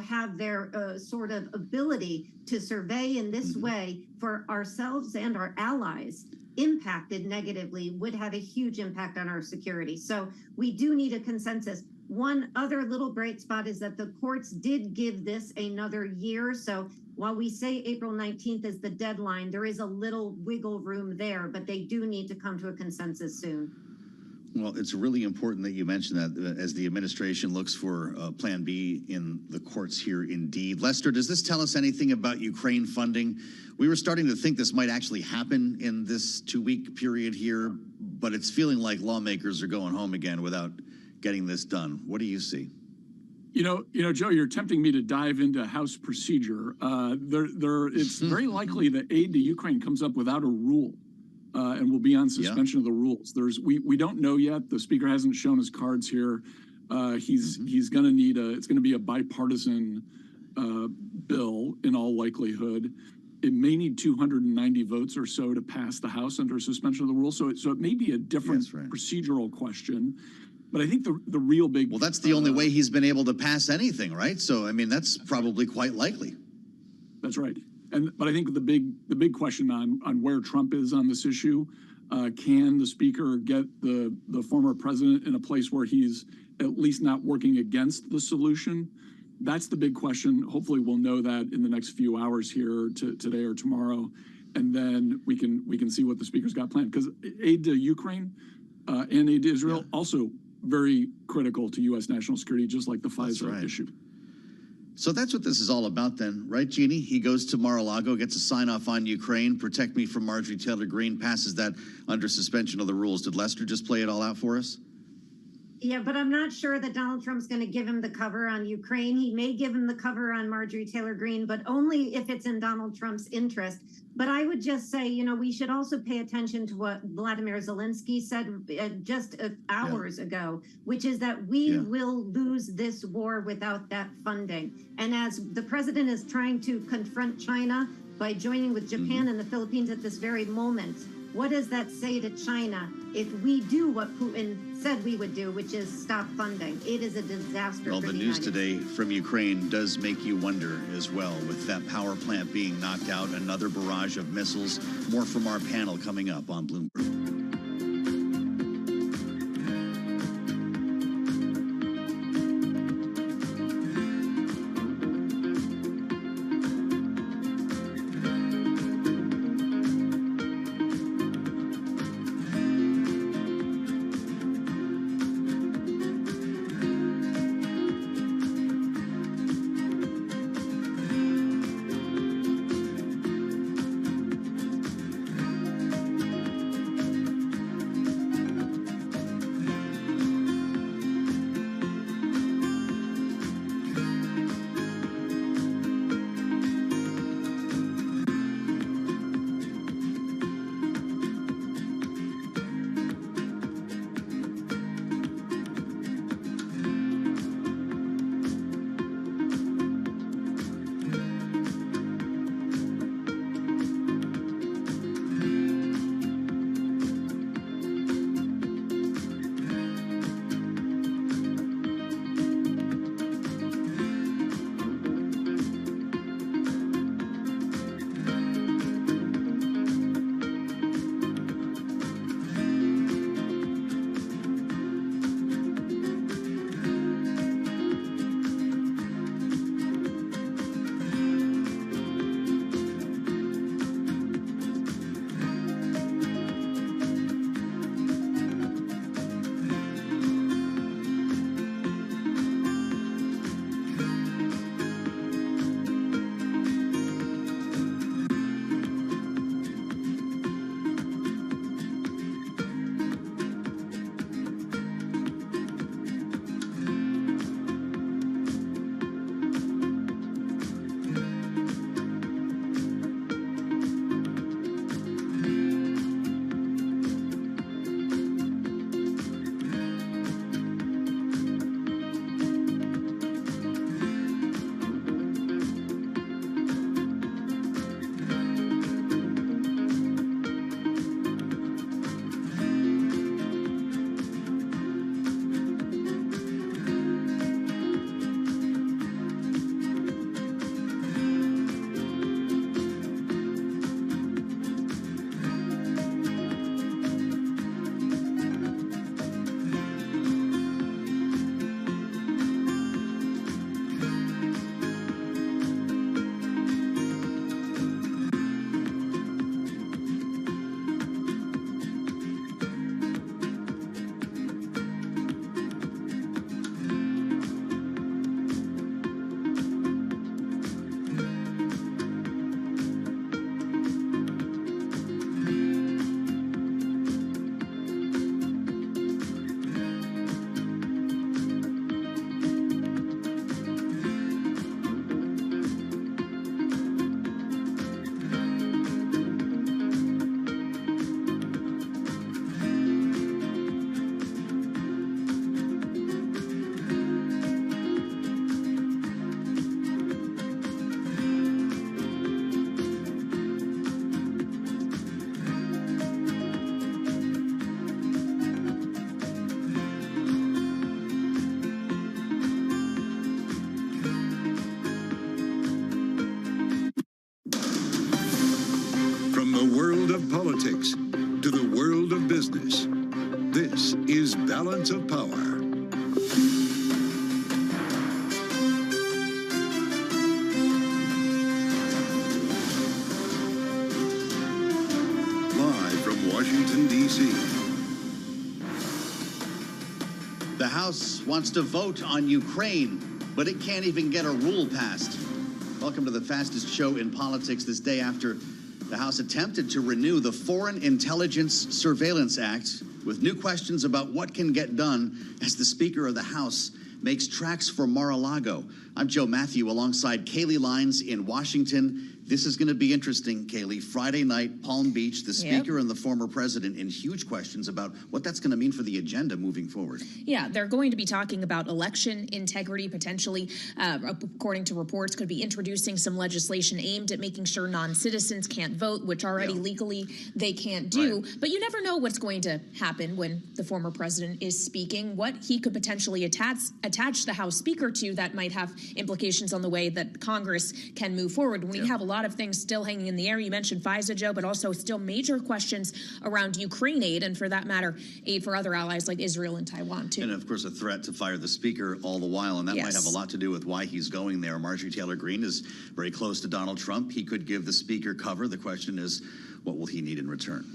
have their sort of ability to survey in this way for ourselves and our allies impacted negatively would have a huge impact on our security. So we do need a consensus. One other little bright spot is that the courts did give this another year. So while we say April 19th is the deadline, there is a little wiggle room there, but they do need to come to a consensus soon. Well, it's really important that you mention that as the administration looks for Plan B in the courts here indeed. Lester, does this tell us anything about Ukraine funding? We were starting to think this might actually happen in this 2-week period here, but it's feeling like lawmakers are going home again without getting this done. What do you see? Joe, you're tempting me to dive into House procedure. It's very likely that aid to Ukraine comes up without a rule. And will be on suspension of the rules. We don't know yet. The speaker hasn't shown his cards here. He's going to need it's going to be a bipartisan bill in all likelihood. It may need 290 votes or so to pass the House under suspension of the rules. So it may be a different procedural question. But I think the real big... Well, that's the only way he's been able to pass anything, right? So, I mean, that's probably quite likely. That's right. But I think the big question on where Trump is on this issue, can the speaker get the former president in a place where he's at least not working against the solution? That's the big question. Hopefully we'll know that in the next few hours here today or tomorrow. And then we can see what the speaker's got planned. Because aid to Ukraine and aid to Israel also very critical to U.S. national security, just like the Pfizer issue. So that's what this is all about then, right, Jeannie? He goes to Mar-a-Lago, gets a sign-off on Ukraine, protect me from Marjorie Taylor Greene, passes that under suspension of the rules. Did Lester just play it all out for us? Yeah, but I'm not sure that Donald Trump's going to give him the cover on Ukraine. He may give him the cover on Marjorie Taylor Greene, but only if it's in Donald Trump's interest. But I would just say, we should also pay attention to what Vladimir Zelensky said just hours ago, which is that we will lose this war without that funding. And as the president is trying to confront China by joining with Japan and the Philippines at this very moment, what does that say to China if we do what Putin said we would do, which is stop funding? It is a disaster. Well, the news today from Ukraine does make you wonder as well, with that power plant being knocked out, another barrage of missiles. More from our panel coming up on Bloomberg. politics to the world of business. This is Balance of Power. Live from Washington, D.C. The House wants to vote on Ukraine, but it can't even get a rule passed. Welcome to the fastest show in politics this day after the House attempted to renew the Foreign Intelligence Surveillance Act with new questions about what can get done as the Speaker of the House makes tracks for Mar-a-Lago. I'm Joe Matthew alongside Kaylee Lines in Washington. This is going to be interesting, Kaylee. Friday night, Palm Beach, the Speaker and the former president in huge questions about what that's going to mean for the agenda moving forward. Yeah, they're going to be talking about election integrity, potentially, according to reports, could be introducing some legislation aimed at making sure non-citizens can't vote, which already legally they can't do. Right. But you never know what's going to happen when the former president is speaking, what he could potentially attach the House Speaker to that might have implications on the way that Congress can move forward. We have a lot of things still hanging in the air. You mentioned FISA, Joe, but also still major questions around Ukraine aid, and for that matter, aid for other allies like Israel and Taiwan, too. And, of course, a threat to fire the Speaker all the while, and that might have a lot to do with why he's going there. Marjorie Taylor Greene is very close to Donald Trump. He could give the Speaker cover. The question is, what will he need in return?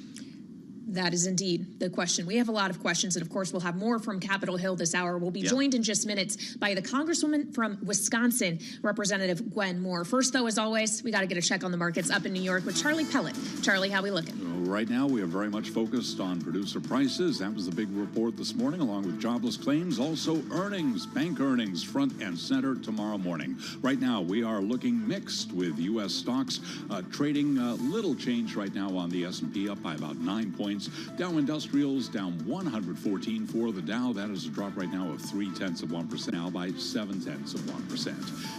That is indeed the question. We have a lot of questions, and of course, we'll have more from Capitol Hill this hour. We'll be joined in just minutes by the Congresswoman from Wisconsin, Representative Gwen Moore. First, though, as always, we got to get a check on the markets up in New York with Charlie Pellet. Charlie, how we looking? Right now, we are very much focused on producer prices. That was the big report this morning, along with jobless claims. Also, earnings, bank earnings, front and center tomorrow morning. Right now, we are looking mixed with U.S. stocks trading little change right now on the S&P, up by about 9 points. Dow Industrials down 114 for the Dow. That is a drop right now of 0.3%, now by 0.7%.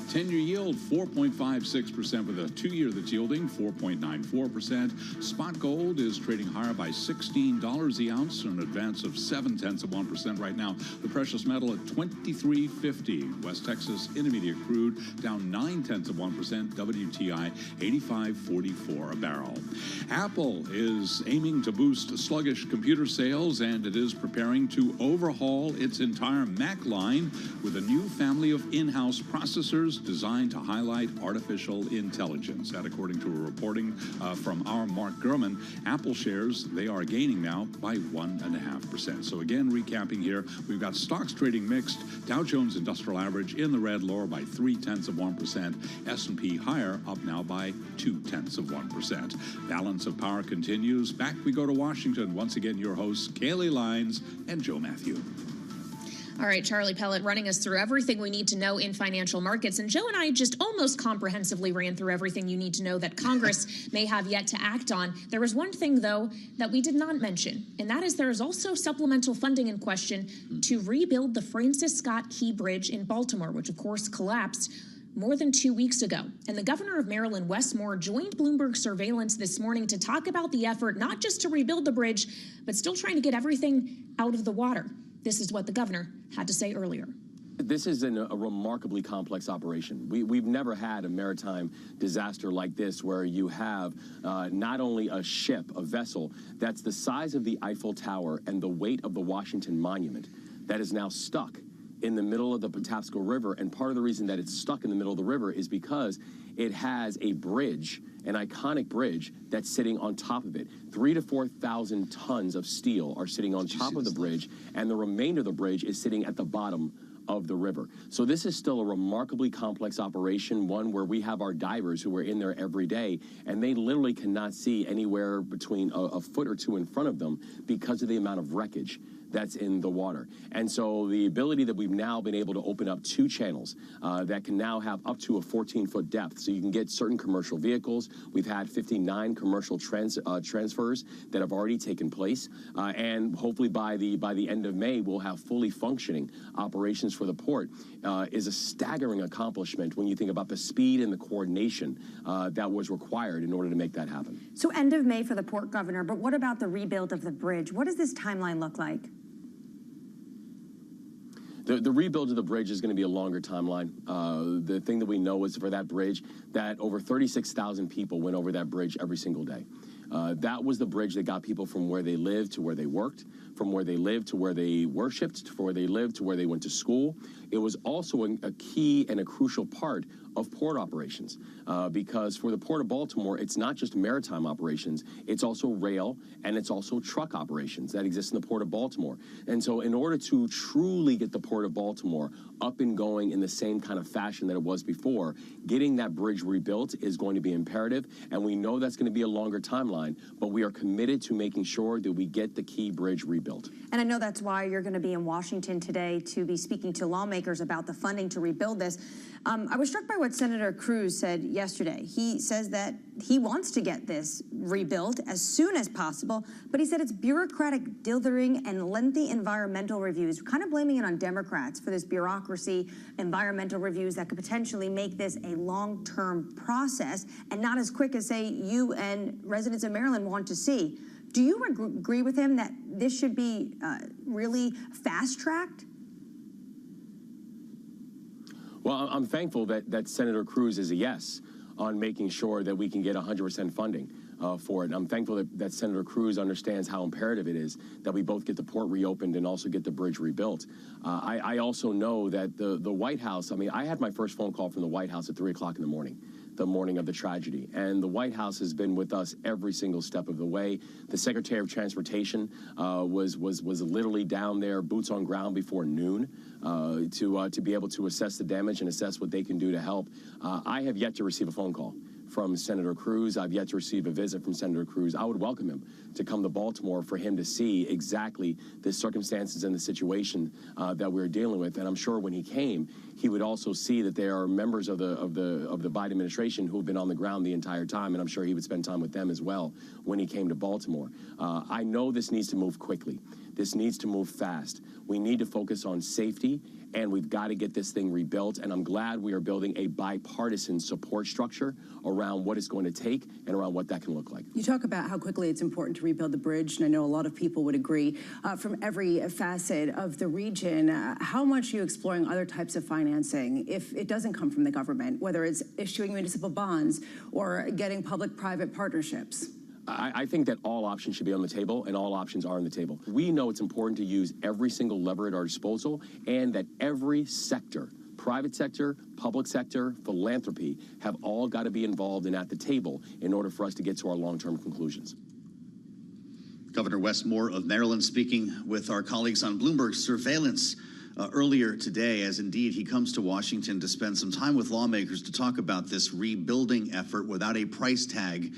10-year yield 4.56% with a 2-year that's yielding 4.94%. Spot gold is trading higher by $16 the ounce, an advance of 0.7% right now. The precious metal at $23.50. West Texas Intermediate crude down 0.9%. WTI 85.44 a barrel. Apple is aiming to boost sluggish computer sales, and it is preparing to overhaul its entire Mac line with a new family of in-house processors designed to highlight artificial intelligence. That, according to a reporting from our Mark Gurman, Apple shares, they are gaining now by 1.5%. So again, recapping here, we've got stocks trading mixed. Dow Jones Industrial Average in the red, lower by 0.3%. S&P higher, up now by 0.2%. Balance of Power continues. Back we go to Washington. Once again, your hosts, Kaylee Lines and Joe Matthew. All right, Charlie Pellet running us through everything we need to know in financial markets. And Joe and I just almost comprehensively ran through everything you need to know that Congress may have yet to act on. There was one thing, though, that we did not mention, and that is there is also supplemental funding in question to rebuild the Francis Scott Key Bridge in Baltimore, which, of course, collapsed more than 2 weeks ago. And the governor of Maryland, Wes Moore, joined Bloomberg Surveillance this morning to talk about the effort not just to rebuild the bridge, but still trying to get everything out of the water. This is what the governor had to say earlier. This is a remarkably complex operation. We've never had a maritime disaster like this where you have not only a ship, a vessel, that's the size of the Eiffel Tower and the weight of the Washington Monument that is now stuck in the middle of the Patapsco River. And part of the reason that it's stuck in the middle of the river is because it has a bridge, an iconic bridge, that's sitting on top of it. 3,000 to 4,000 tons of steel are sitting on top of the bridge, and the remainder of the bridge is sitting at the bottom of the river. So this is still a remarkably complex operation, one where we have our divers who are in there every day, and they literally cannot see anywhere between a foot or two in front of them because of the amount of wreckage that's in the water. And so the ability that we've now been able to open up 2 channels that can now have up to a 14-foot depth, so you can get certain commercial vehicles. We've had 59 commercial transfers that have already taken place, and hopefully by the end of May, we'll have fully functioning operations for the port. Is a staggering accomplishment when you think about the speed and the coordination that was required in order to make that happen. So end of May for the port, Governor, but what about the rebuild of the bridge? What does this timeline look like? The rebuild of the bridge is going to be a longer timeline. The thing that we know is for that bridge that over 36,000 people went over that bridge every single day. That was the bridge that got people from where they lived to where they worked, from where they lived to where they worshipped, to where they lived to where they went to school. It was also a key and a crucial part of port operations because for the Port of Baltimore, it's not just maritime operations, it's also rail and it's also truck operations that exist in the Port of Baltimore. And so in order to truly get the Port of Baltimore up and going in the same kind of fashion that it was before, getting that bridge rebuilt is going to be imperative, and we know that's going to be a longer timeline, but we are committed to making sure that we get the key bridge rebuilt. And I know that's why you're going to be in Washington today to be speaking to lawmakers about the funding to rebuild this. I was struck by what Senator Cruz said yesterday. He says that he wants to get this rebuilt as soon as possible, but he said it's bureaucratic dithering and lengthy environmental reviews, kind of blaming it on Democrats for this bureaucracy, environmental reviews that could potentially make this a long-term process and not as quick as, say, you and residents of Maryland want to see. Do you agree with him that this should be really fast-tracked? Well, I'm thankful that Senator Cruz is a yes on making sure that we can get 100% funding for it. And I'm thankful that Senator Cruz understands how imperative it is that we both get the port reopened and also get the bridge rebuilt. I also know that the White House, I mean, I had my first phone call from the White House at 3 o'clock in the morning of the tragedy. And the White House has been with us every single step of the way. The Secretary of Transportation was literally down there, boots on ground before noon to be able to assess the damage and assess what they can do to help. I have yet to receive a phone call from Senator Cruz. I've yet to receive a visit from Senator Cruz. I would welcome him to come to Baltimore for him to see exactly the circumstances and the situation that we're dealing with. And I'm sure when he came, he would also see that there are members of the Biden administration who have been on the ground the entire time, and I'm sure he would spend time with them as well when he came to Baltimore. I know this needs to move quickly. This needs to move fast. We need to focus on safety, and we've got to get this thing rebuilt. And I'm glad we are building a bipartisan support structure around what it's going to take and around what that can look like. You talk about how quickly it's important to rebuild the bridge, and I know a lot of people would agree from every facet of the region. How much are you exploring other types of financing if it doesn't come from the government, whether it's issuing municipal bonds or getting public-private partnerships? I think that all options should be on the table, and all options are on the table. We know it's important to use every single lever at our disposal, and that every sector, private sector, public sector, philanthropy, have all got to be involved and at the table in order for us to get to our long-term conclusions. Governor Wes Moore of Maryland speaking with our colleagues on Bloomberg Surveillance earlier today, as indeed he comes to Washington to spend some time with lawmakers to talk about this rebuilding effort without a price tag,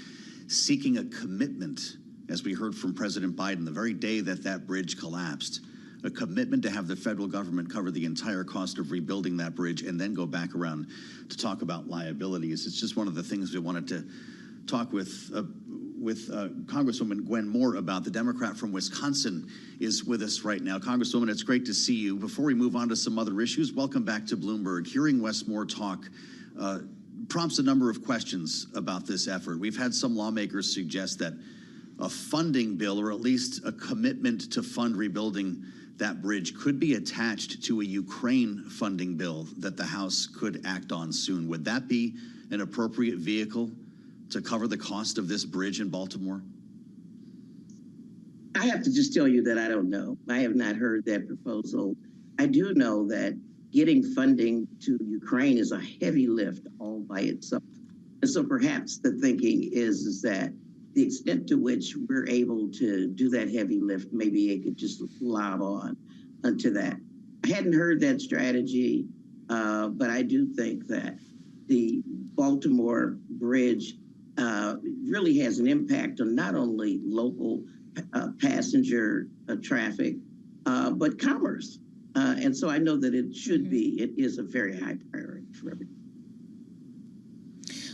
seeking a commitment, as we heard from President Biden the very day that bridge collapsed, a commitment to have the federal government cover the entire cost of rebuilding that bridge and then go back around to talk about liabilities. It's just one of the things we wanted to talk with Congresswoman Gwen Moore about. The Democrat from Wisconsin is with us right now. Congresswoman, it's great to see you. Before we move on to some other issues, welcome back to Bloomberg. Hearing Wes Moore talk prompts a number of questions about this effort. We've had some lawmakers suggest that a funding bill, or at least a commitment to fund rebuilding that bridge, could be attached to a Ukraine funding bill that the House could act on soon. Would that be an appropriate vehicle to cover the cost of this bridge in Baltimore? I have to just tell you that I don't know. I have not heard that proposal. I do know that getting funding to Ukraine is a heavy lift all by itself. And so perhaps the thinking is that the extent to which we're able to do that heavy lift, maybe it could just lob on onto that. I hadn't heard that strategy, but I do think that the Baltimore Bridge really has an impact on not only local passenger traffic, but commerce. And so I know that it should be, it is a very high priority for everyone.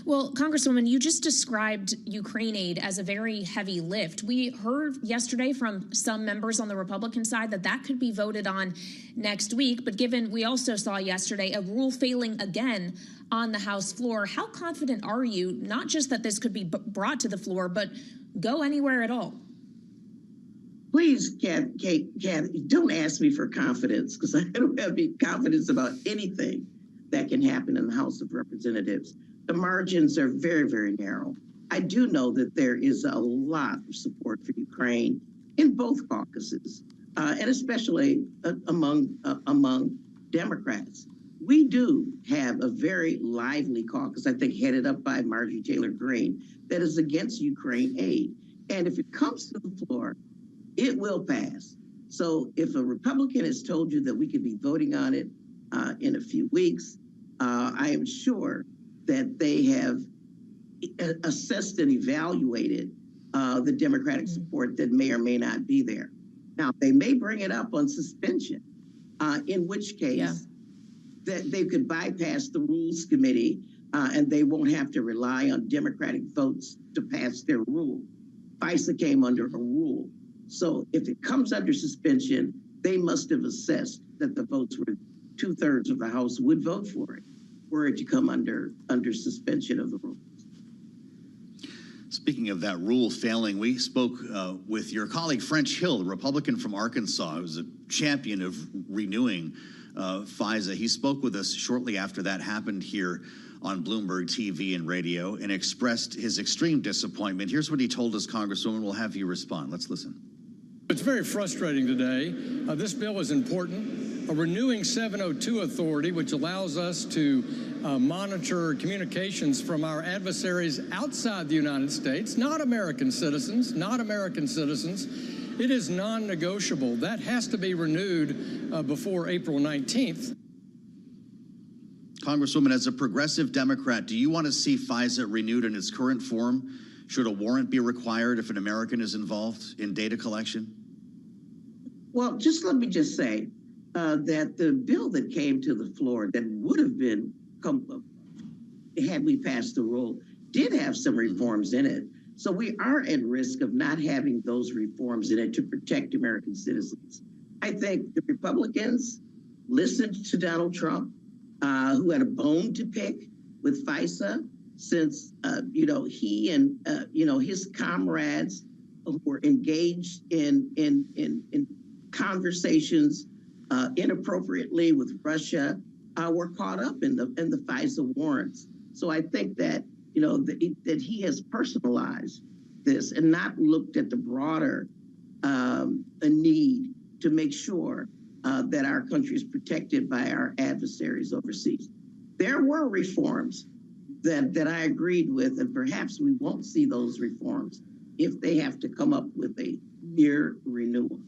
Well, Congresswoman, you just described Ukraine aid as a very heavy lift. We heard yesterday from some members on the Republican side that could be voted on next week. But given we also saw yesterday a rule failing again on the House floor, how confident are you, not just that this could be brought to the floor, but go anywhere at all? Please, Kathy, don't ask me for confidence, because I don't have any confidence about anything that can happen in the House of Representatives. The margins are very, very narrow. I do know that there is a lot of support for Ukraine in both caucuses, and especially among Democrats. We do have a very lively caucus, I think, headed up by Marjorie Taylor Greene, that is against Ukraine aid. And if it comes to the floor, it will pass. So if a Republican has told you that we could be voting on it in a few weeks, I am sure that they have assessed and evaluated the Democratic support that may or may not be there. Now, they may bring it up on suspension, in which case that they could bypass the Rules Committee and they won't have to rely on Democratic votes to pass their rule. FISA came under a rule. So if it comes under suspension, they must have assessed that the votes were 2/3 of the House would vote for it, were it to come under suspension of the rules. Speaking of that rule failing, we spoke with your colleague French Hill, a Republican from Arkansas, who was a champion of renewing FISA. He spoke with us shortly after that happened here on Bloomberg TV and radio and expressed his extreme disappointment. Here's what he told us, Congresswoman. We'll have you respond. Let's listen. It's very frustrating today. This bill is important. A renewing 702 authority, which allows us to monitor communications from our adversaries outside the United States, not American citizens, It is non-negotiable. That has to be renewed before April 19th. Congresswoman, as a progressive Democrat, do you want to see FISA renewed in its current form? Should a warrant be required if an American is involved in data collection? Well, let me say that the bill that came to the floor that would have been, had we passed the rule, did have some reforms in it. So we are at risk of not having those reforms in it to protect American citizens. I think the Republicans listened to Donald Trump, who had a bone to pick with FISA, since he and his comrades who were engaged in conversations inappropriately with Russia were caught up in the FISA warrants. So I think that that he has personalized this and not looked at the broader need to make sure that our country is protected by our adversaries overseas. There were reforms that I agreed with, and perhaps we won't see those reforms if they have to come up with a mere renewal.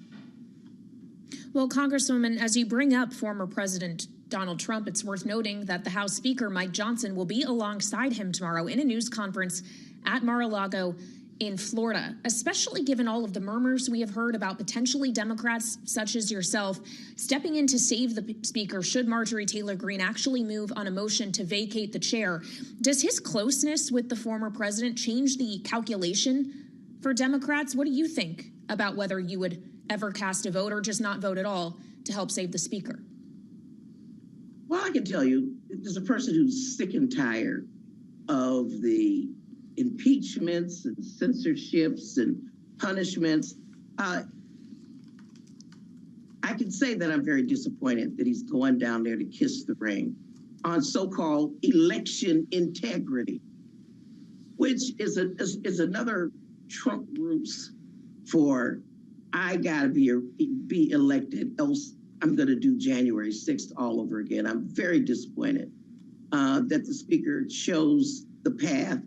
Well, Congresswoman, as you bring up former President Donald Trump, it's worth noting that the House Speaker, Mike Johnson, will be alongside him tomorrow in a news conference at Mar-a-Lago in Florida, especially given all of the murmurs we have heard about potentially Democrats such as yourself stepping in to save the speaker should Marjorie Taylor Greene actually move on a motion to vacate the chair. Does his closeness with the former president change the calculation for Democrats? What do you think about whether you would ever cast a vote or just not vote at all to help save the speaker? Well, I can tell you, as a person who's sick and tired of the impeachments and censorships and punishments, I can say that I'm very disappointed that he's going down there to kiss the ring on so-called election integrity, which is another Trump ruse for I gotta be elected, else I'm going to do January 6th all over again. I'm very disappointed that the speaker chose the path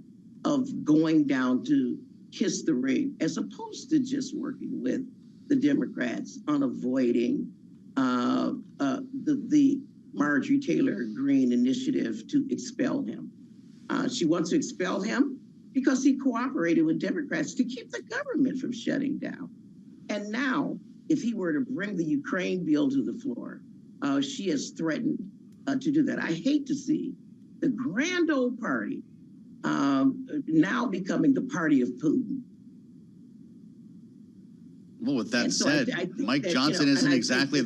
of going down to kiss the ring, as opposed to just working with the Democrats on avoiding the Marjorie Taylor Greene initiative to expel him. She wants to expel him because he cooperated with Democrats to keep the government from shutting down. And now, if he were to bring the Ukraine bill to the floor, she has threatened to do that. I hate to see the grand old party now becoming the party of Putin. Well, with that said, I think Mike that, Johnson isn't exactly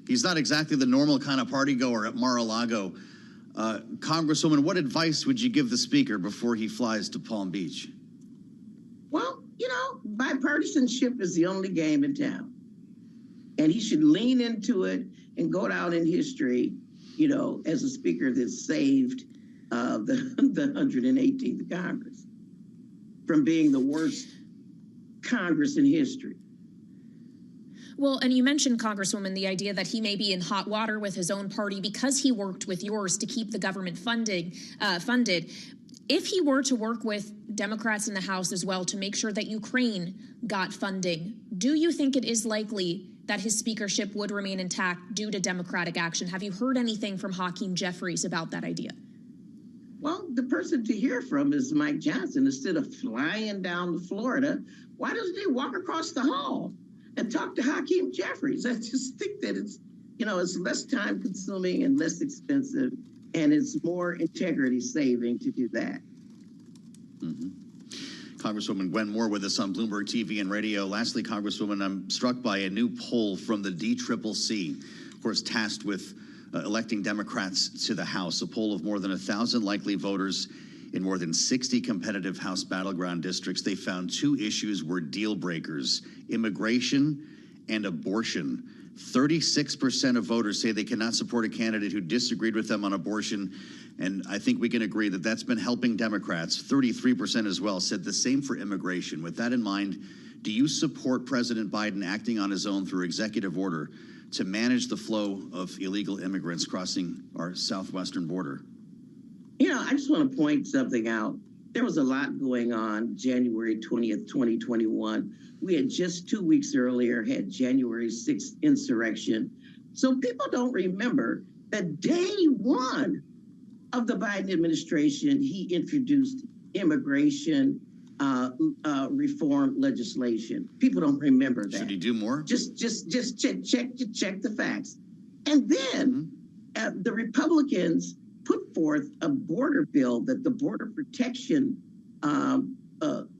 he's not exactly the normal kind of party goer at Mar-a-Lago. Congresswoman, what advice would you give the speaker before he flies to Palm Beach? Well, bipartisanship is the only game in town. And he should lean into it and go down in history, as a speaker that saved the 118th Congress from being the worst Congress in history. Well, and you mentioned, Congresswoman, the idea that he may be in hot water with his own party because he worked with yours to keep the government funded. If he were to work with Democrats in the House as well to make sure that Ukraine got funding, do you think it is likely that his speakership would remain intact due to Democratic action? Have you heard anything from Hakeem Jeffries about that idea? Well, the person to hear from is Mike Johnson. Instead of flying down to Florida, why doesn't he walk across the hall and talk to Hakeem Jeffries? I just think that it's, it's less time consuming and less expensive, and it's more integrity saving to do that. Mm-hmm. Congresswoman Gwen Moore with us on Bloomberg TV and radio. Lastly, Congresswoman, I'm struck by a new poll from the DCCC, of course, tasked with electing Democrats to the House. A poll of more than 1,000 likely voters in more than 60 competitive House battleground districts. They found two issues were deal breakers: immigration and abortion. 36% of voters say they cannot support a candidate who disagreed with them on abortion. And I think we can agree that that's been helping Democrats. 33% as well said the same for immigration. With that in mind, do you support President Biden acting on his own through executive order to manage the flow of illegal immigrants crossing our southwestern border? I just want to point something out. There was a lot going on January 20th, 2021. We had just 2 weeks earlier had January 6th insurrection. So people don't remember that day one of the Biden administration, he introduced immigration reform legislation. People don't remember that. Should he do more? Just check the facts. And then the Republicans put forth a border bill that the Border Protection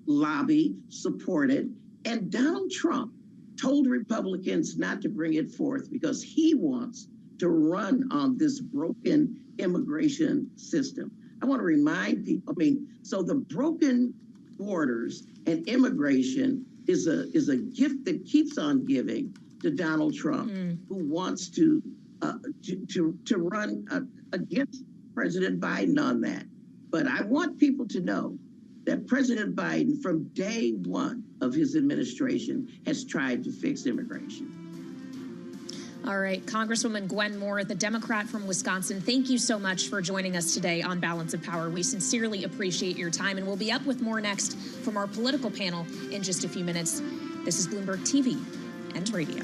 lobby supported, and Donald Trump told Republicans not to bring it forth because he wants to run on this broken immigration system. I want to remind people, so the broken borders and immigration is a gift that keeps on giving to Donald Trump, who wants to run against President Biden on that. But I want people to know that President Biden, from day one of his administration, has tried to fix immigration. All right, Congresswoman Gwen Moore, the Democrat from Wisconsin, thank you so much for joining us today on Balance of Power. We sincerely appreciate your time, and we'll be up with more next from our political panel in just a few minutes. This is Bloomberg TV and radio.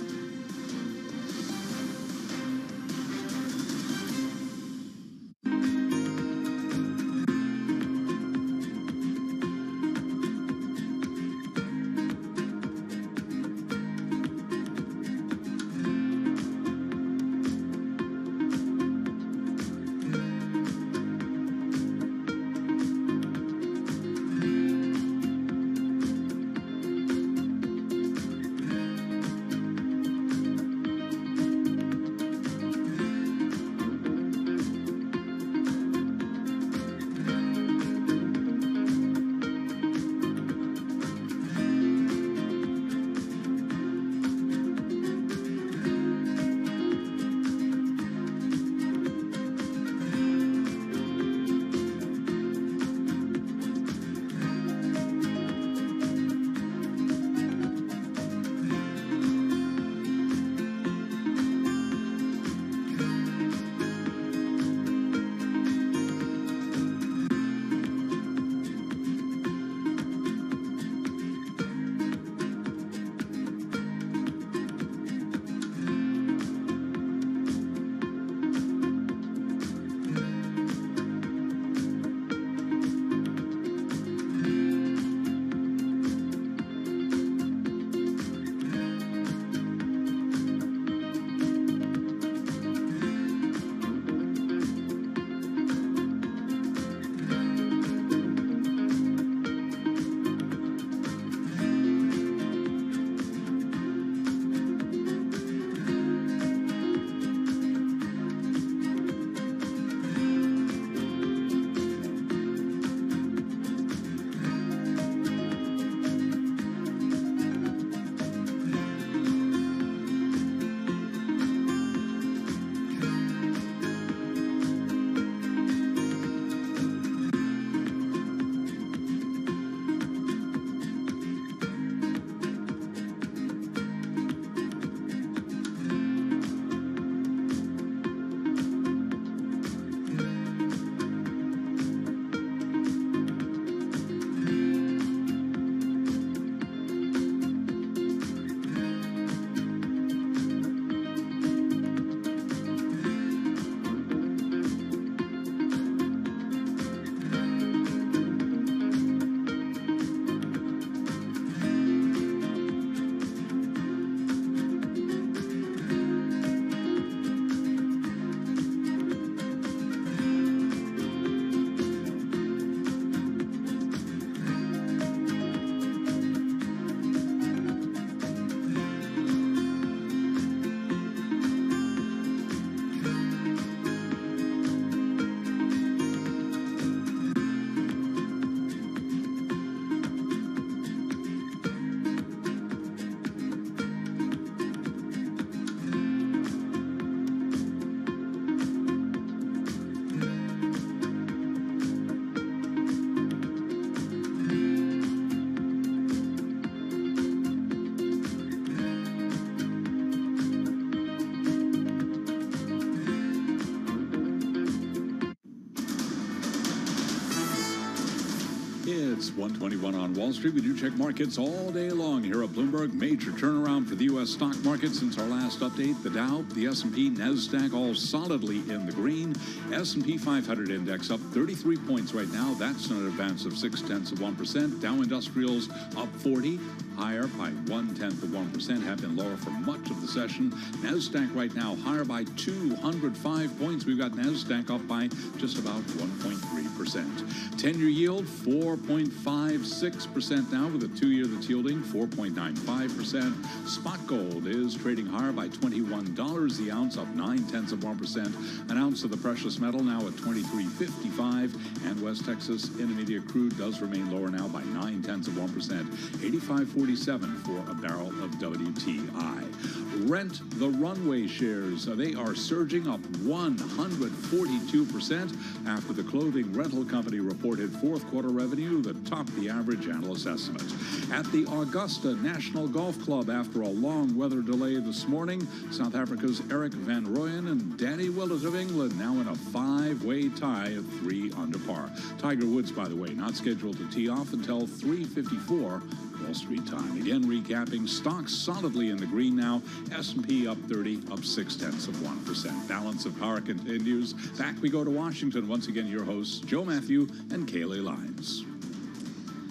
It's 121 on Wall Street. We do check markets all day long here at Bloomberg. Major turnaround for the U.S. stock market since our last update. The Dow, the S&P, NASDAQ all solidly in the green. S&P 500 index up 33 points right now. That's an advance of 0.6%. Dow Industrials up 40, higher by 0.1%. Have been lower for much of the session. NASDAQ right now higher by 205 points. We've got NASDAQ up by just about 1.3%. 10-year yield 4.56% now, with a 2-year that's yielding 4.95%. Spot gold is trading higher by $21 the ounce, up 0.9%. An ounce of the precious metal now at $23.55, and West Texas Intermediate crude does remain lower now by 0.9%, 85.47 for a barrel of WTI. Rent the runway shares, they are surging up 142% after the clothing rental company reported fourth quarter revenue that topped the average analyst estimate. At the Augusta National Golf Club, after a long weather delay this morning, South Africa's Eric van Rooyen and Danny Willett of England now in a 5-way tie at 3 under par. Tiger Woods, by the way, not scheduled to tee off until 3:54 Wall Street time. Again, recapping stocks solidly in the green now. S&P up 30, up 0.6%. Balance of power continues. Back we go to Washington. Once again, your hosts, Joe Matthew and Kaylee Lyons.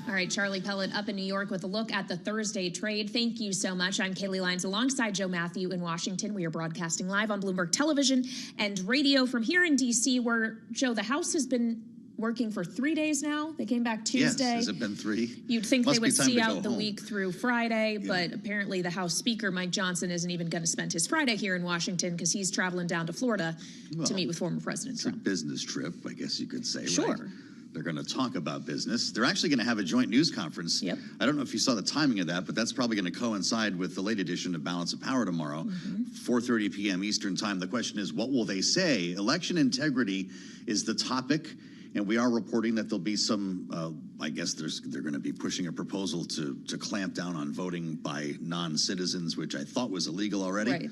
All right, Charlie Pellet up in New York with a look at the Thursday trade. Thank you so much. I'm Kaylee Lyons alongside Joe Matthew in Washington. We are broadcasting live on Bloomberg Television and radio from here in D.C., where, Joe, the House has been working for 3 days now. They came back Tuesday. Yes, has it been 3? You'd think they would see out the home. week through Friday, but apparently the House Speaker, Mike Johnson, isn't even going to spend his Friday here in Washington because he's traveling down to Florida to meet with former President Trump. It's a business trip, I guess you could say, Sure. right? They're going to talk about business. They're actually going to have a joint news conference. Yep. I don't know if you saw the timing of that, but that's probably going to coincide with the late edition of Balance of Power tomorrow, 4:30 p.m. Eastern time. The question is, what will they say? Election integrity is the topic. And we are reporting that there'll be some, I guess they're going to be pushing a proposal to clamp down on voting by non-citizens, which I thought was illegal already. Right.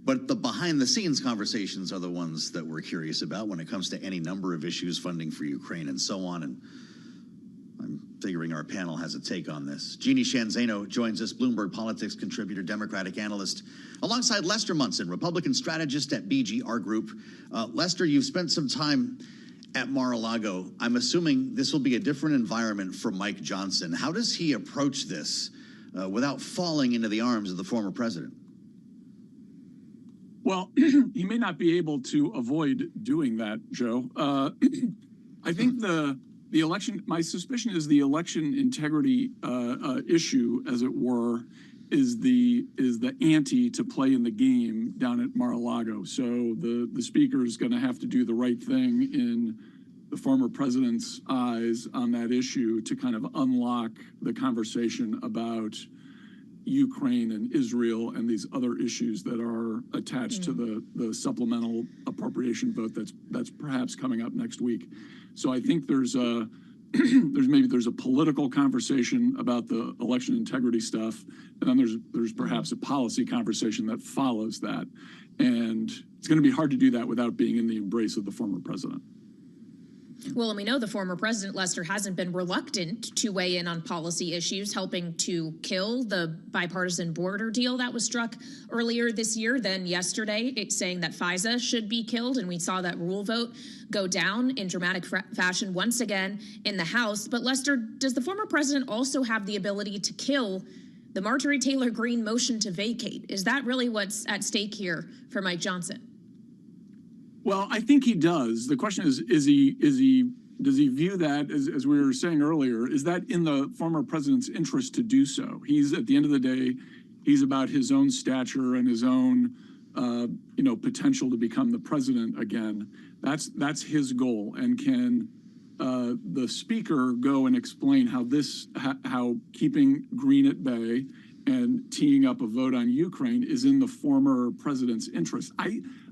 But the behind-the-scenes conversations are the ones that we're curious about when it comes to any number of issues, funding for Ukraine and so on. And I'm figuring our panel has a take on this. Jeannie Shanzano joins us, Bloomberg Politics contributor, Democratic analyst, alongside Lester Munson, Republican strategist at BGR Group. Lester, you've spent some time at Mar-a-Lago. I'm assuming this will be a different environment for Mike Johnson. How does he approach this without falling into the arms of the former president? Well, he may not be able to avoid doing that, Joe. I think the election, my suspicion is the election integrity issue, as it were, is the ante to play in the game down at Mar-a-Lago. So the speaker is going to have to do the right thing in the former president's eyes on that issue to kind of unlock the conversation about Ukraine and Israel and these other issues that are attached to the supplemental appropriation vote that's perhaps coming up next week. So I think there's a political conversation about the election integrity stuff, and then there's perhaps a policy conversation that follows that. And it's going to be hard to do that without being in the embrace of the former president. Well, and we know the former president, Lester, hasn't been reluctant to weigh in on policy issues, helping to kill the bipartisan border deal that was struck earlier this year. Then yesterday, it's saying that FISA should be killed, and we saw that rule vote go down in dramatic fashion once again in the House. But Lester, does the former president also have the ability to kill the Marjorie Taylor Greene motion to vacate? Is that really what's at stake here for Mike Johnson? Well, I think he does. The question is does he view that, as we were saying earlier, is that in the former president's interest to do so? He's, at the end of the day, he's about his own stature and his own, potential to become the president again. That's his goal. And can the speaker go and explain how keeping Greene at bay and teeing up a vote on Ukraine is in the former president's interest?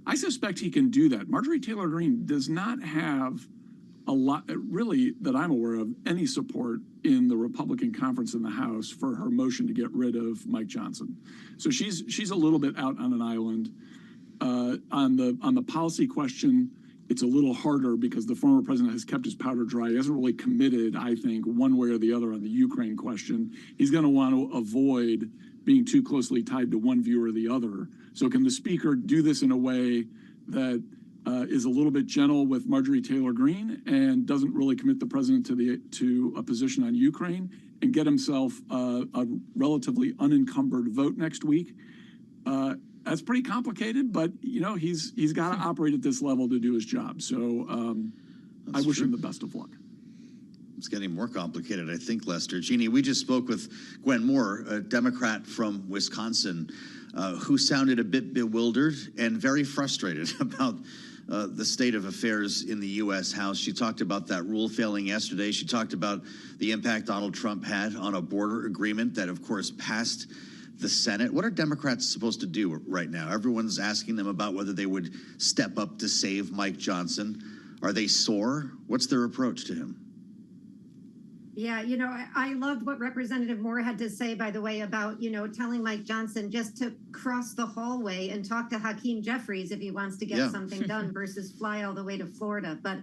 I suspect he can do that. Marjorie Taylor Greene does not have a lot, really, that I'm aware of, any support in the Republican conference in the House for her motion to get rid of Mike Johnson. So she's a little bit out on an island. On the policy question, it's a little harder because the former president has kept his powder dry. He hasn't really committed, I think, one way or the other on the Ukraine question. He's going to want to avoid being too closely tied to one view or the other. So can the speaker do this in a way that is a little bit gentle with Marjorie Taylor Greene and doesn't really commit the president to a position on Ukraine and get himself a relatively unencumbered vote next week? That's pretty complicated, but he's got to operate at this level to do his job. So I wish him the best of luck. It's getting more complicated, I think, Lester. Jeannie, we just spoke with Gwen Moore, a Democrat from Wisconsin, who sounded a bit bewildered and very frustrated about the state of affairs in the U.S. House. She talked about that rule failing yesterday. She talked about the impact Donald Trump had on a border agreement that, of course, passed the Senate. What are Democrats supposed to do right now? Everyone's asking them about whether they would step up to save Mike Johnson. Are they sore? What's their approach to him? Yeah, I loved what Representative Moore had to say, by the way, about, telling Mike Johnson just to cross the hallway and talk to Hakeem Jeffries if he wants to get something done versus fly all the way to Florida. But,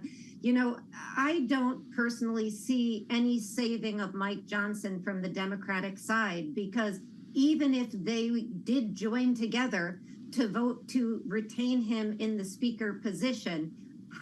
I don't personally see any saving of Mike Johnson from the Democratic side, because even if they did join together to vote to retain him in the speaker position,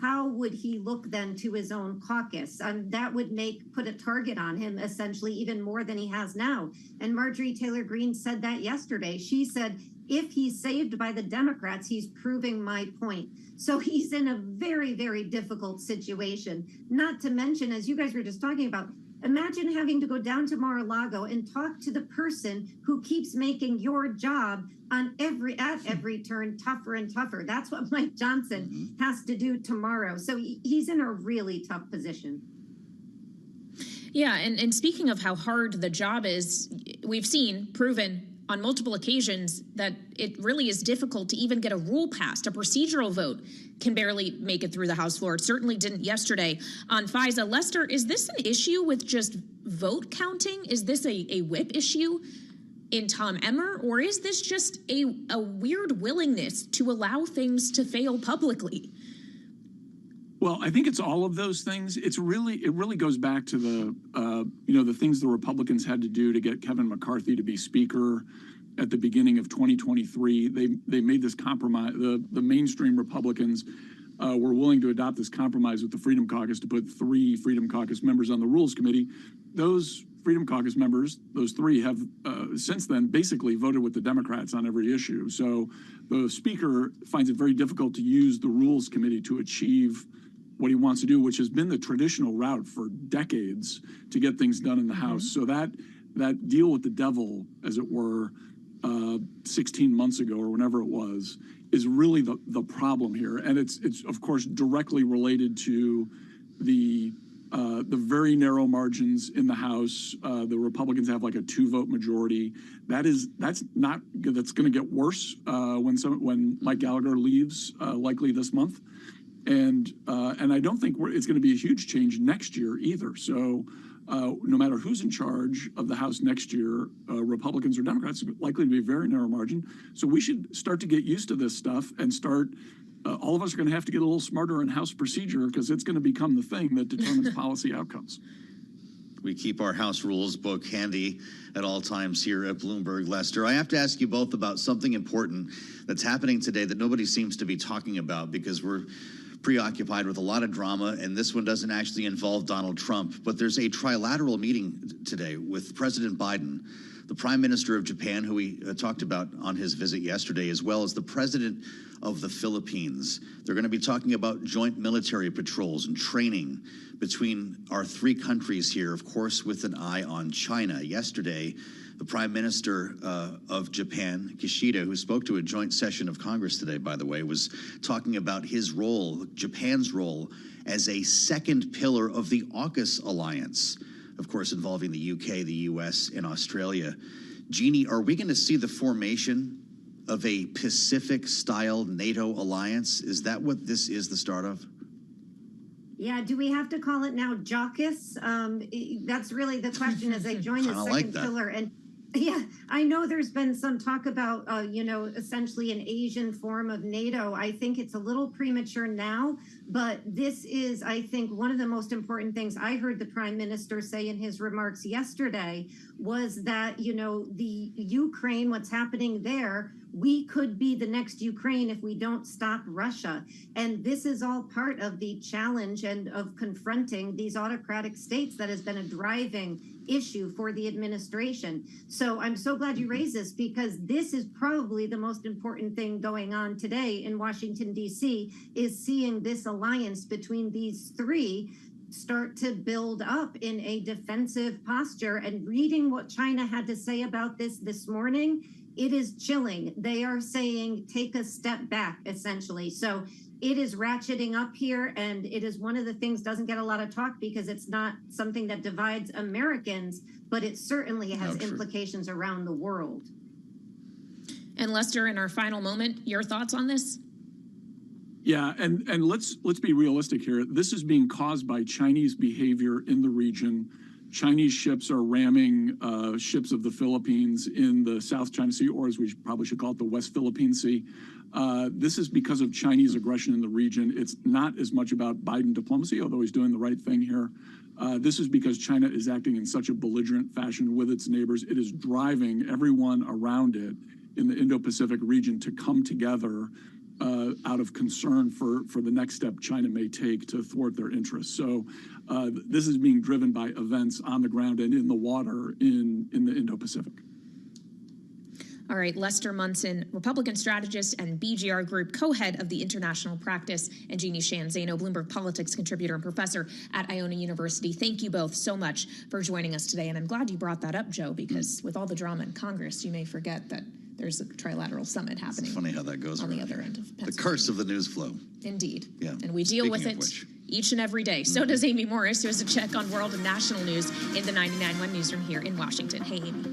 how would he look then to his own caucus? That would put a target on him, essentially, even more than he has now. And Marjorie Taylor Greene said that yesterday. She said, if he's saved by the Democrats, he's proving my point. So he's in a very, very difficult situation. Not to mention, as you guys were just talking about, imagine having to go down to Mar-a-Lago and talk to the person who keeps making your job at every turn tougher and tougher. That's what Mike Johnson has to do tomorrow. So he's in a really tough position. Yeah, and speaking of how hard the job is, we've seen proven on multiple occasions that it really is difficult to even get a rule passed. A procedural vote can barely make it through the House floor. It certainly didn't yesterday on FISA. Lester, is this an issue with just vote counting? Is this a whip issue in Tom Emmer? Or is this just a weird willingness to allow things to fail publicly? Well, I think it's all of those things. It really goes back to the things the Republicans had to do to get Kevin McCarthy to be Speaker at the beginning of 2023. They made this compromise. The mainstream Republicans were willing to adopt this compromise with the Freedom Caucus to put 3 Freedom Caucus members on the Rules Committee. Those Freedom Caucus members, those 3, have since then basically voted with the Democrats on every issue. So the Speaker finds it very difficult to use the Rules Committee to achieve what he wants to do, which has been the traditional route for decades to get things done in the House. So that deal with the devil, as it were, 16 months ago or whenever it was, is really the problem here. And it's of course directly related to the very narrow margins in the House. The Republicans have like a 2-vote majority. That's going to get worse when Mike Gallagher leaves, likely this month. And I don't think it's going to be a huge change next year either. So no matter who's in charge of the House next year, Republicans or Democrats, it's likely to be a very narrow margin. So we should start to get used to this stuff and start. All of us are going to have to get a little smarter in House procedure, because it's going to become the thing that determines policy outcomes. We keep our House rules book handy at all times here at Bloomberg. Lester, I have to ask you both about something important that's happening today that nobody seems to be talking about, because we're preoccupied with a lot of drama, and this one doesn't actually involve Donald Trump. But there's a trilateral meeting today with President Biden, the Prime Minister of Japan, who we talked about on his visit yesterday, as well as the President of the Philippines. They're going to be talking about joint military patrols and training between our 3 countries here, of course, with an eye on China. Yesterday, the Prime Minister of Japan, Kishida, who spoke to a joint session of Congress today, by the way, was talking about his role, Japan's role, as a second pillar of the AUKUS alliance, of course, involving the UK, the US, and Australia. Jeannie, are we going to see the formation of a Pacific-style NATO alliance? Is that what this is the start of? Yeah, do we have to call it now JAUKUS? That's really the question as they join the second pillar. And yeah, I know there's been some talk about, essentially an Asian form of NATO. I think it's a little premature now, But this is, I think, one of the most important things I heard the Prime Minister say in his remarks yesterday was that, you know, the Ukraine, what's happening there, we could be the next Ukraine if we don't stop Russia. And this is all part of the challenge and of confronting these autocratic states that has been a driving issue for the administration. So I'm so glad you raised this, because this is probably the most important thing going on today in Washington, D.C., is seeing this alliance between these three start to build up in a defensive posture. And reading what China had to say about this morning, it is chilling. They are saying, take a step back, essentially. So it is ratcheting up here, and it is one of the things doesn't get a lot of talk because it's not something that divides Americans, but it certainly has implications around the world. And Lester, in our final moment, your thoughts on this? Yeah, and let's be realistic here. This is being caused by Chinese behavior in the region. Chinese ships are ramming ships of the Philippines in the South China Sea, or as we probably should call it, the West Philippine Sea. This is because of Chinese aggression in the region. It's not as much about Biden diplomacy, although he's doing the right thing here. This is because China is acting in such a belligerent fashion with its neighbors. It is driving everyone around it in the Indo-Pacific region to come together out of concern for the next step China may take to thwart their interests. So this is being driven by events on the ground and in the water in the Indo-Pacific. All right, Lester Munson, Republican strategist and BGR Group co-head of the international practice, and Jeannie Shan Zaino, Bloomberg politics contributor and professor at Iona University. Thank you both so much for joining us today. And I'm glad you brought that up, Joe, because with all the drama in Congress, you may forget that there's a trilateral summit happening. It's funny how that goes on the other end of Pennsylvania. The curse of the news flow. Indeed. Yeah. And we deal with it each and every day. So does Amy Morris, who has a check on world and national news in the 99.1 newsroom here in Washington. Hey, Amy.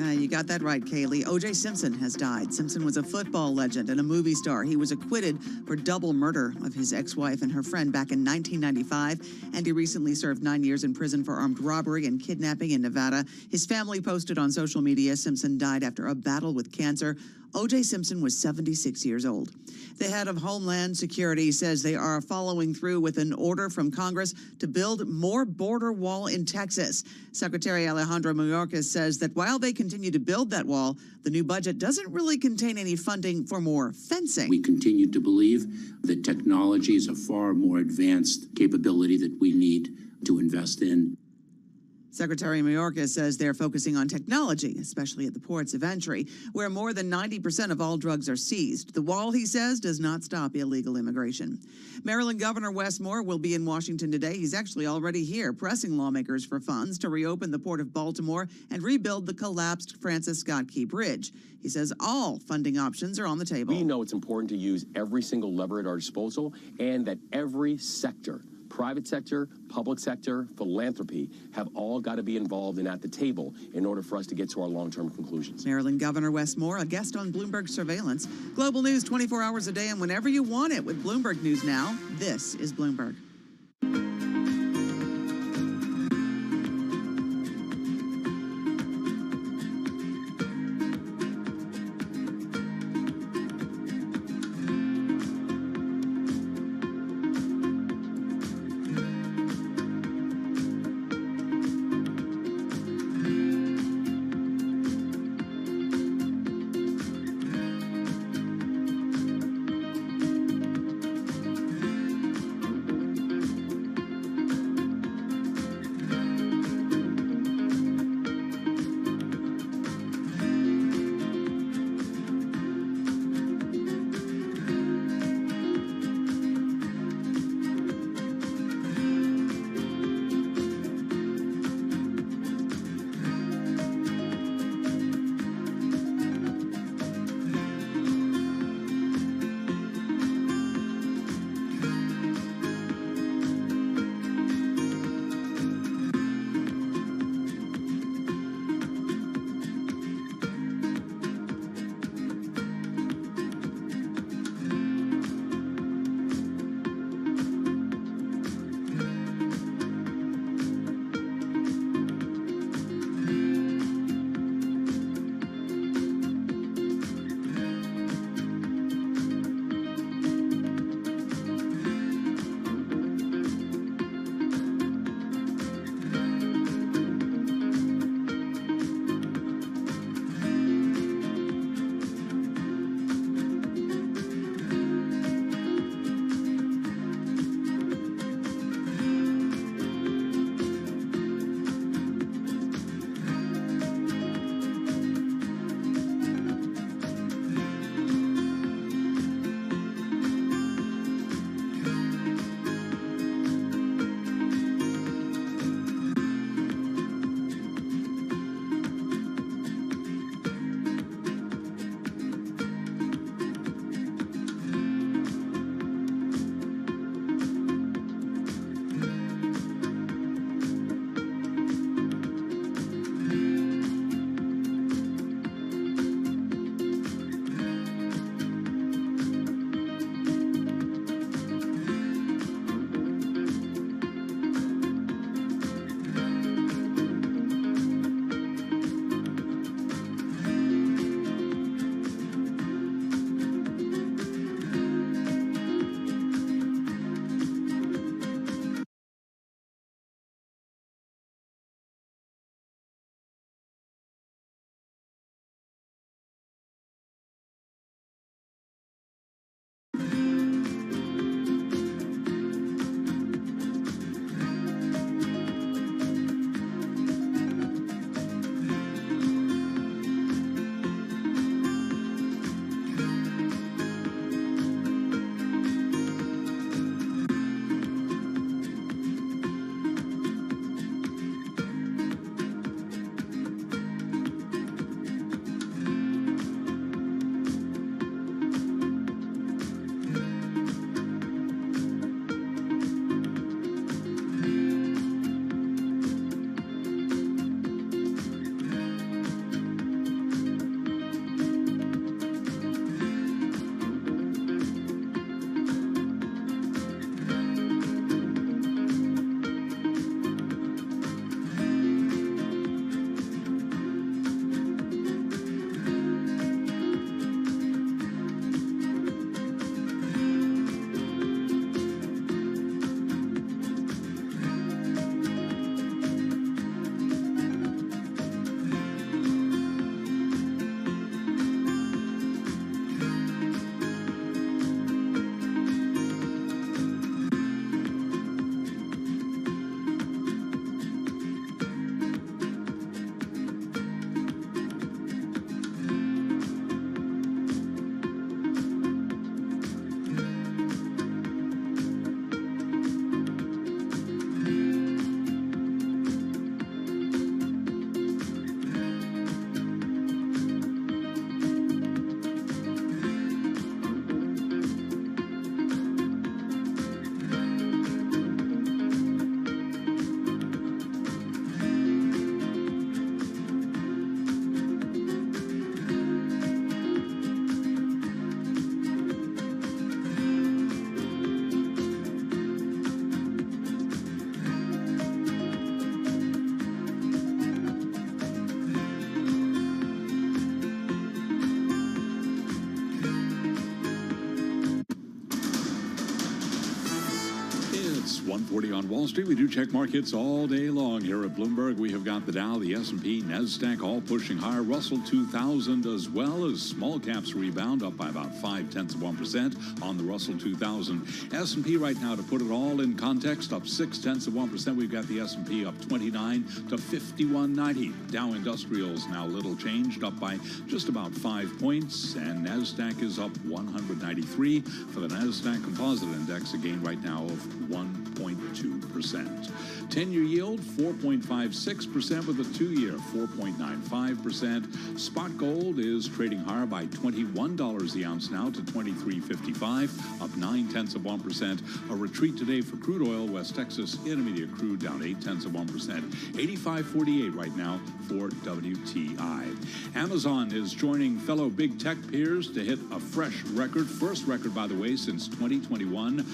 You got that right, Kaylee. O.J. Simpson has died. Simpson was a football legend and a movie star. He was acquitted for double murder of his ex-wife and her friend back in 1995, and he recently served 9 years in prison for armed robbery and kidnapping in Nevada. His family posted on social media Simpson died after a battle with cancer. O.J. Simpson was 76 years old. The head of Homeland Security says they are following through with an order from Congress to build more border wall in Texas. Secretary Alejandro Mayorkas says that while they continue to build that wall, the new budget doesn't really contain any funding for more fencing. We continue to believe that technology is a far more advanced capability that we need to invest in. Secretary Mayorkas says they're focusing on technology, especially at the ports of entry, where more than 90% of all drugs are seized. The wall, he says, does not stop illegal immigration. Maryland Governor Wes Moore will be in Washington today. He's actually already here, pressing lawmakers for funds to reopen the Port of Baltimore and rebuild the collapsed Francis Scott Key Bridge. He says all funding options are on the table. We know it's important to use every single lever at our disposal, and that every sector, private sector, public sector, philanthropy, have all got to be involved and at the table in order for us to get to our long-term conclusions. Maryland Governor Wes Moore, a guest on Bloomberg Surveillance. Global news 24 hours a day and whenever you want it with Bloomberg News Now. This is Bloomberg. 1:40 on Wall Street. We do check markets all day long here at Bloomberg. We have got the Dow, the S&P, NASDAQ all pushing higher. Russell 2000 as well as small caps rebound up by about 0.5% on the Russell 2000. S&P right now, to put it all in context, up 0.6%. We've got the S&P up 29 to 5190. Dow Industrials now little changed, up by just about 5 points, and NASDAQ is up 193 for the NASDAQ Composite Index, a gain right now of 1.2%. 10-year yield 4.56% with a 2-year 4.95%. Spot gold is trading higher by $21 the ounce now to $23.55, up 0.9%. A retreat today for crude oil. West Texas Intermediate crude down 0.8%. 85.48 right now for WTI. Amazon is joining fellow big tech peers to hit a fresh record, first record by the way since 2021.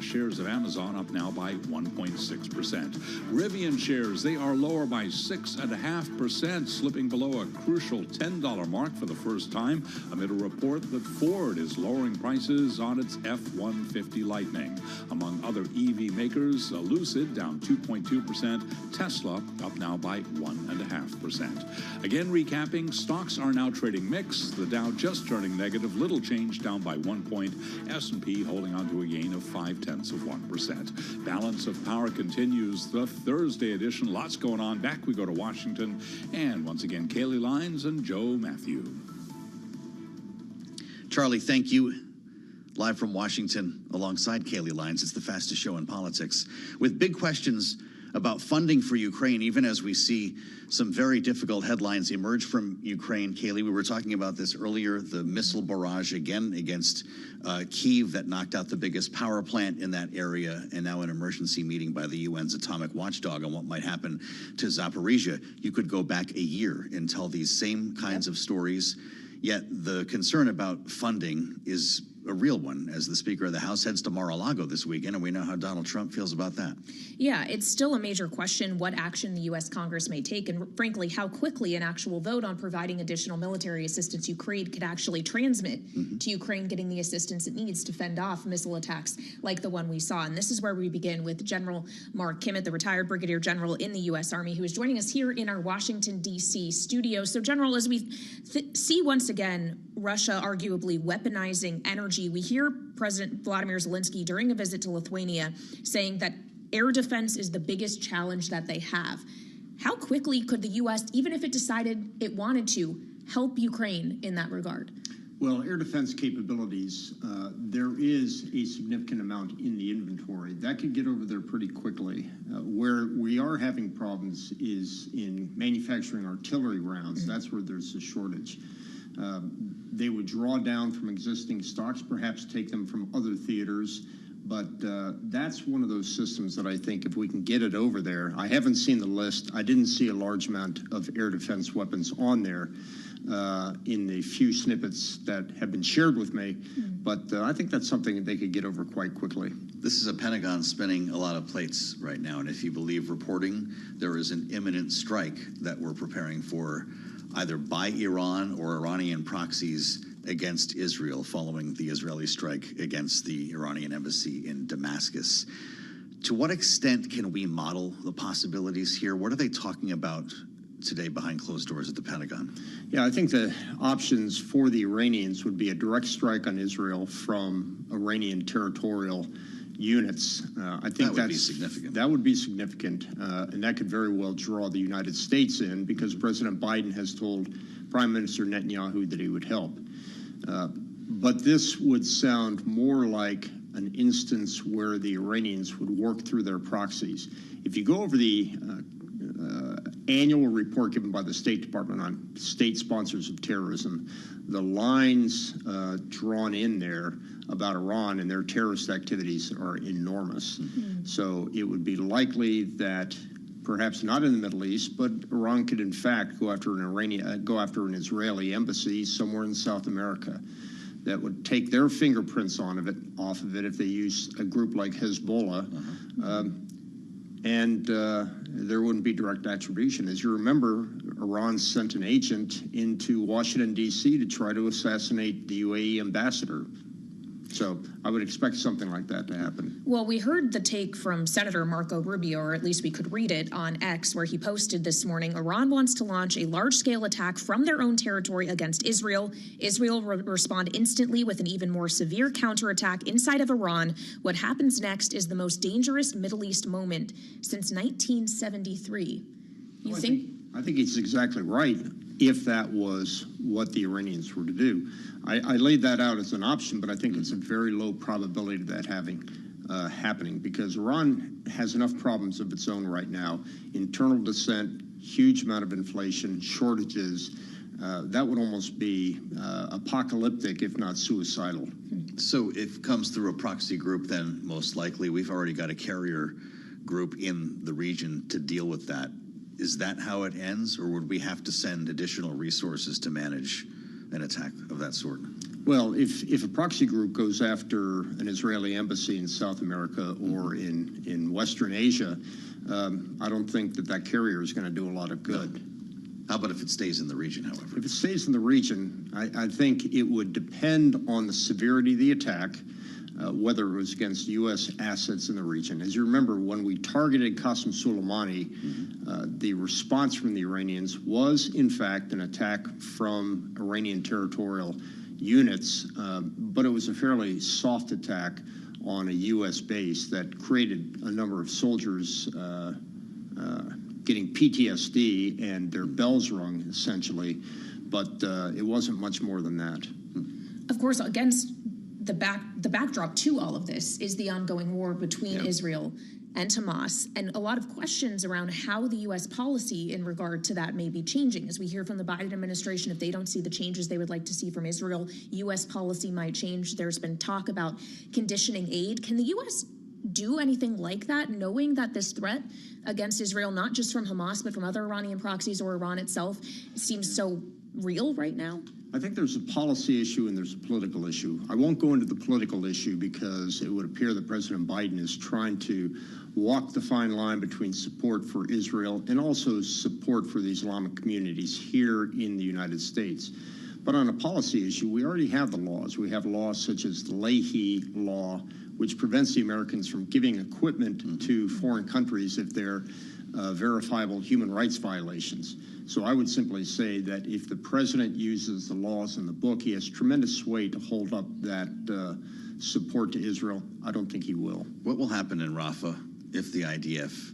Shares of Amazon up now by 1.6%. Rivian shares, they are lower by 6.5%, slipping below a crucial $10 mark for the first time amid a report that Ford is lowering prices on its F-150 Lightning. Among other EV makers, Lucid down 2.2%, Tesla up now by 1.5%. Again, recapping, stocks are now trading mixed. The Dow just turning negative, little change, down by 1 point. S&P holding on to a gain of 0.5%. Balance of Power continues the Thursday edition. Lots going on. Back we go to Washington, and once again, Kaylee Lines and Joe Matthew. Charlie, thank you. Live from Washington alongside Kaylee Lines. It's the fastest show in politics, with big questions about funding for Ukraine, even as we see some very difficult headlines emerge from Ukraine. Kaylee, we were talking about this earlier, the missile barrage again against Kyiv that knocked out the biggest power plant in that area, and now an emergency meeting by the UN's atomic watchdog on what might happen to Zaporizhia. You could go back a year and tell these same kinds of stories, yet the concern about funding is a real one as the Speaker of the House heads to Mar-a-Lago this weekend, and we know how Donald Trump feels about that. Yeah, it's still a major question what action the U.S. Congress may take, and frankly, how quickly an actual vote on providing additional military assistance to Ukraine could actually transmit to Ukraine getting the assistance it needs to fend off missile attacks like the one we saw. And this is where we begin with General Mark Kimmett, the retired brigadier general in the U.S. Army, who is joining us here in our Washington, D.C. studio. So, General, as we see once again Russia arguably weaponizing energy, we hear President Vladimir Zelensky during a visit to Lithuania saying that air defense is the biggest challenge that they have. How quickly could the U.S., even if it decided it wanted to, help Ukraine in that regard? Well, air defense capabilities, there is a significant amount in the inventory. That could get over there pretty quickly. Where we are having problems is in manufacturing artillery rounds. That's where there's a shortage. They would draw down from existing stocks, perhaps take them from other theaters. But that's one of those systems that I think if we can get it over there, I haven't seen the list. I didn't see a large amount of air defense weapons on there in the few snippets that have been shared with me. But I think that's something that they could get over quite quickly. This is a Pentagon spinning a lot of plates right now. And if you believe reporting, there is an imminent strike that we're preparing for, either by Iran or Iranian proxies against Israel following the Israeli strike against the Iranian embassy in Damascus. To what extent can we model the possibilities here? What are they talking about today behind closed doors at the Pentagon? Yeah, I think the options for the Iranians would be a direct strike on Israel from Iranian territorial units. I think that would be significant. That would be significant, and that could very well draw the United States in, because President Biden has told Prime Minister Netanyahu that he would help. But this would sound more like an instance where the Iranians would work through their proxies. If you go over the annual report given by the State Department on state sponsors of terrorism, the lines drawn in there about Iran and their terrorist activities are enormous. So it would be likely that, perhaps not in the Middle East, but Iran could in fact go after an Israeli embassy somewhere in South America that would take their fingerprints off of it if they use a group like Hezbollah. And there wouldn't be direct attribution. As you remember, Iran sent an agent into Washington, D.C. to try to assassinate the UAE ambassador. So I would expect something like that to happen. Well, we heard the take from Senator Marco Rubio, or at least we could read it on X, where he posted this morning, Iran wants to launch a large-scale attack from their own territory against Israel. Israel will respond instantly with an even more severe counterattack inside of Iran. What happens next is the most dangerous Middle East moment since 1973. I think he's exactly right if that was what the Iranians were to do. I laid that out as an option, but I think it's a very low probability of that happening because Iran has enough problems of its own right now. Internal dissent, huge amount of inflation, shortages. That would almost be apocalyptic, if not suicidal. So if it comes through a proxy group, then most likely we've already got a carrier group in the region to deal with that. Is that how it ends, or would we have to send additional resources to manage an attack of that sort? Well, if a proxy group goes after an Israeli embassy in South America or in Western Asia, I don't think that carrier is going to do a lot of good. No. How about if it stays in the region, however? If it stays in the region, I think it would depend on the severity of the attack, whether it was against U.S. assets in the region. As you remember, when we targeted Qasem Soleimani, the response from the Iranians was, in fact, an attack from Iranian territorial units, but it was a fairly soft attack on a U.S. base that created a number of soldiers getting PTSD and their bells rung, essentially, but it wasn't much more than that. Of course, against the backdrop to all of this is the ongoing war between Israel and Hamas, and a lot of questions around how the U.S. policy in regard to that may be changing. As we hear from the Biden administration, if they don't see the changes they would like to see from Israel, U.S. policy might change. There's been talk about conditioning aid. Can the U.S. do anything like that, knowing that this threat against Israel, not just from Hamas, but from other Iranian proxies or Iran itself, seems so real right now? I think there's a policy issue and there's a political issue. I won't go into the political issue because it would appear that President Biden is trying to walk the fine line between support for Israel and also support for the Islamic communities here in the United States. But on a policy issue, we already have the laws. We have laws such as the Leahy law, which prevents the Americans from giving equipment to foreign countries if they're verifiable human rights violations. So I would simply say that if the president uses the laws in the book, he has tremendous sway to hold up that support to Israel. I don't think he will. What will happen in Rafah if the IDF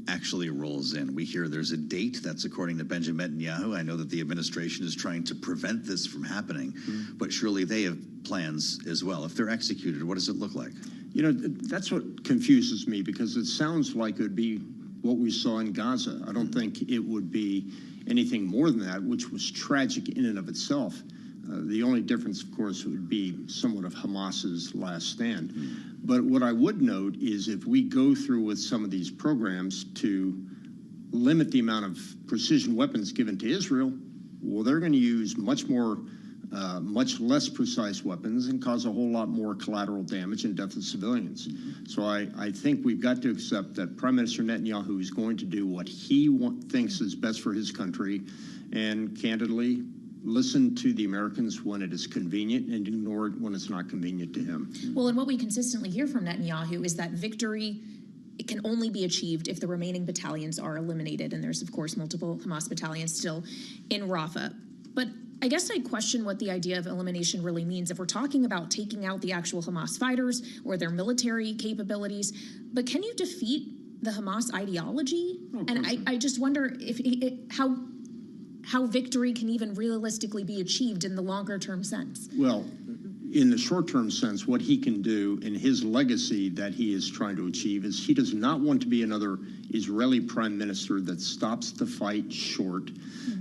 actually rolls in? We hear there's a date. That's according to Benjamin Netanyahu. I know that the administration is trying to prevent this from happening, but surely they have plans as well. If they're executed, what does it look like? You know, that's what confuses me because it sounds like it would be what we saw in Gaza. I don't think it would be anything more than that, which was tragic in and of itself. The only difference, of course, would be somewhat of Hamas's last stand. But what I would note is if we go through with some of these programs to limit the amount of precision weapons given to Israel, well, they're going to use much less precise weapons and cause a whole lot more collateral damage and death of civilians. So I think we've got to accept that Prime Minister Netanyahu is going to do what he thinks is best for his country and candidly listen to the Americans when it is convenient and ignore it when it's not convenient to him. Well, and what we consistently hear from Netanyahu is that victory can only be achieved if the remaining battalions are eliminated. And there's, of course, multiple Hamas battalions still in Rafah. But I guess I question what the idea of elimination really means if we're talking about taking out the actual Hamas fighters or their military capabilities. But can you defeat the Hamas ideology? And I just wonder how victory can even realistically be achieved in the longer term sense. Well, in the short term sense, what he can do in his legacy that he is trying to achieve is he does not want to be another Israeli prime minister that stops the fight short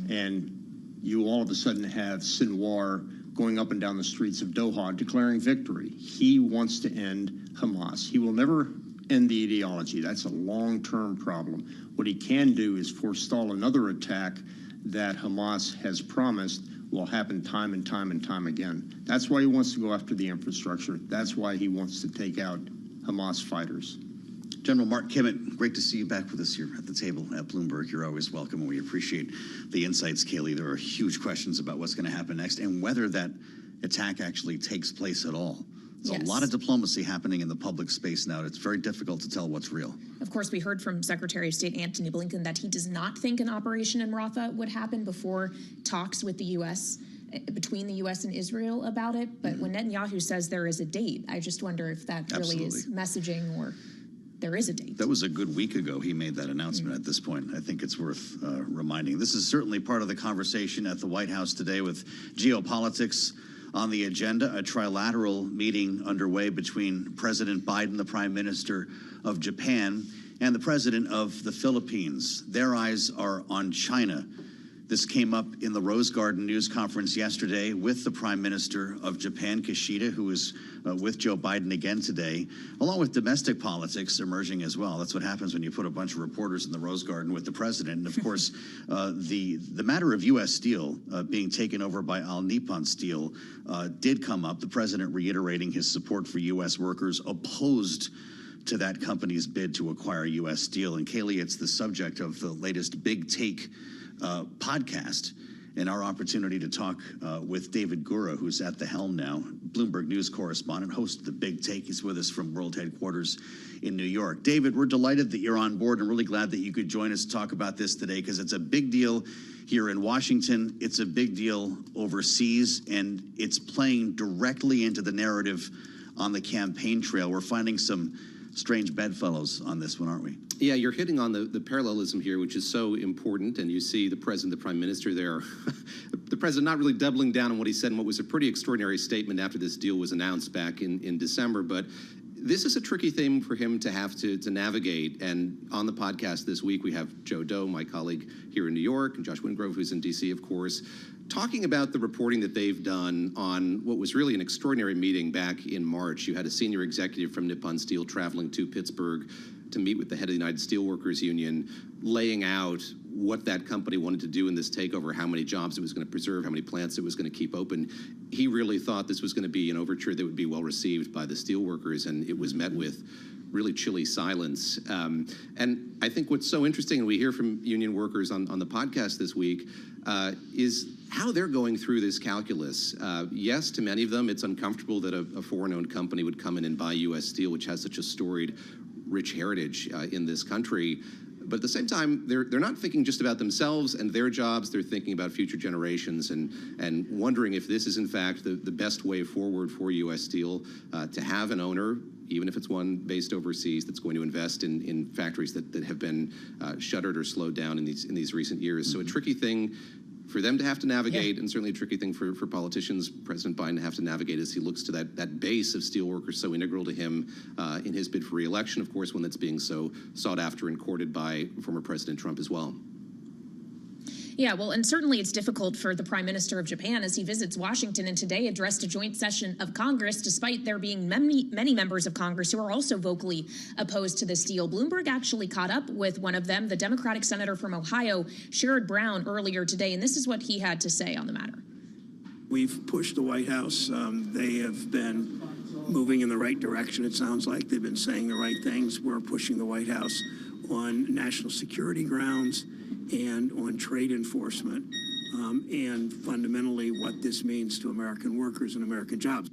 and you all of a sudden have Sinwar going up and down the streets of Doha declaring victory. He wants to end Hamas. He will never end the ideology. That's a long-term problem. What he can do is forestall another attack that Hamas has promised will happen time and time and time again. That's why he wants to go after the infrastructure. That's why he wants to take out Hamas fighters. General Mark Kimmett, great to see you back with us here at the table at Bloomberg. You're always welcome, and we appreciate the insights, Kaylee. There are huge questions about what's going to happen next and whether that attack actually takes place at all. There's a lot of diplomacy happening in the public space now. It's very difficult to tell what's real. Of course, we heard from Secretary of State Antony Blinken that he does not think an operation in Rafah would happen before talks with the U.S., between the U.S. and Israel about it. But when Netanyahu says there is a date, I just wonder if that really is messaging or there is a date. That was a good week ago he made that announcement at this point. I think it's worth reminding. This is certainly part of the conversation at the White House today with geopolitics on the agenda, a trilateral meeting underway between President Biden, the Prime Minister of Japan, and the President of the Philippines. Their eyes are on China. This came up in the Rose Garden news conference yesterday with the Prime Minister of Japan, Kishida, who is with Joe Biden again today, along with domestic politics emerging as well. That's what happens when you put a bunch of reporters in the Rose Garden with the president. And of course, the matter of U.S. Steel being taken over by All Nippon Steel did come up. The president reiterating his support for U.S. workers opposed to that company's bid to acquire U.S. Steel. And Kaylee, it's the subject of the latest Big Take podcast and our opportunity to talk with David Gura, who's at the helm now, Bloomberg News correspondent, host of the Big Take. He's with us from World Headquarters in New York. David, we're delighted that you're on board and really glad that you could join us to talk about this today because it's a big deal here in Washington. It's a big deal overseas, and it's playing directly into the narrative on the campaign trail. We're finding some strange bedfellows on this one, aren't we? Yeah, you're hitting on the parallelism here, which is so important, and you see the president, the prime minister there. The president not really doubling down on what he said in what was a pretty extraordinary statement after this deal was announced back in December, but this is a tricky thing for him to have to navigate. And on the podcast this week, we have Joe Doe, my colleague here in New York, and Josh Wingrove, who's in D.C., of course, talking about the reporting that they've done on what was really an extraordinary meeting back in March. You had a senior executive from Nippon Steel traveling to Pittsburgh to meet with the head of the United Steelworkers Union, laying out what that company wanted to do in this takeover, how many jobs it was going to preserve, how many plants it was going to keep open. He really thought this was going to be an overture that would be well received by the steelworkers, and it was met with really chilly silence. And I think what's so interesting, and we hear from union workers on the podcast this week, is how they're going through this calculus. Yes, to many of them, it's uncomfortable that a foreign-owned company would come in and buy U.S. Steel, which has such a storied, rich heritage in this country. But at the same time, they're not thinking just about themselves and their jobs. They're thinking about future generations and wondering if this is, in fact, the best way forward for U.S. Steel to have an owner, even if it's one based overseas, that's going to invest in factories that have been shuttered or slowed down in these recent years. So a tricky thing for them to have to navigate, and certainly a tricky thing for politicians, President Biden, to have to navigate as he looks to that base of steelworkers so integral to him in his bid for re-election, of course, one that's being so sought after and courted by former President Trump as well. Yeah, well, and certainly it's difficult for the Prime Minister of Japan as he visits Washington and today addressed a joint session of Congress, despite there being many members of Congress who are also vocally opposed to this deal. Bloomberg actually caught up with one of them, the Democratic Senator from Ohio, Sherrod Brown, earlier today, and this is what he had to say on the matter. We've pushed the White House. They have been moving in the right direction, it sounds like. They've been saying the right things. We're pushing the White House on national security grounds and on trade enforcement, and fundamentally what this means to American workers and American jobs.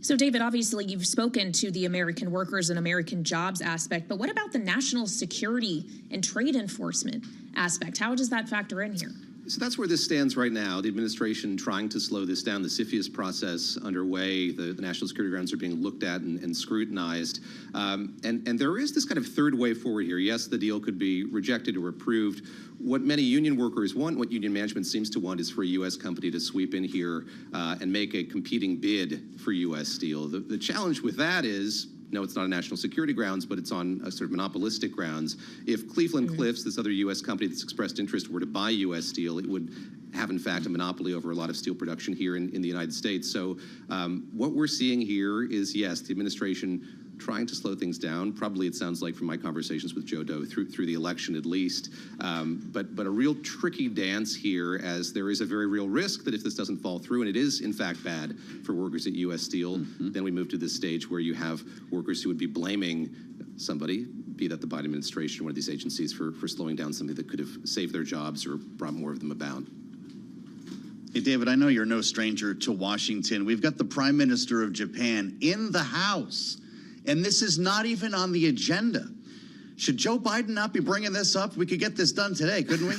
So, David, obviously you've spoken to the American workers and American jobs aspect, but what about the national security and trade enforcement aspect? How does that factor in here? So that's where this stands right now. The administration trying to slow this down, the CFIUS process underway. The national security grounds are being looked at and scrutinized. And there is this kind of third way forward here. Yes, the deal could be rejected or approved. What many union workers want, what union management seems to want, is for a U.S. company to sweep in here and make a competing bid for U.S. Steel. The challenge with that is, no, it's not on national security grounds, but it's on a sort of monopolistic grounds. If Cleveland-Cliffs, this other U.S. company that's expressed interest, were to buy U.S. Steel, it would have, in fact, a monopoly over a lot of steel production here in the United States. So what we're seeing here is, yes, the administration trying to slow things down. Probably, it sounds like from my conversations with Joe Doe through the election at least. But a real tricky dance here, as there is a very real risk that if this doesn't fall through, and it is in fact bad for workers at U.S. Steel, then we move to this stage where you have workers who would be blaming somebody, be that the Biden administration or one of these agencies, for slowing down something that could have saved their jobs or brought more of them about. Hey, David, I know you're no stranger to Washington. We've got the Prime Minister of Japan in the House, and this is not even on the agenda. Should Joe Biden not be bringing this up? We could get this done today, couldn't we?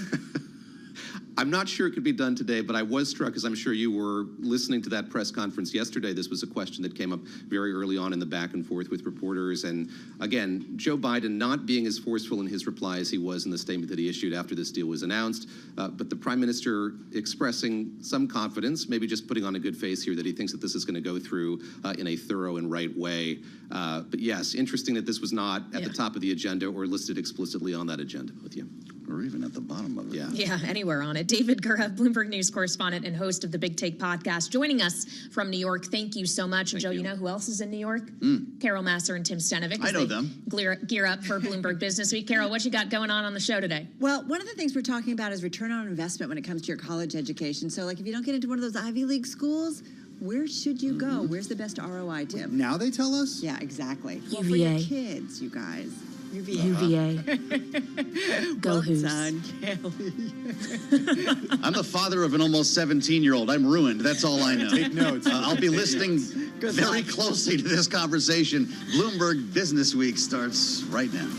I'm not sure it could be done today, but I was struck, as I'm sure you were, listening to that press conference yesterday. This was a question that came up very early on in the back and forth with reporters. And again, Joe Biden not being as forceful in his reply as he was in the statement that he issued after this deal was announced, but the Prime Minister expressing some confidence, maybe just putting on a good face here, that he thinks that this is going to go through in a thorough and right way. But yes, interesting that this was not at the top of the agenda or listed explicitly on that agenda with you. Or even at the bottom of it. Yeah, anywhere on it. David Gura, Bloomberg News correspondent and host of the Big Take podcast, joining us from New York. Thank you so much. And Joe, you know who else is in New York? Carol Masser and Tim Stenovic. I know them. Gear up for Bloomberg Business Week. Carol, what you got going on the show today? Well, one of the things we're talking about is return on investment when it comes to your college education. So, like, if you don't get into one of those Ivy League schools, where should you go? Where's the best ROI, Tim? Now they tell us? Yeah, exactly. UVA. Well, for your kids, you guys. UVA. Go Hoos. Son, Kelly. I'm the father of an almost 17-year-old. I'm ruined. That's all I know. Take notes. I'll be listening very luck. closely to this conversation. Bloomberg Business Week starts right now.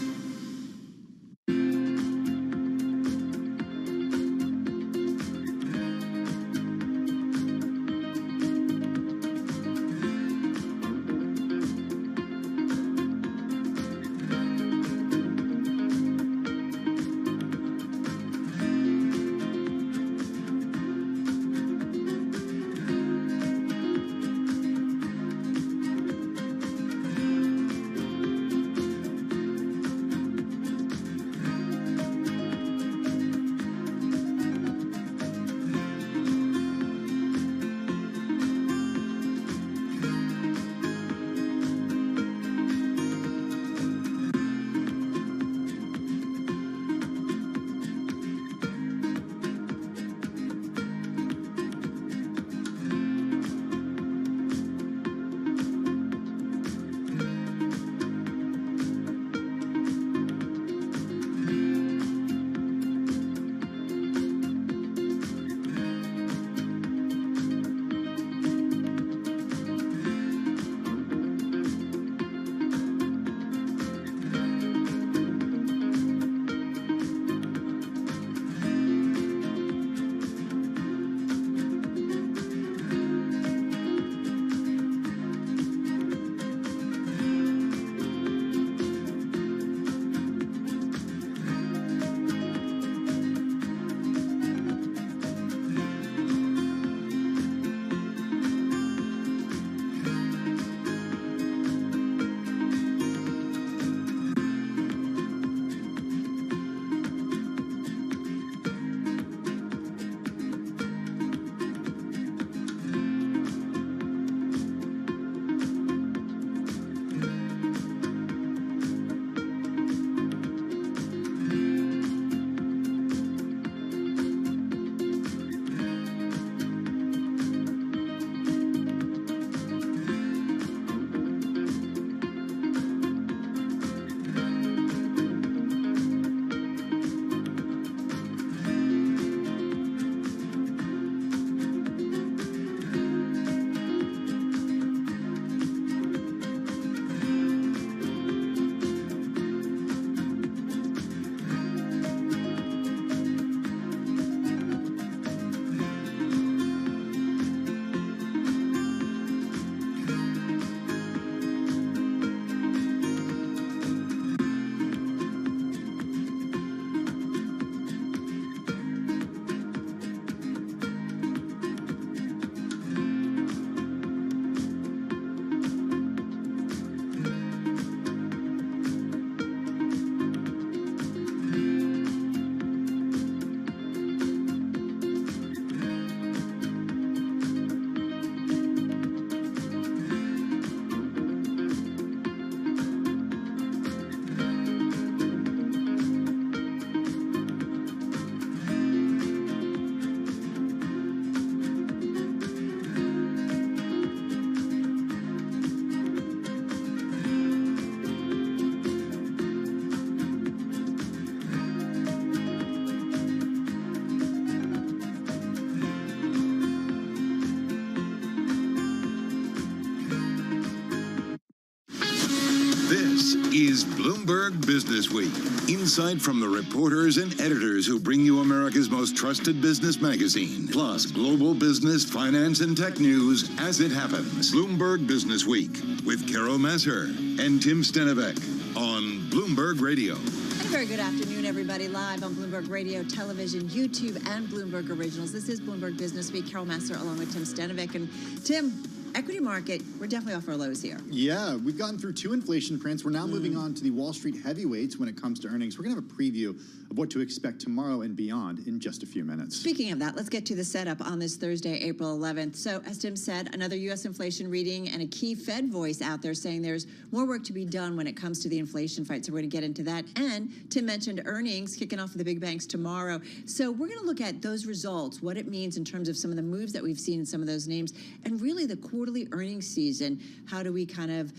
is Bloomberg Business Week. Insight from the reporters and editors who bring you America's most trusted business magazine. Plus, global business, finance, and tech news as it happens. Bloomberg Business Week with Carol Masser and Tim Stenivek on Bloomberg Radio. And a very good afternoon, everybody, live on Bloomberg Radio, television, YouTube, and Bloomberg Originals. This is Bloomberg Business Week. Carol Masser along with Tim Stenivek. And Tim, equity market, we're definitely off our lows here. Yeah, we've gotten through 2 inflation prints. We're now moving on to the Wall Street heavyweights when it comes to earnings. We're going to have a preview of what to expect tomorrow and beyond in just a few minutes. Speaking of that, let's get to the setup on this Thursday, April 11th. So, as Tim said, another U.S. inflation reading and a key Fed voice out there saying there's more work to be done when it comes to the inflation fight. So we're going to get into that. And Tim mentioned earnings kicking off for the big banks tomorrow. So we're going to look at those results, what it means in terms of some of the moves that we've seen in some of those names, and really the quarterly earnings season. How do we kind of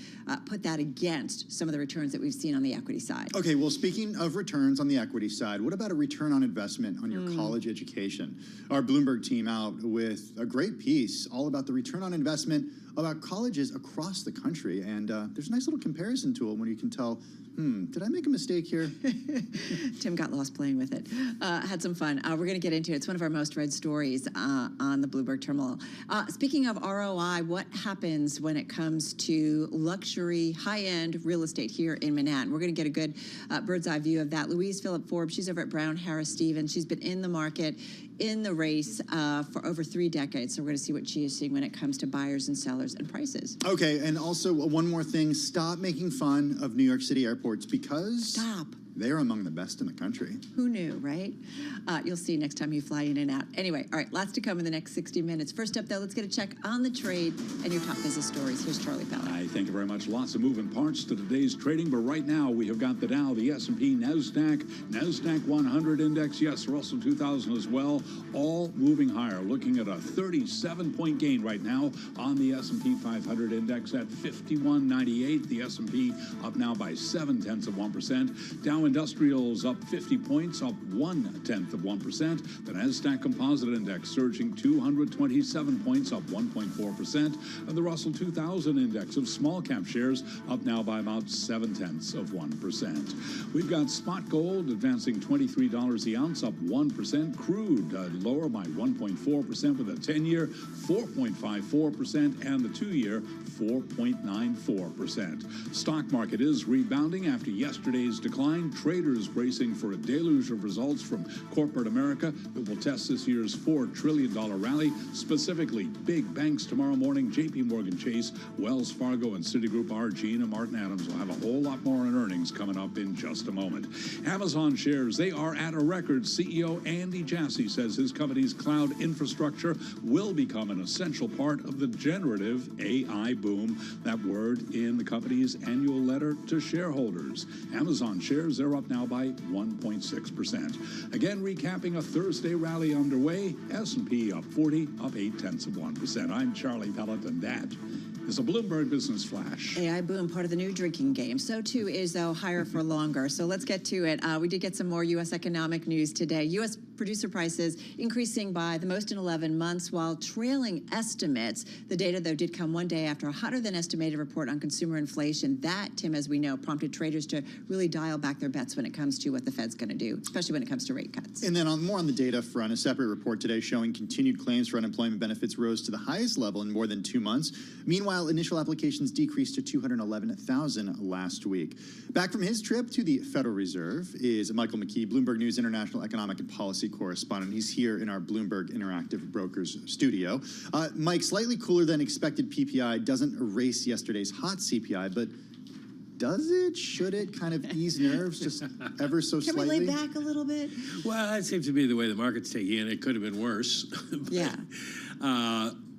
put that against some of the returns that we've seen on the equity side? Okay, well, speaking of returns on the equity side, what about a return on investment on your college education? Our Bloomberg team out with a great piece all about the return on investment about colleges across the country. And there's a nice little comparison tool when you can tell, did I make a mistake here? Tim got lost playing with it. Had some fun. We're going to get into it. It's one of our most read stories on the Bloomberg terminal. Speaking of ROI, what happens when it comes to luxury, high-end real estate here in Manhattan? We're going to get a good bird's eye view of that. Louise Phillip Forbes, she's over at Brown Harris Stevens. She's been in the market, in the race for over 3 decades. So we're going to see what she is seeing when it comes to buyers and sellers and prices. Okay, and also one more thing. Stop making fun of New York City airports because... Stop. They're among the best in the country. Who knew, right? You'll see next time you fly in and out. Anyway, all right, lots to come in the next 60 minutes. First up, though, let's get a check on the trade and your top business stories. Here's Charlie Pellett. Hi, thank you very much. Lots of moving parts to today's trading, but right now we have got the Dow, the S&P, NASDAQ 100 index, yes, Russell 2000 as well, all moving higher. Looking at a 37-point gain right now on the S&P 500 index at 51.98. The S&P up now by 0.7%. Dow Industrials up 50 points, up 0.1%. The NASDAQ Composite Index surging 227 points, up 1.4%. And the Russell 2000 Index of small cap shares up now by about 0.7%. We've got spot gold advancing $23 the ounce, up 1%. Crude lower by 1.4% with a 10-year 4.54% and the 2-year 4.94%. Stock market is rebounding after yesterday's decline. Traders bracing for a deluge of results from corporate America that will test this year's $4 trillion rally. Specifically, big banks tomorrow morning. J.P. Morgan Chase, Wells Fargo, and Citigroup, RG, and Martin Adams will have a whole lot more on earnings coming up in just a moment. Amazon shares, they are at a record. CEO Andy Jassy says his company's cloud infrastructure will become an essential part of the generative AI boom. That word in the company's annual letter to shareholders. Amazon shares, they're up now by 1.6%. Again, recapping a Thursday rally underway. S&P up 40, up 0.8%. I'm Charlie Pellett, and that is a Bloomberg Business Flash. AI boom, part of the new drinking game. So, too, is, though, higher for longer. So let's get to it. We did get some more U.S. economic news today. U.S. producer prices increasing by the most in 11 months, while trailing estimates. The data, though, did come one day after a hotter-than-estimated report on consumer inflation. That, Tim, as we know, prompted traders to really dial back their bets when it comes to what the Fed's going to do, especially when it comes to rate cuts. And then more on the data front, a separate report today showing continued claims for unemployment benefits rose to the highest level in more than 2 months. Meanwhile, initial applications decreased to 211,000 last week. Back from his trip to the Federal Reserve is Michael McKee, Bloomberg News International Economic and Policy Correspondent. He's here in our Bloomberg Interactive Brokers studio. Mike, slightly cooler than expected PPI doesn't erase yesterday's hot CPI, but does it? Should it kind of ease nerves just ever so slightly? Can we lay back a little bit? Well, that seems to be the way the market's taking it. It could have been worse. Yeah.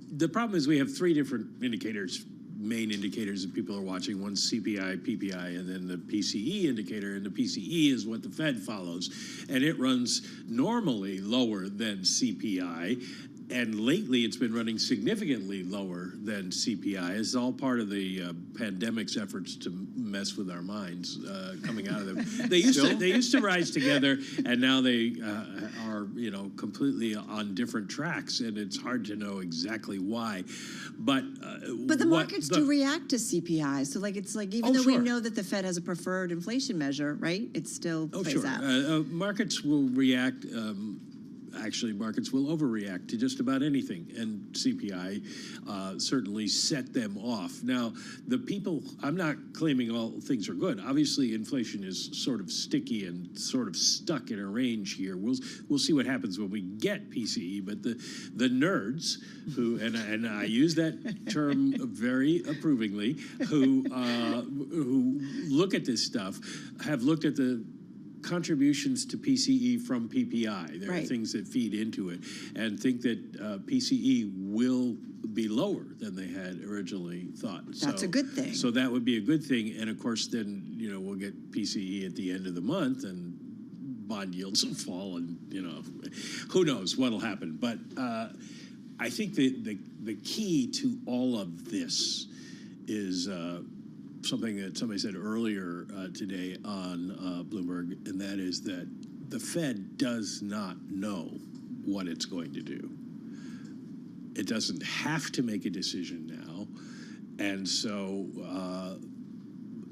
The problem is we have 3 different indicators, main indicators that people are watching. One's CPI, PPI, and then the PCE indicator. And the PCE is what the Fed follows. And it runs normally lower than CPI. And lately, it's been running significantly lower than CPI. It's all part of the pandemic's efforts to mess with our minds coming out of them. They used to rise together, and now they are, completely on different tracks, and it's hard to know exactly why. But the markets do react to CPI. So it's like even though we know that the Fed has a preferred inflation measure, right? It still plays out. Markets will react. Actually, markets will overreact to just about anything, and CPI certainly set them off. Now, I'm not claiming all things are good. Obviously, inflation is sort of sticky and sort of stuck in a range here. We'll see what happens when we get PCE, but the nerds who, and I use that term very approvingly, who look at this stuff have looked at the contributions to PCE from PPI. There are things that feed into it, and think that PCE will be lower than they had originally thought. That's a good thing. So that would be a good thing, and of course then we'll get PCE at the end of the month, and bond yields will fall, and who knows what'll happen. But I think the key to all of this is something that somebody said earlier today on Bloomberg, and that is that the Fed does not know what it's going to do. It doesn't have to make a decision now, and so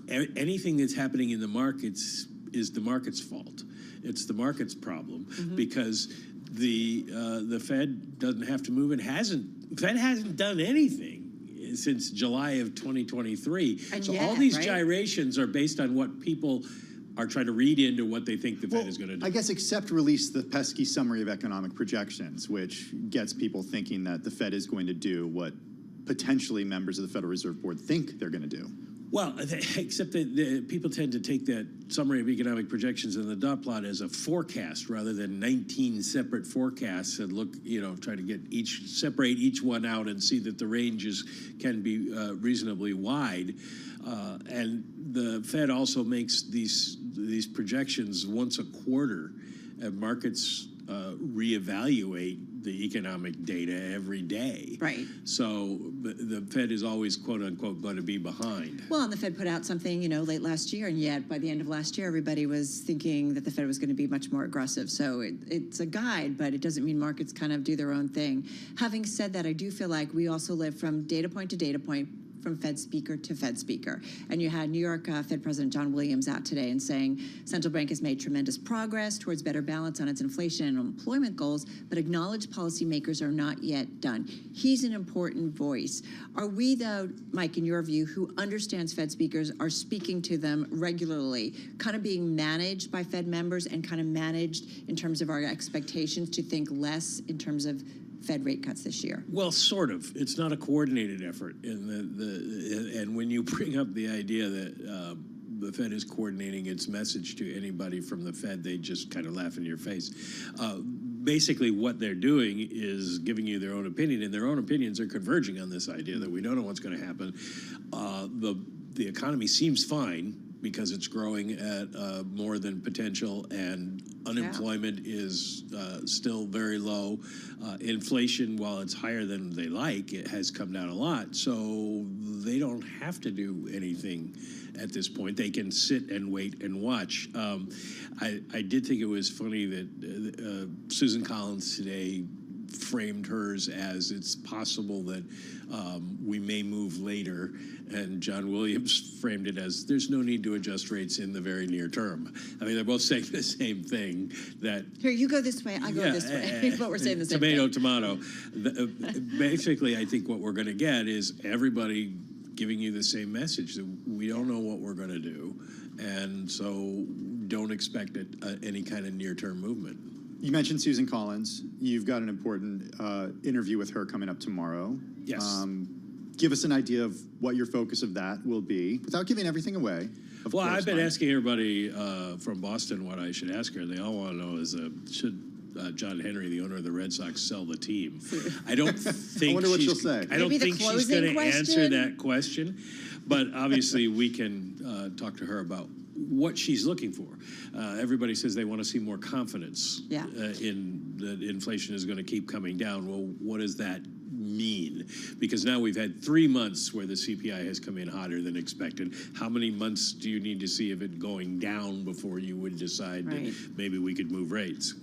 anything that's happening in the markets is the market's fault. It's the market's problem because the Fed doesn't have to move. Fed hasn't done anything since July of 2023. So all these gyrations are based on what people are trying to read into what they think the Fed is going to do. I guess except release the pesky summary of economic projections, which gets people thinking that the Fed is going to do what potentially members of the Federal Reserve Board think they're going to do. Well, except that people tend to take that summary of economic projections and the dot plot as a forecast rather than 19 separate forecasts, and look, try to separate each one out and see that the ranges can be reasonably wide. And the Fed also makes these projections once a quarter, and markets reevaluate the economic data every day. Right. So the Fed is always, quote unquote, going to be behind. Well, and the Fed put out something, late last year, and yet by the end of last year, everybody was thinking that the Fed was going to be much more aggressive. So it's a guide, but it doesn't mean markets kind of do their own thing. Having said that, I do feel like we also live from data point to data point, from Fed speaker to Fed speaker. And you had New York Fed President John Williams out today and saying central bank has made tremendous progress towards better balance on its inflation and employment goals, but acknowledged policymakers are not yet done. He's an important voice. Are we, though, Mike, in your view, who understands Fed speakers, are speaking to them regularly, kind of being managed by Fed members and kind of managed in terms of our expectations to think less in terms of Fed rate cuts this year? Well, sort of. It's not a coordinated effort. And when you bring up the idea that the Fed is coordinating its message to anybody from the Fed, they just kind of laugh in your face. Basically, what they're doing is giving you their own opinion, and their own opinions are converging on this idea that we don't know what's going to happen. The economy seems fine because it's growing at more than potential, and unemployment is still very low. Inflation, while it's higher than they like, it has come down a lot. So they don't have to do anything at this point. They can sit and wait and watch. I did think it was funny that Susan Collins today framed hers as it's possible that we may move later, and John Williams framed it as there's no need to adjust rates in the very near term. I mean, they're both saying the same thing. That here, you go this way, I go this way, but we're saying the same thing. Tomato. Basically, I think what we're going to get is everybody giving you the same message that we don't know what we're going to do, and so don't expect any kind of near-term movement. You mentioned Susan Collins. You've got an important interview with her coming up tomorrow. Yes. Give us an idea of what your focus of that will be, without giving everything away. Well, I've been asking everybody from Boston what I should ask her, and they all want to know is should John Henry, the owner of the Red Sox, sell the team? I don't think I wonder what she'll say. I don't think she's going to answer that question, but obviously we can talk to her about what she's looking for. Everybody says they want to see more confidence in that inflation is going to keep coming down. Well, what does that mean? Because now we've had 3 months where the CPI has come in hotter than expected. How many months do you need to see of it going down before you would decide that maybe we could move rates?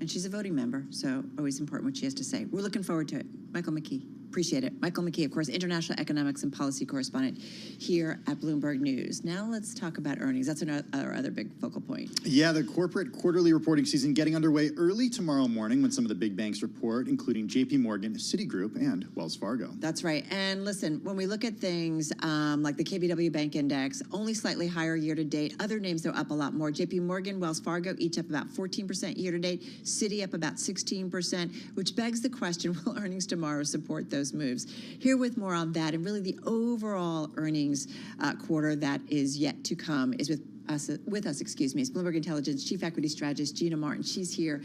And she's a voting member, so always important what she has to say. We're looking forward to it. Michael McKee. Appreciate it. Michael McKee, of course, international economics and policy correspondent here at Bloomberg News. Now let's talk about earnings. That's our other big focal point. Yeah, the corporate quarterly reporting season getting underway early tomorrow morning when some of the big banks report, including JP Morgan, Citigroup, and Wells Fargo. That's right. And listen, when we look at things like the KBW Bank Index, only slightly higher year to date. Other names are up a lot more. JP Morgan, Wells Fargo, each up about 14% year to date. Citi up about 16%, which begs the question, will earnings tomorrow support those moves? Here with more on that and really the overall earnings quarter that is yet to come is with us, is Bloomberg Intelligence Chief Equity Strategist Gina Martin. She's here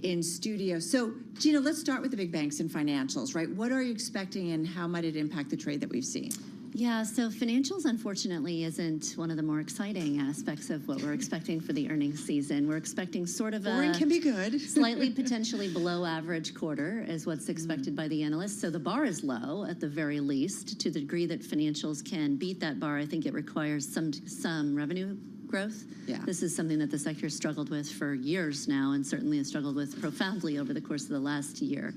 in studio. So, Gina, let's start with the big banks and financials, right? What are you expecting and how might it impact the trade that we've seen? Yeah, so financials, unfortunately, isn't one of the more exciting aspects of what we're expecting for the earnings season. We're expecting sort of Boring can be good. slightly potentially below average quarter is what's expected by the analysts. So the bar is low at the very least. To the degree that financials can beat that bar, I think it requires some revenue growth. Yeah. This is something that the sector has struggled with for years now and certainly has struggled with profoundly over the course of the last year.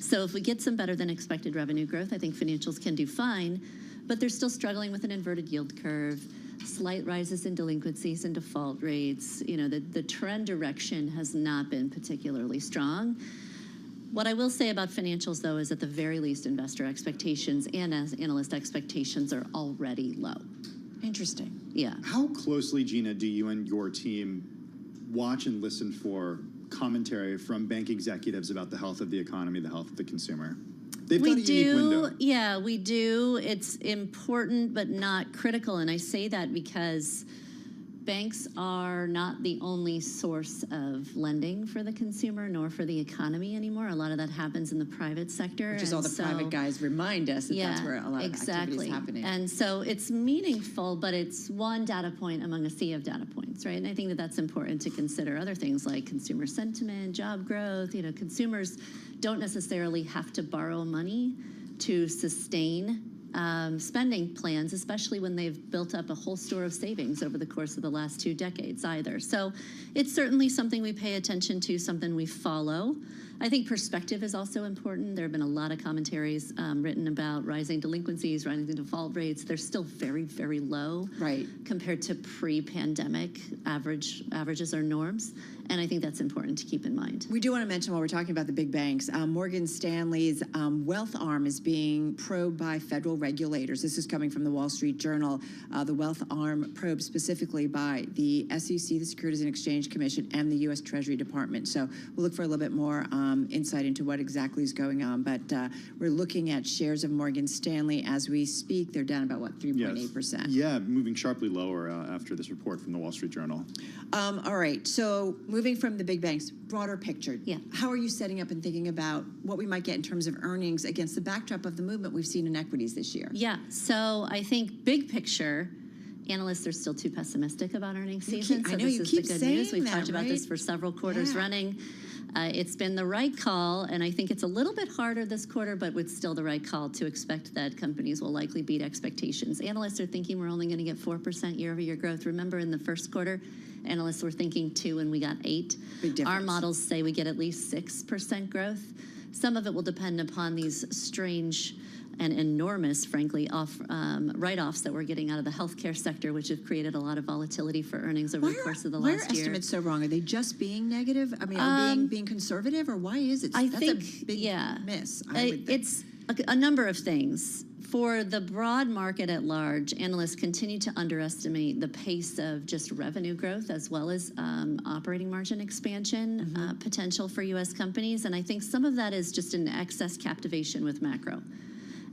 So if we get some better than expected revenue growth, I think financials can do fine. But they're still struggling with an inverted yield curve, slight rises in delinquencies and default rates. You know, the trend direction has not been particularly strong. What I will say about financials, though, is at the very least investor expectations and as analyst expectations are already low. Interesting. Yeah. How closely, Gina, do you and your team watch and listen for commentary from bank executives about the health of the economy, the health of the consumer? They've got a unique window. Yeah, we do. It's important, but not critical. And I say that because banks are not the only source of lending for the consumer nor for the economy anymore. A lot of that happens in the private sector. Which is all the private guys remind us that that's where a lot of activity is happening. And so it's meaningful, but it's one data point among a sea of data points, right? And I think that that's important to consider. Other things like consumer sentiment, job growth, you know, consumers don't necessarily have to borrow money to sustain spending plans, especially when they've built up a whole store of savings over the course of the last 2 decades either. So it's certainly something we pay attention to, something we follow. I think perspective is also important. There have been a lot of commentaries written about rising delinquencies, rising default rates. They're still very, very low compared to pre-pandemic averages or norms. And I think that's important to keep in mind. We do want to mention while we're talking about the big banks, Morgan Stanley's wealth arm is being probed by federal regulators. This is coming from the Wall Street Journal. The wealth arm probed specifically by the SEC, the Securities and Exchange Commission, and the U.S. Treasury Department. So we'll look for a little bit more insight into what exactly is going on. But we're looking at shares of Morgan Stanley as we speak. They're down about, what, 3.8%? Yeah, moving sharply lower after this report from the Wall Street Journal. All right, so moving from the big banks, broader picture. Yeah. How are you setting up and thinking about what we might get in terms of earnings against the backdrop of the movement we've seen in equities this year? Yeah, so I think big picture, analysts are still too pessimistic about earnings season. So this is the good news. We've talked about this for several quarters running. It's been the right call, and I think it's a little bit harder this quarter, but it's still the right call to expect that companies will likely beat expectations. Analysts are thinking we're only going to get 4% year-over-year growth. Remember, in the first quarter, analysts were thinking 2% and we got 8%. Big difference. Our models say we get at least 6% growth. Some of it will depend upon these strange and enormous, frankly, write-offs that we're getting out of the healthcare sector, which have created a lot of volatility for earnings over the course of the last year. Why are estimates so wrong? Are they just being negative? I mean, are being conservative, or why is it? I That's think, a big miss. I would think. It's a number of things. For the broad market at large, analysts continue to underestimate the pace of just revenue growth as well as operating margin expansion potential for U.S. companies. And I think some of that is just an excess captivation with macro.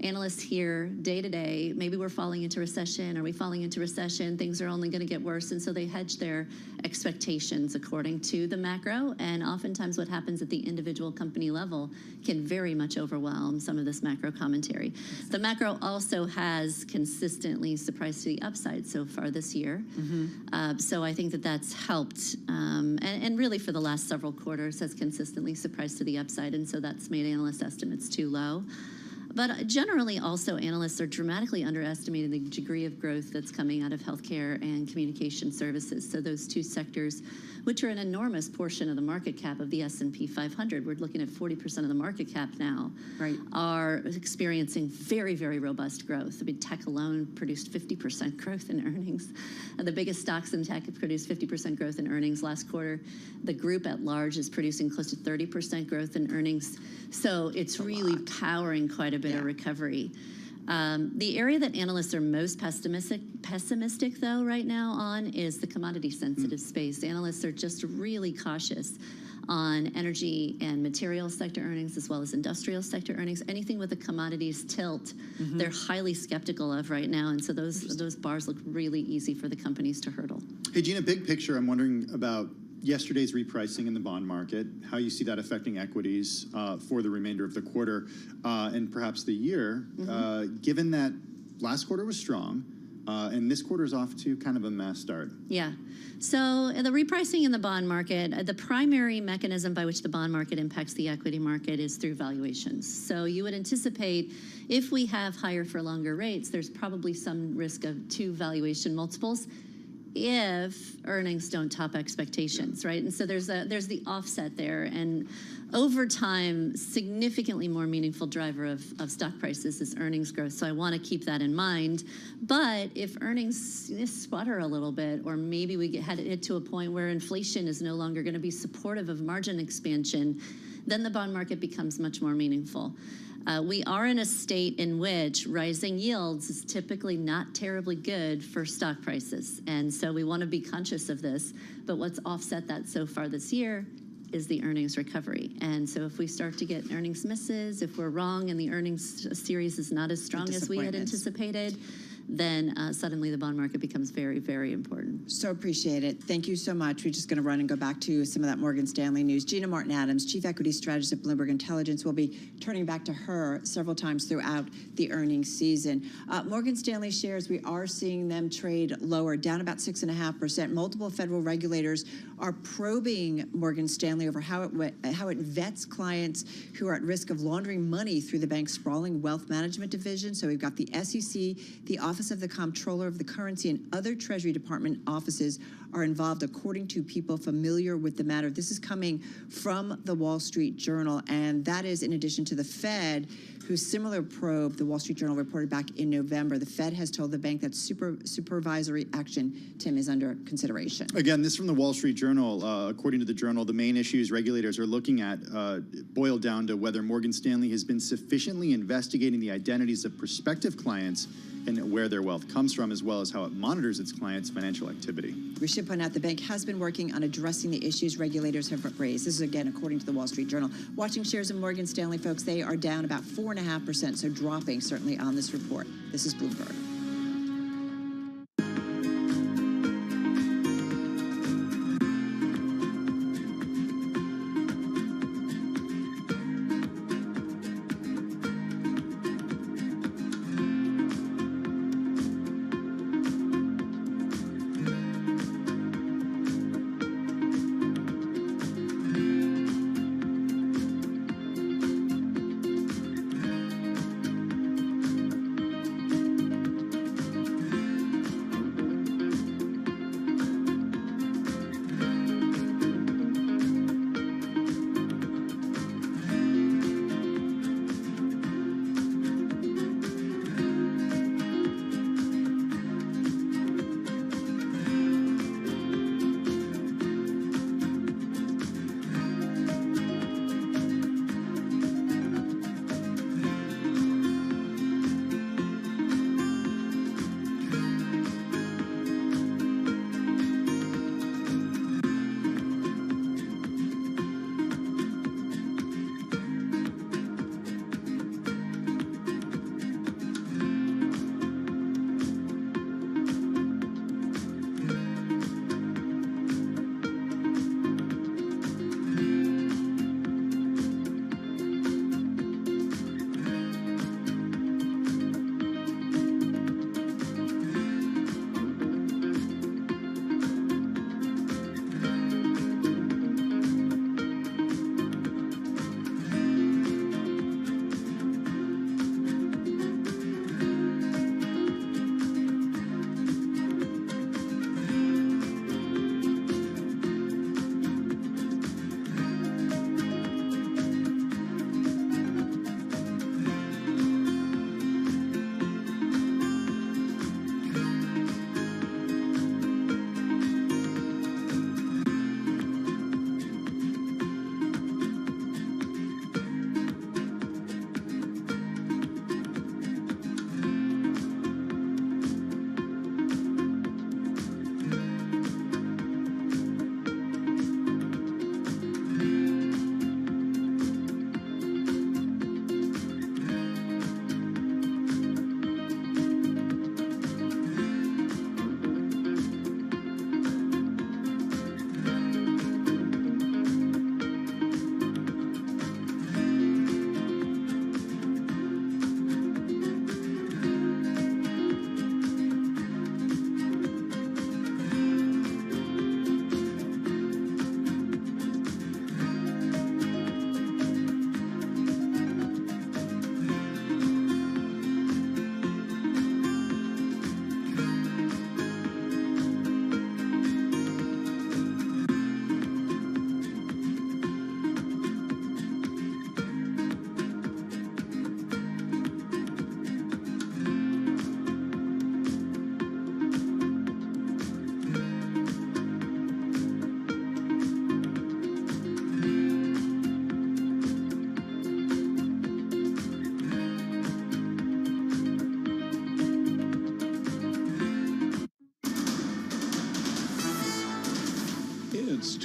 Analysts hear day to day, maybe we're falling into recession. Are we falling into recession? Things are only going to get worse. And so they hedge their expectations according to the macro. And oftentimes what happens at the individual company level can very much overwhelm some of this macro commentary. The macro also has consistently surprised to the upside so far this year. So I think that that's helped. And really for the last several quarters has consistently surprised to the upside. And so that's made analyst estimates too low. But generally, also, analysts are dramatically underestimating the degree of growth that's coming out of healthcare and communication services. So those two sectors, which are an enormous portion of the market cap of the S&P 500, we're looking at 40% of the market cap now, are experiencing very, very robust growth. I mean, tech alone produced 50% growth in earnings. The biggest stocks in tech have produced 50% growth in earnings last quarter. The group at large is producing close to 30% growth in earnings. So it's really powering quite a bit of recovery. The area that analysts are most pessimistic though right now on is the commodity sensitive space. Analysts are just really cautious on energy and materials sector earnings as well as industrial sector earnings. Anything with a commodities tilt, they're highly skeptical of right now. And so those bars look really easy for the companies to hurdle. Hey, Gina, big picture, I'm wondering about yesterday's repricing in the bond market, how you see that affecting equities for the remainder of the quarter and perhaps the year, given that last quarter was strong and this quarter's off to kind of a mass start. Yeah. So the repricing in the bond market, the primary mechanism by which the bond market impacts the equity market is through valuations. So you would anticipate if we have higher for longer rates, there's probably some risk of two valuation multiples if earnings don't top expectations, right? And so there's the offset there. And over time, significantly more meaningful driver of stock prices is earnings growth. So I want to keep that in mind. But if earnings sputter a little bit, or maybe we head to a point where inflation is no longer going to be supportive of margin expansion, then the bond market becomes much more meaningful. We are in a state in which rising yields is typically not terribly good for stock prices. And so we want to be conscious of this. But what's offset that so far this year is the earnings recovery. And so if we start to get earnings misses, if we're wrong and the earnings series is not as strong as we had anticipated, then suddenly the bond market becomes very, very important. So appreciate it. Thank you so much. We're just going to run and go back to some of that Morgan Stanley news. Gina Martin-Adams, Chief Equity Strategist at Bloomberg Intelligence, will be turning back to her several times throughout the earnings season. Morgan Stanley shares, we are seeing them trade lower, down about 6.5%. Multiple federal regulators are probing Morgan Stanley over how it vets clients who are at risk of laundering money through the bank's sprawling wealth management division. So we've got the SEC, the Office of the Comptroller of the Currency, and other Treasury Department offices are involved, according to people familiar with the matter. This is coming from the Wall Street Journal, and that is in addition to the Fed, whose similar probe, the Wall Street Journal reported back in November. The Fed has told the bank that supervisory action, Tim, is under consideration. Again, this from the Wall Street Journal. According to the Journal, the main issues regulators are looking at boil down to whether Morgan Stanley has been sufficiently investigating the identities of prospective clients and where their wealth comes from, as well as how it monitors its clients' financial activity. We should point out the bank has been working on addressing the issues regulators have raised. This is, again, according to the Wall Street Journal. Watching shares of Morgan Stanley, folks, they are down about 4.5%, so dropping certainly on this report. This is Bloomberg.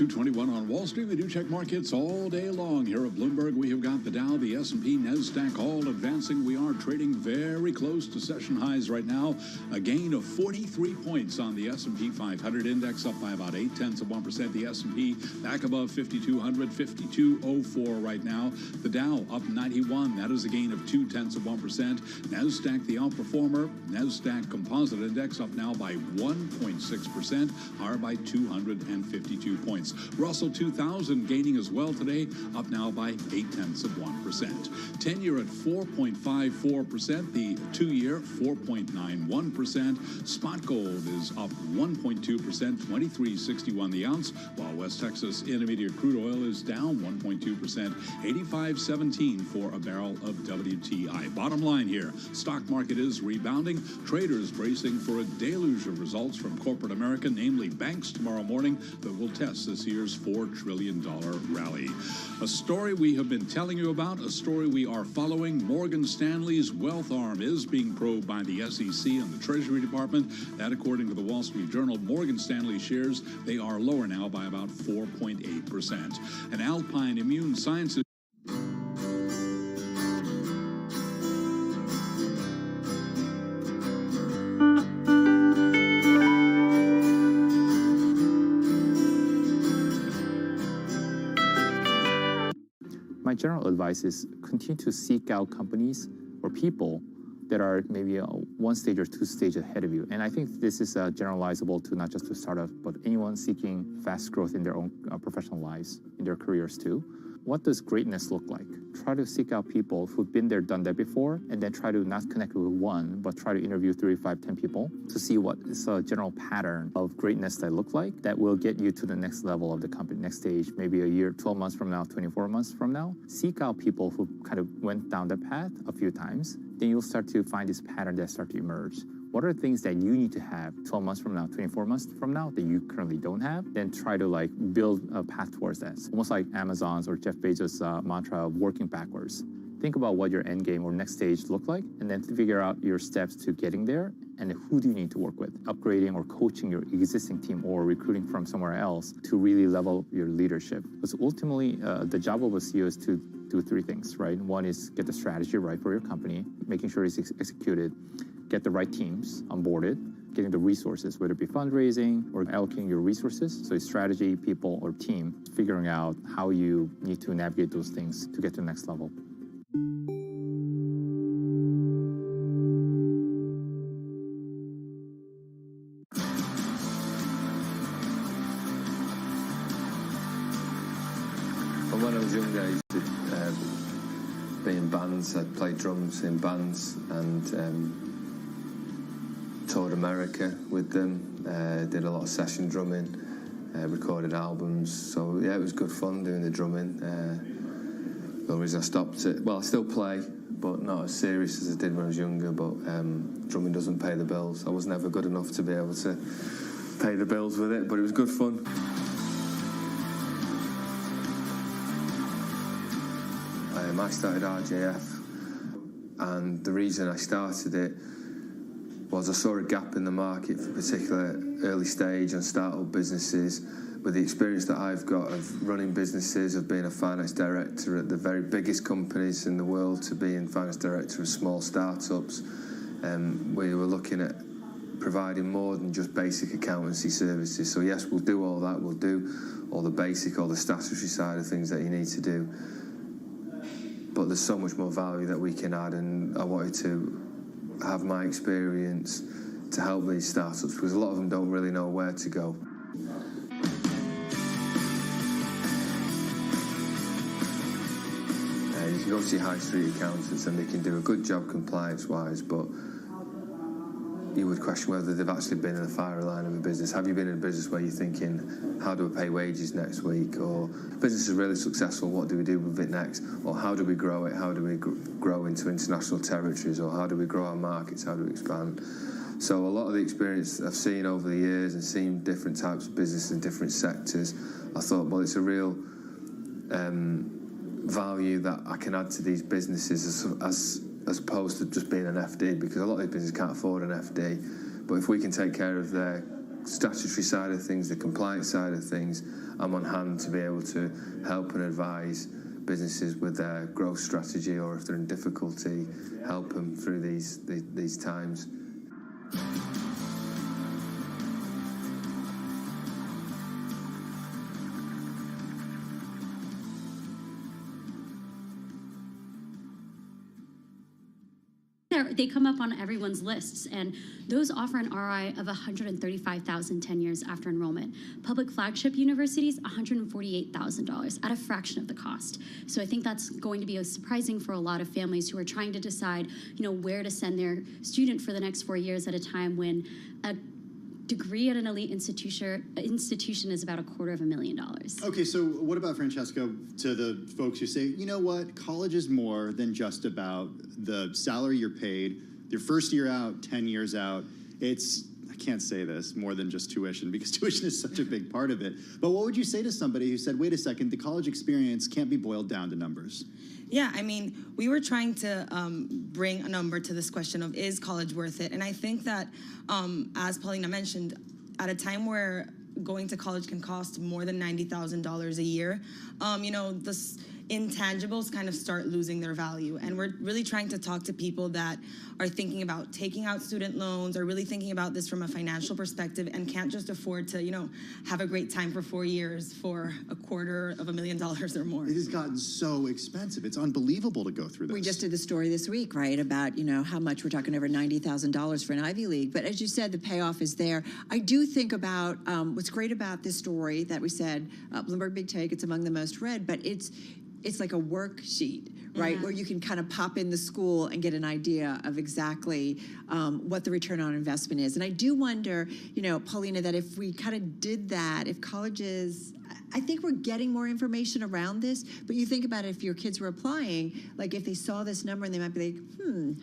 2:21 on Wall Street. We do check markets all day long. Here at Bloomberg, we have got the Dow, the S&P, NASDAQ all advancing. We are trading very close to session highs right now. A gain of 43 points on the S&P 500 index, up by about 0.8%. The S&P back above 5,200, 52.04 right now. The Dow up 91. That is a gain of 0.2%. NASDAQ, the outperformer. NASDAQ Composite Index up now by 1.6%, higher by 252 points. Russell 2000 gaining as well today, up now by 0.8%. 10-year at 4.54%, the 2-year 4.91%. Spot gold is up 1.2%, $23.61 the ounce, while West Texas Intermediate crude oil is down 1.2%, $85.17 for a barrel of WTI. Bottom line here, stock market is rebounding. Traders bracing for a deluge of results from corporate America, namely banks tomorrow morning, that will test this year's $4 trillion rally. A story we have been telling you about, a story we are following. Morgan Stanley's wealth arm is being probed by the SEC and the Treasury Department. That, according to the Wall Street Journal, Morgan Stanley shares, they are lower now by about 4.8%. And Alpine Immune Sciences My general advice is continue to seek out companies or people that are maybe one stage or two stage ahead of you. And I think this is generalizable to not just to startups, but anyone seeking fast growth in their own professional lives, in their careers too. What does greatness look like? Try to seek out people who've been there, done that before, and then try to not connect with one, but try to interview 3, 5, 10 people to see what is a general pattern of greatness that look like that will get you to the next level of the company, next stage, maybe a year, 12 months from now, 24 months from now. Seek out people who kind of went down the path a few times. Then you'll start to find this pattern that start to emerge. What are things that you need to have 12 months from now, 24 months from now that you currently don't have? Then try to build a path towards that. It's almost like Amazon's or Jeff Bezos' mantra of working backwards. Think about what your end game or next stage look like, and then figure out your steps to getting there, and who do you need to work with, upgrading or coaching your existing team or recruiting from somewhere else to really level your leadership. Because ultimately, the job of a CEO is to do 3 things, right? One is get the strategy right for your company, making sure it's executed, get the right teams onboarded, getting the resources, whether it be fundraising or allocating your resources. So strategy, people, or team, figuring out how you need to navigate those things to get to the next level. When I was younger, I used to be in bands. I'd play drums in bands and toured America with them, did a lot of session drumming, recorded albums. So yeah, it was good fun doing the drumming. The only reason I stopped it, well, I still play, but not as serious as I did when I was younger, but drumming doesn't pay the bills. I was never good enough to be able to pay the bills with it, but it was good fun. I started RJF, and the reason I started it was I saw a gap in the market for particular early stage and startup businesses. With the experience that I've got of running businesses, of being a finance director at the very biggest companies in the world to being finance director of small startups, we were looking at providing more than just basic accountancy services. So yes, we'll do all that. We'll do all the basic, all the statutory side of things that you need to do. But there's so much more value that we can add, and I wanted to have my experience to help these startups, because a lot of them don't really know where to go. You can go to your high street accountants and they can do a good job compliance-wise, but you would question whether they've actually been in the fire line of a business. Have you been in a business where you're thinking, how do I pay wages next week? Or business is really successful, what do we do with it next? Or how do we grow it? How do we grow into international territories? Or how do we grow our markets? How do we expand? So a lot of the experience I've seen over the years and seen different types of business in different sectors, I thought, well, it's a real value that I can add to these businesses as opposed to just being an FD, because a lot of these businesses can't afford an FD. But if we can take care of their statutory side of things, the compliance side of things, I'm on hand to be able to help and advise businesses with their growth strategy, or if they're in difficulty, help them through these times. They come up on everyone's lists, and those offer an ROI of $135,000 10 years after enrollment. Public flagship universities, $148,000 at a fraction of the cost. So I think that's going to be surprising for a lot of families who are trying to decide, where to send their student for the next 4 years at a time when a degree at an elite institution is about $250,000. Okay, so what about, Francesca, to the folks who say, you know what, college is more than just about the salary you're paid, your first year out, 10 years out. It's, I can't say this, more than just tuition, because tuition is such a big part of it. But what would you say to somebody who said, wait a second, the college experience can't be boiled down to numbers? Yeah, I mean, we were trying to bring a number to this question of, is college worth it? And I think that, as Paulina mentioned, at a time where going to college can cost more than $90,000 a year, this intangibles kind of start losing their value. And we're really trying to talk to people that are thinking about taking out student loans, or really thinking about this from a financial perspective, and can't just afford to, have a great time for 4 years for $250,000 or more. It has gotten so expensive. It's unbelievable to go through this. We just did the story this week, right, about, how much we're talking over $90,000 for an Ivy League. But as you said, the payoff is there. I do think about what's great about this story that we said, Bloomberg Big Take, it's among the most read, but it's like a worksheet, right, where you can kind of pop in the school and get an idea of exactly what the return on investment is. And I do wonder, Paulina, that if we kind of did that, if colleges, I think we're getting more information around this, but you think about it, if your kids were applying, like if they saw this number and they might be like,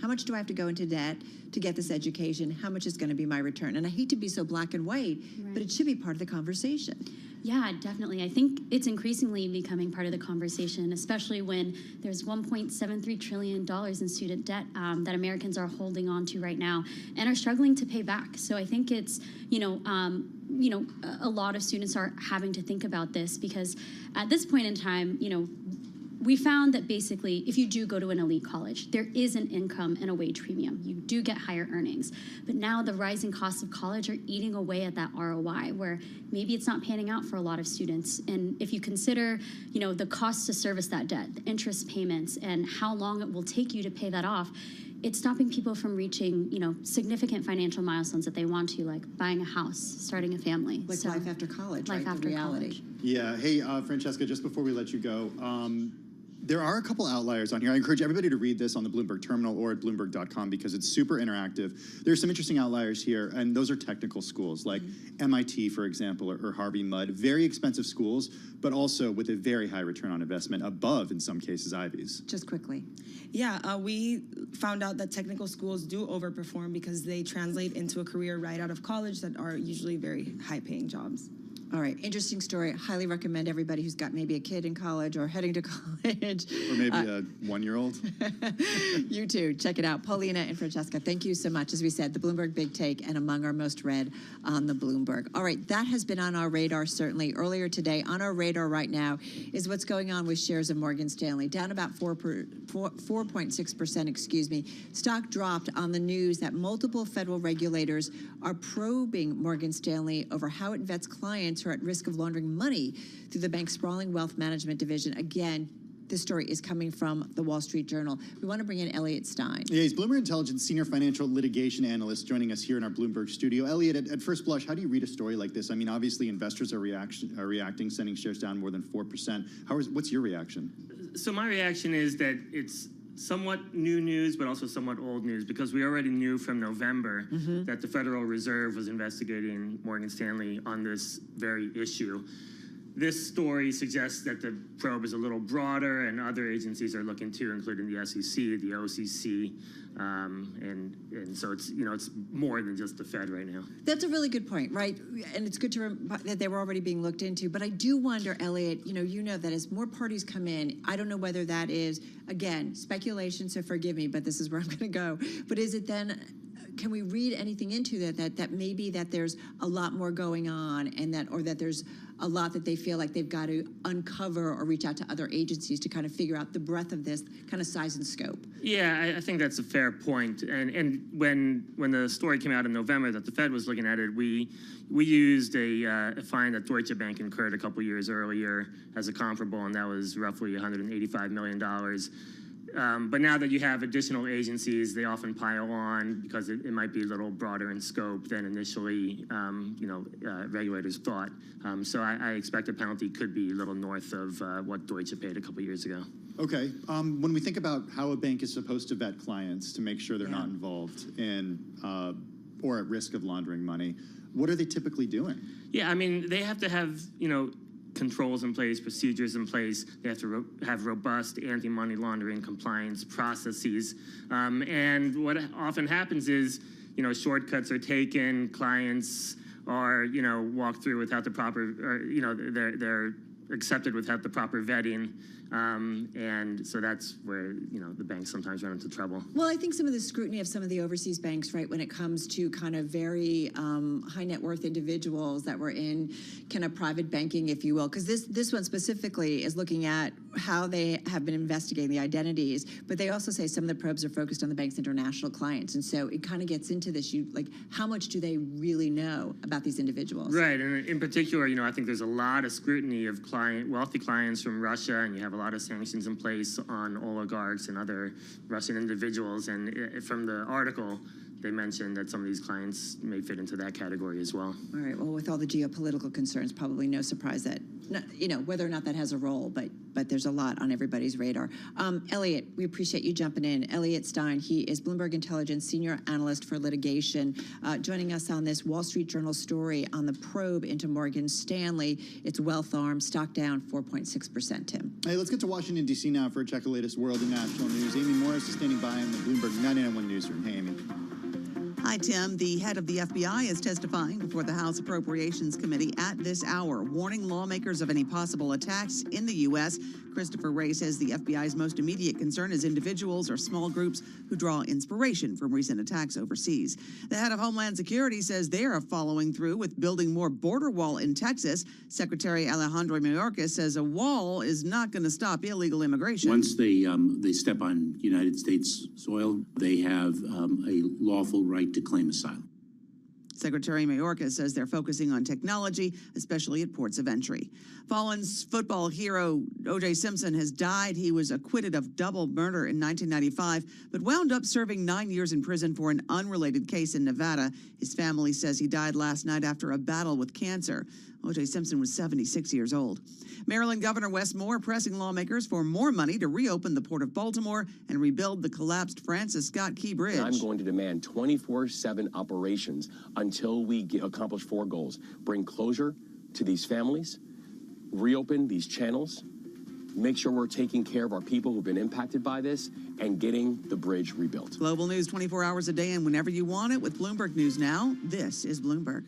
how much do I have to go into debt to get this education? How much is going to be my return? And I hate to be so black and white, but it should be part of the conversation. Yeah, definitely. I think it's increasingly becoming part of the conversation, especially when there's $1.73 trillion in student debt that Americans are holding on to right now and are struggling to pay back. So I think it's, a lot of students are having to think about this, because at this point in time, we found that basically if you do go to an elite college, there is an income and a wage premium. You do get higher earnings. But now the rising costs of college are eating away at that ROI, where maybe it's not panning out for a lot of students. And if you consider, the cost to service that debt, the interest payments, and how long it will take you to pay that off, it's stopping people from reaching, significant financial milestones that they want to, like buying a house, starting a family. Like life after college, life right? after reality. college. Yeah. Hey, Francesca, just before we let you go, there are a couple outliers on here. I encourage everybody to read this on the Bloomberg Terminal or at Bloomberg.com, because it's super interactive. There's some interesting outliers here, and those are technical schools like MIT, for example, or Harvey Mudd. Very expensive schools, but also with a very high return on investment, above, in some cases, Ivies. Just quickly. Yeah, we found out that technical schools do overperform because they translate into a career right out of college that are usually very high-paying jobs. All right, interesting story. Highly recommend everybody who's got maybe a kid in college or heading to college. Or maybe a one-year-old. You too. Check it out. Paulina and Francesca, thank you so much. As we said, the Bloomberg Big Take and among our most read on the Bloomberg. All right, that has been on our radar certainly earlier today. On our radar right now is what's going on with shares of Morgan Stanley, down about 4.6%, excuse me. Stock dropped on the news that multiple federal regulators are probing Morgan Stanley over how it vets clients who are at risk of laundering money through the bank's sprawling wealth management division. Again, this story is coming from the Wall Street Journal. We want to bring in Elliot Stein. Yeah, he's Bloomberg Intelligence Senior Financial Litigation Analyst, joining us here in our Bloomberg studio. Elliot, at first blush, how do you read a story like this? I mean, obviously investors are reacting, sending shares down more than 4%. What's your reaction? So my reaction is that it's somewhat new news, but also somewhat old news, because we already knew from November that the Federal Reserve was investigating Morgan Stanley on this very issue. This story suggests that the probe is a little broader, and other agencies are looking too, including the SEC, the OCC, and so it's it's more than just the Fed right now. That's a really good point, right? And it's good to that they were already being looked into. But I do wonder, Elliot, you know that as more parties come in, I don't know whether that is, again, speculation, so forgive me, but this is where I'm going to go. But is it then can we read anything into that maybe that there's a lot more going on, and that there's a lot that they feel like they've got to uncover or reach out to other agencies to kind of figure out the breadth of this kind of size and scope? Yeah, I think that's a fair point. And when the story came out in November that the Fed was looking at it, we used a fine that Deutsche Bank incurred a couple years earlier as a comparable, and that was roughly $185 million. But now that you have additional agencies, they often pile on because it might be a little broader in scope than initially, regulators thought. So I expect a penalty could be a little north of what Deutsche paid a couple years ago. Okay. When we think about how a bank is supposed to vet clients to make sure they're not involved in or at risk of laundering money, what are they typically doing? Yeah, I mean, they have to have, controls in place, procedures in place. They have to have robust anti-money laundering compliance processes. And what often happens is, shortcuts are taken, clients are, walked through without the proper, or, they're accepted without the proper vetting. And so that's where, the banks sometimes run into trouble. Well, I think some of the scrutiny of some of the overseas banks, right, when it comes to kind of very high net worth individuals that were in kind of private banking, if you will, because this one specifically is looking at how they have been investigating the identities, but they also say some of the probes are focused on the bank's international clients. And so it kind of gets into this, how much do they really know about these individuals? Right, and in particular, I think there's a lot of scrutiny of wealthy clients from Russia, and you have a lot of sanctions in place on oligarchs and other Russian individuals. And from the article, they mentioned that some of these clients may fit into that category as well. All right. Well, with all the geopolitical concerns, probably no surprise that, whether or not that has a role, but there's a lot on everybody's radar. Elliot, we appreciate you jumping in. Elliot Stein, he is Bloomberg Intelligence Senior Analyst for Litigation, joining us on this Wall Street Journal story on the probe into Morgan Stanley. It's wealth arm, stock down 4.6%, Tim. Hey, let's get to Washington, D.C. now for a check of the latest world and national news. Amy Morris is standing by in the Bloomberg 99.1 newsroom. Hey, Amy. Hi, Tim. The head of the FBI is testifying before the House Appropriations Committee at this hour, warning lawmakers of any possible attacks in the U.S. Christopher Wray says the FBI's most immediate concern is individuals or small groups who draw inspiration from recent attacks overseas. The head of Homeland Security says they are following through with building more border wall in Texas. Secretary Alejandro Mayorkas says a wall is not going to stop illegal immigration. Once they step on United States soil, they have a lawful right to claim asylum. Secretary Mayorkas says they're focusing on technology, especially at ports of entry. Fallen football hero O.J. Simpson has died. He was acquitted of double murder in 1995, but wound up serving 9 years in prison for an unrelated case in Nevada. His family says he died last night after a battle with cancer. O.J. Simpson was 76 years old. Maryland Governor Wes Moore pressing lawmakers for more money to reopen the Port of Baltimore and rebuild the collapsed Francis Scott Key Bridge. I'm going to demand 24/7 operations until we accomplish 4 goals. Bring closure to these families, reopen these channels, make sure we're taking care of our people who've been impacted by this, and getting the bridge rebuilt. Global news 24 hours a day and whenever you want it with Bloomberg News Now. This is Bloomberg.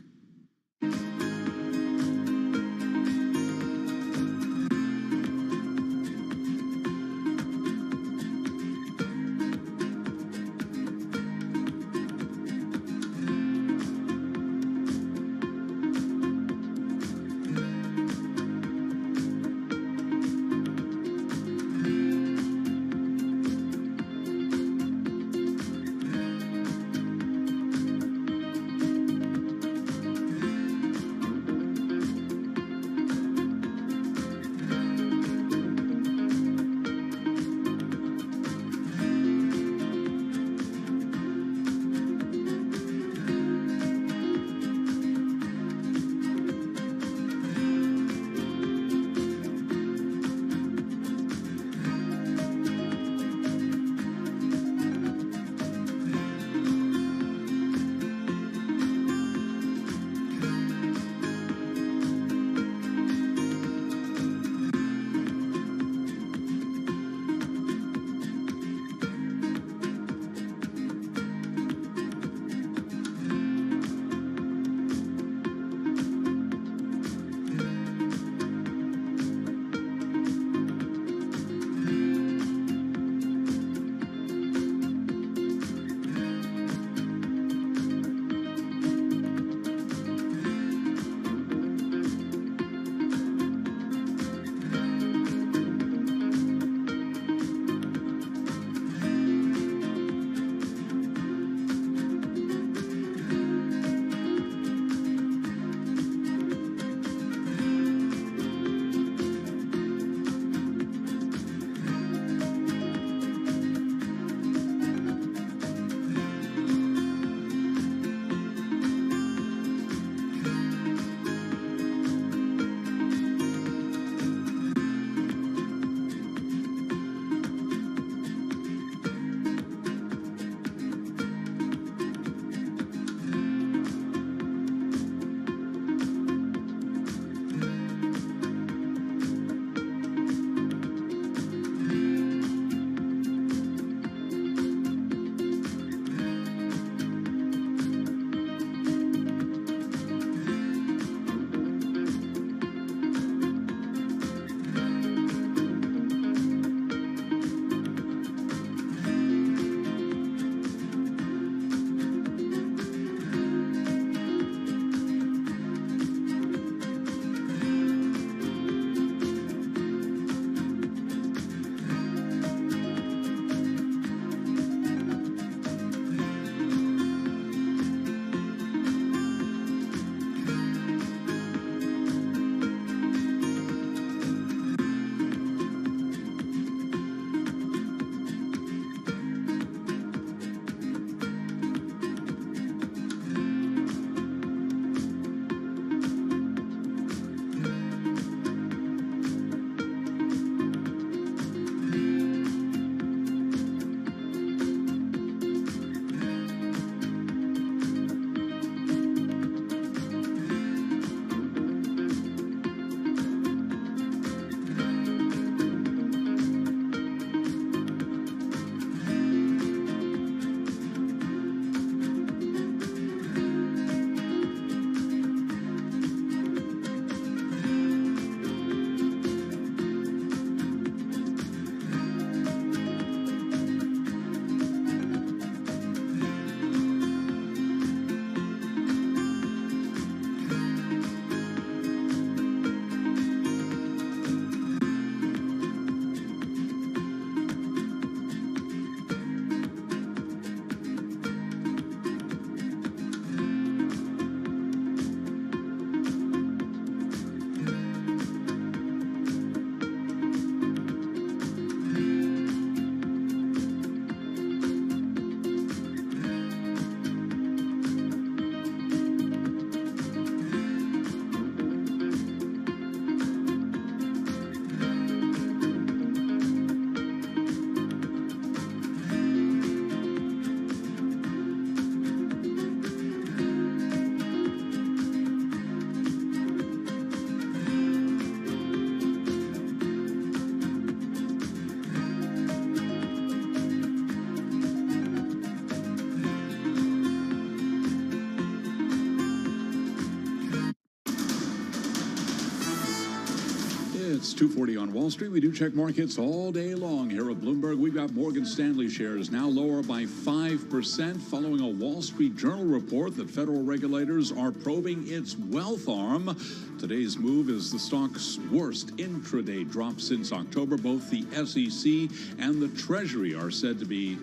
2:40 on Wall Street. We do check markets all day long here at Bloomberg. We've got Morgan Stanley shares now lower by 5% following a Wall Street Journal report that federal regulators are probing its wealth arm. Today's move is the stock's worst intraday drop since October. Both the SEC and the Treasury are said to be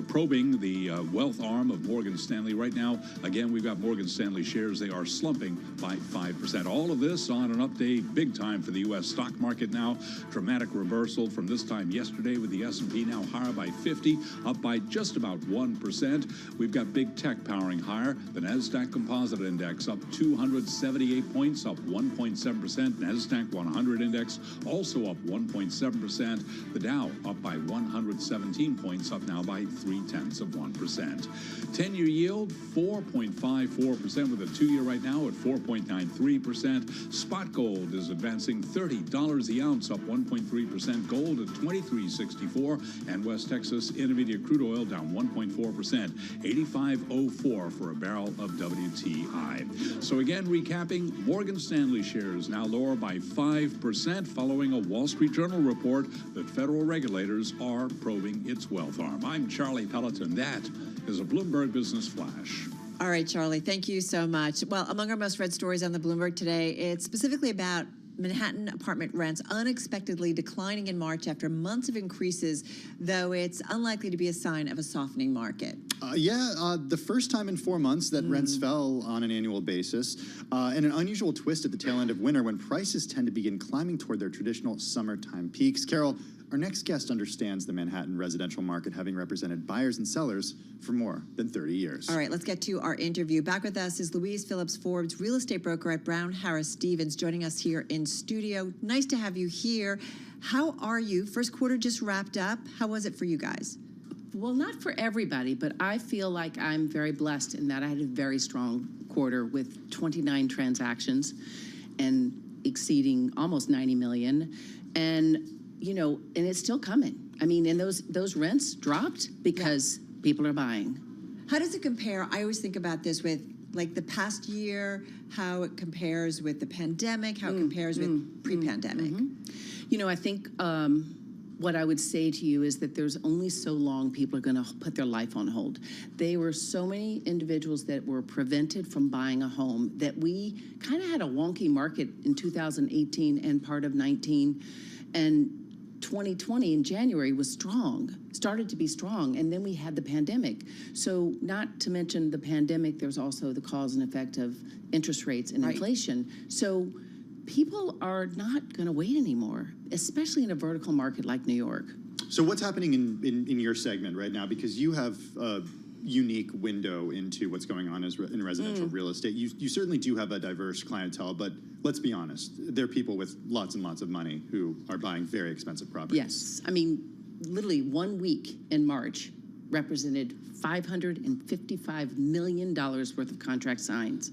probing the wealth arm of Morgan Stanley. Right now, again, we've got Morgan Stanley shares. They are slumping by 5%. All of this on an update, big time for the U.S. stock market now. Dramatic reversal from this time yesterday with the S&P now higher by 50, up by just about 1%. We've got big tech powering higher. The NASDAQ Composite Index up 278 points, up 1.7%. NASDAQ 100 Index also up 1.7%. The Dow up by 117 points, up now by 0.3%. 10-year yield 4.54% with a 2-year right now at 4.93%. Spot gold is advancing $30 the ounce, up 1.3%. Gold at $23.64, and West Texas Intermediate crude oil down 1.4%, $85.04 for a barrel of WTI. So again, recapping, Morgan Stanley shares now lower by 5% following a Wall Street Journal report that federal regulators are probing its wealth arm. I'm Charlie Pelleton. That is a Bloomberg Business Flash. All right, Charlie, thank you so much. Well, among our most read stories on the Bloomberg today, it's specifically about Manhattan apartment rents unexpectedly declining in March after months of increases, though it's unlikely to be a sign of a softening market. The first time in 4 months that rents fell on an annual basis, and an unusual twist at the tail end of winter when prices tend to begin climbing toward their traditional summertime peaks. Carol, our next guest understands the Manhattan residential market, having represented buyers and sellers for more than 30 years. All right, let's get to our interview. Back with us is Louise Phillips Forbes, real estate broker at Brown Harris Stevens, joining us here in studio. Nice to have you here. How are you? First quarter just wrapped up. How was it for you guys? Well, not for everybody, but I feel like I'm very blessed in that I had a very strong quarter with 29 transactions and exceeding almost 90 million. And and it's still coming. I mean, and those rents dropped because people are buying. How does it compare? I always think about this with like the past year, how it compares with the pandemic, how it compares with pre-pandemic. I think what I would say to you is that there's only so long people are going to put their life on hold. There were so many individuals that were prevented from buying a home that we kind of had a wonky market in 2018 and part of 19. And 2020 in January was strong, started to be strong, and then we had the pandemic. So not to mention the pandemic, there's also the cause and effect of interest rates and inflation. So people are not going to wait anymore, especially in a vertical market like New York. So what's happening in your segment right now? Because you have a unique window into what's going on in residential real estate. You certainly do have a diverse clientele, but let's be honest, there are people with lots and lots of money who are buying very expensive properties. Yes. I mean, literally 1 week in March represented $555 million worth of contract signs.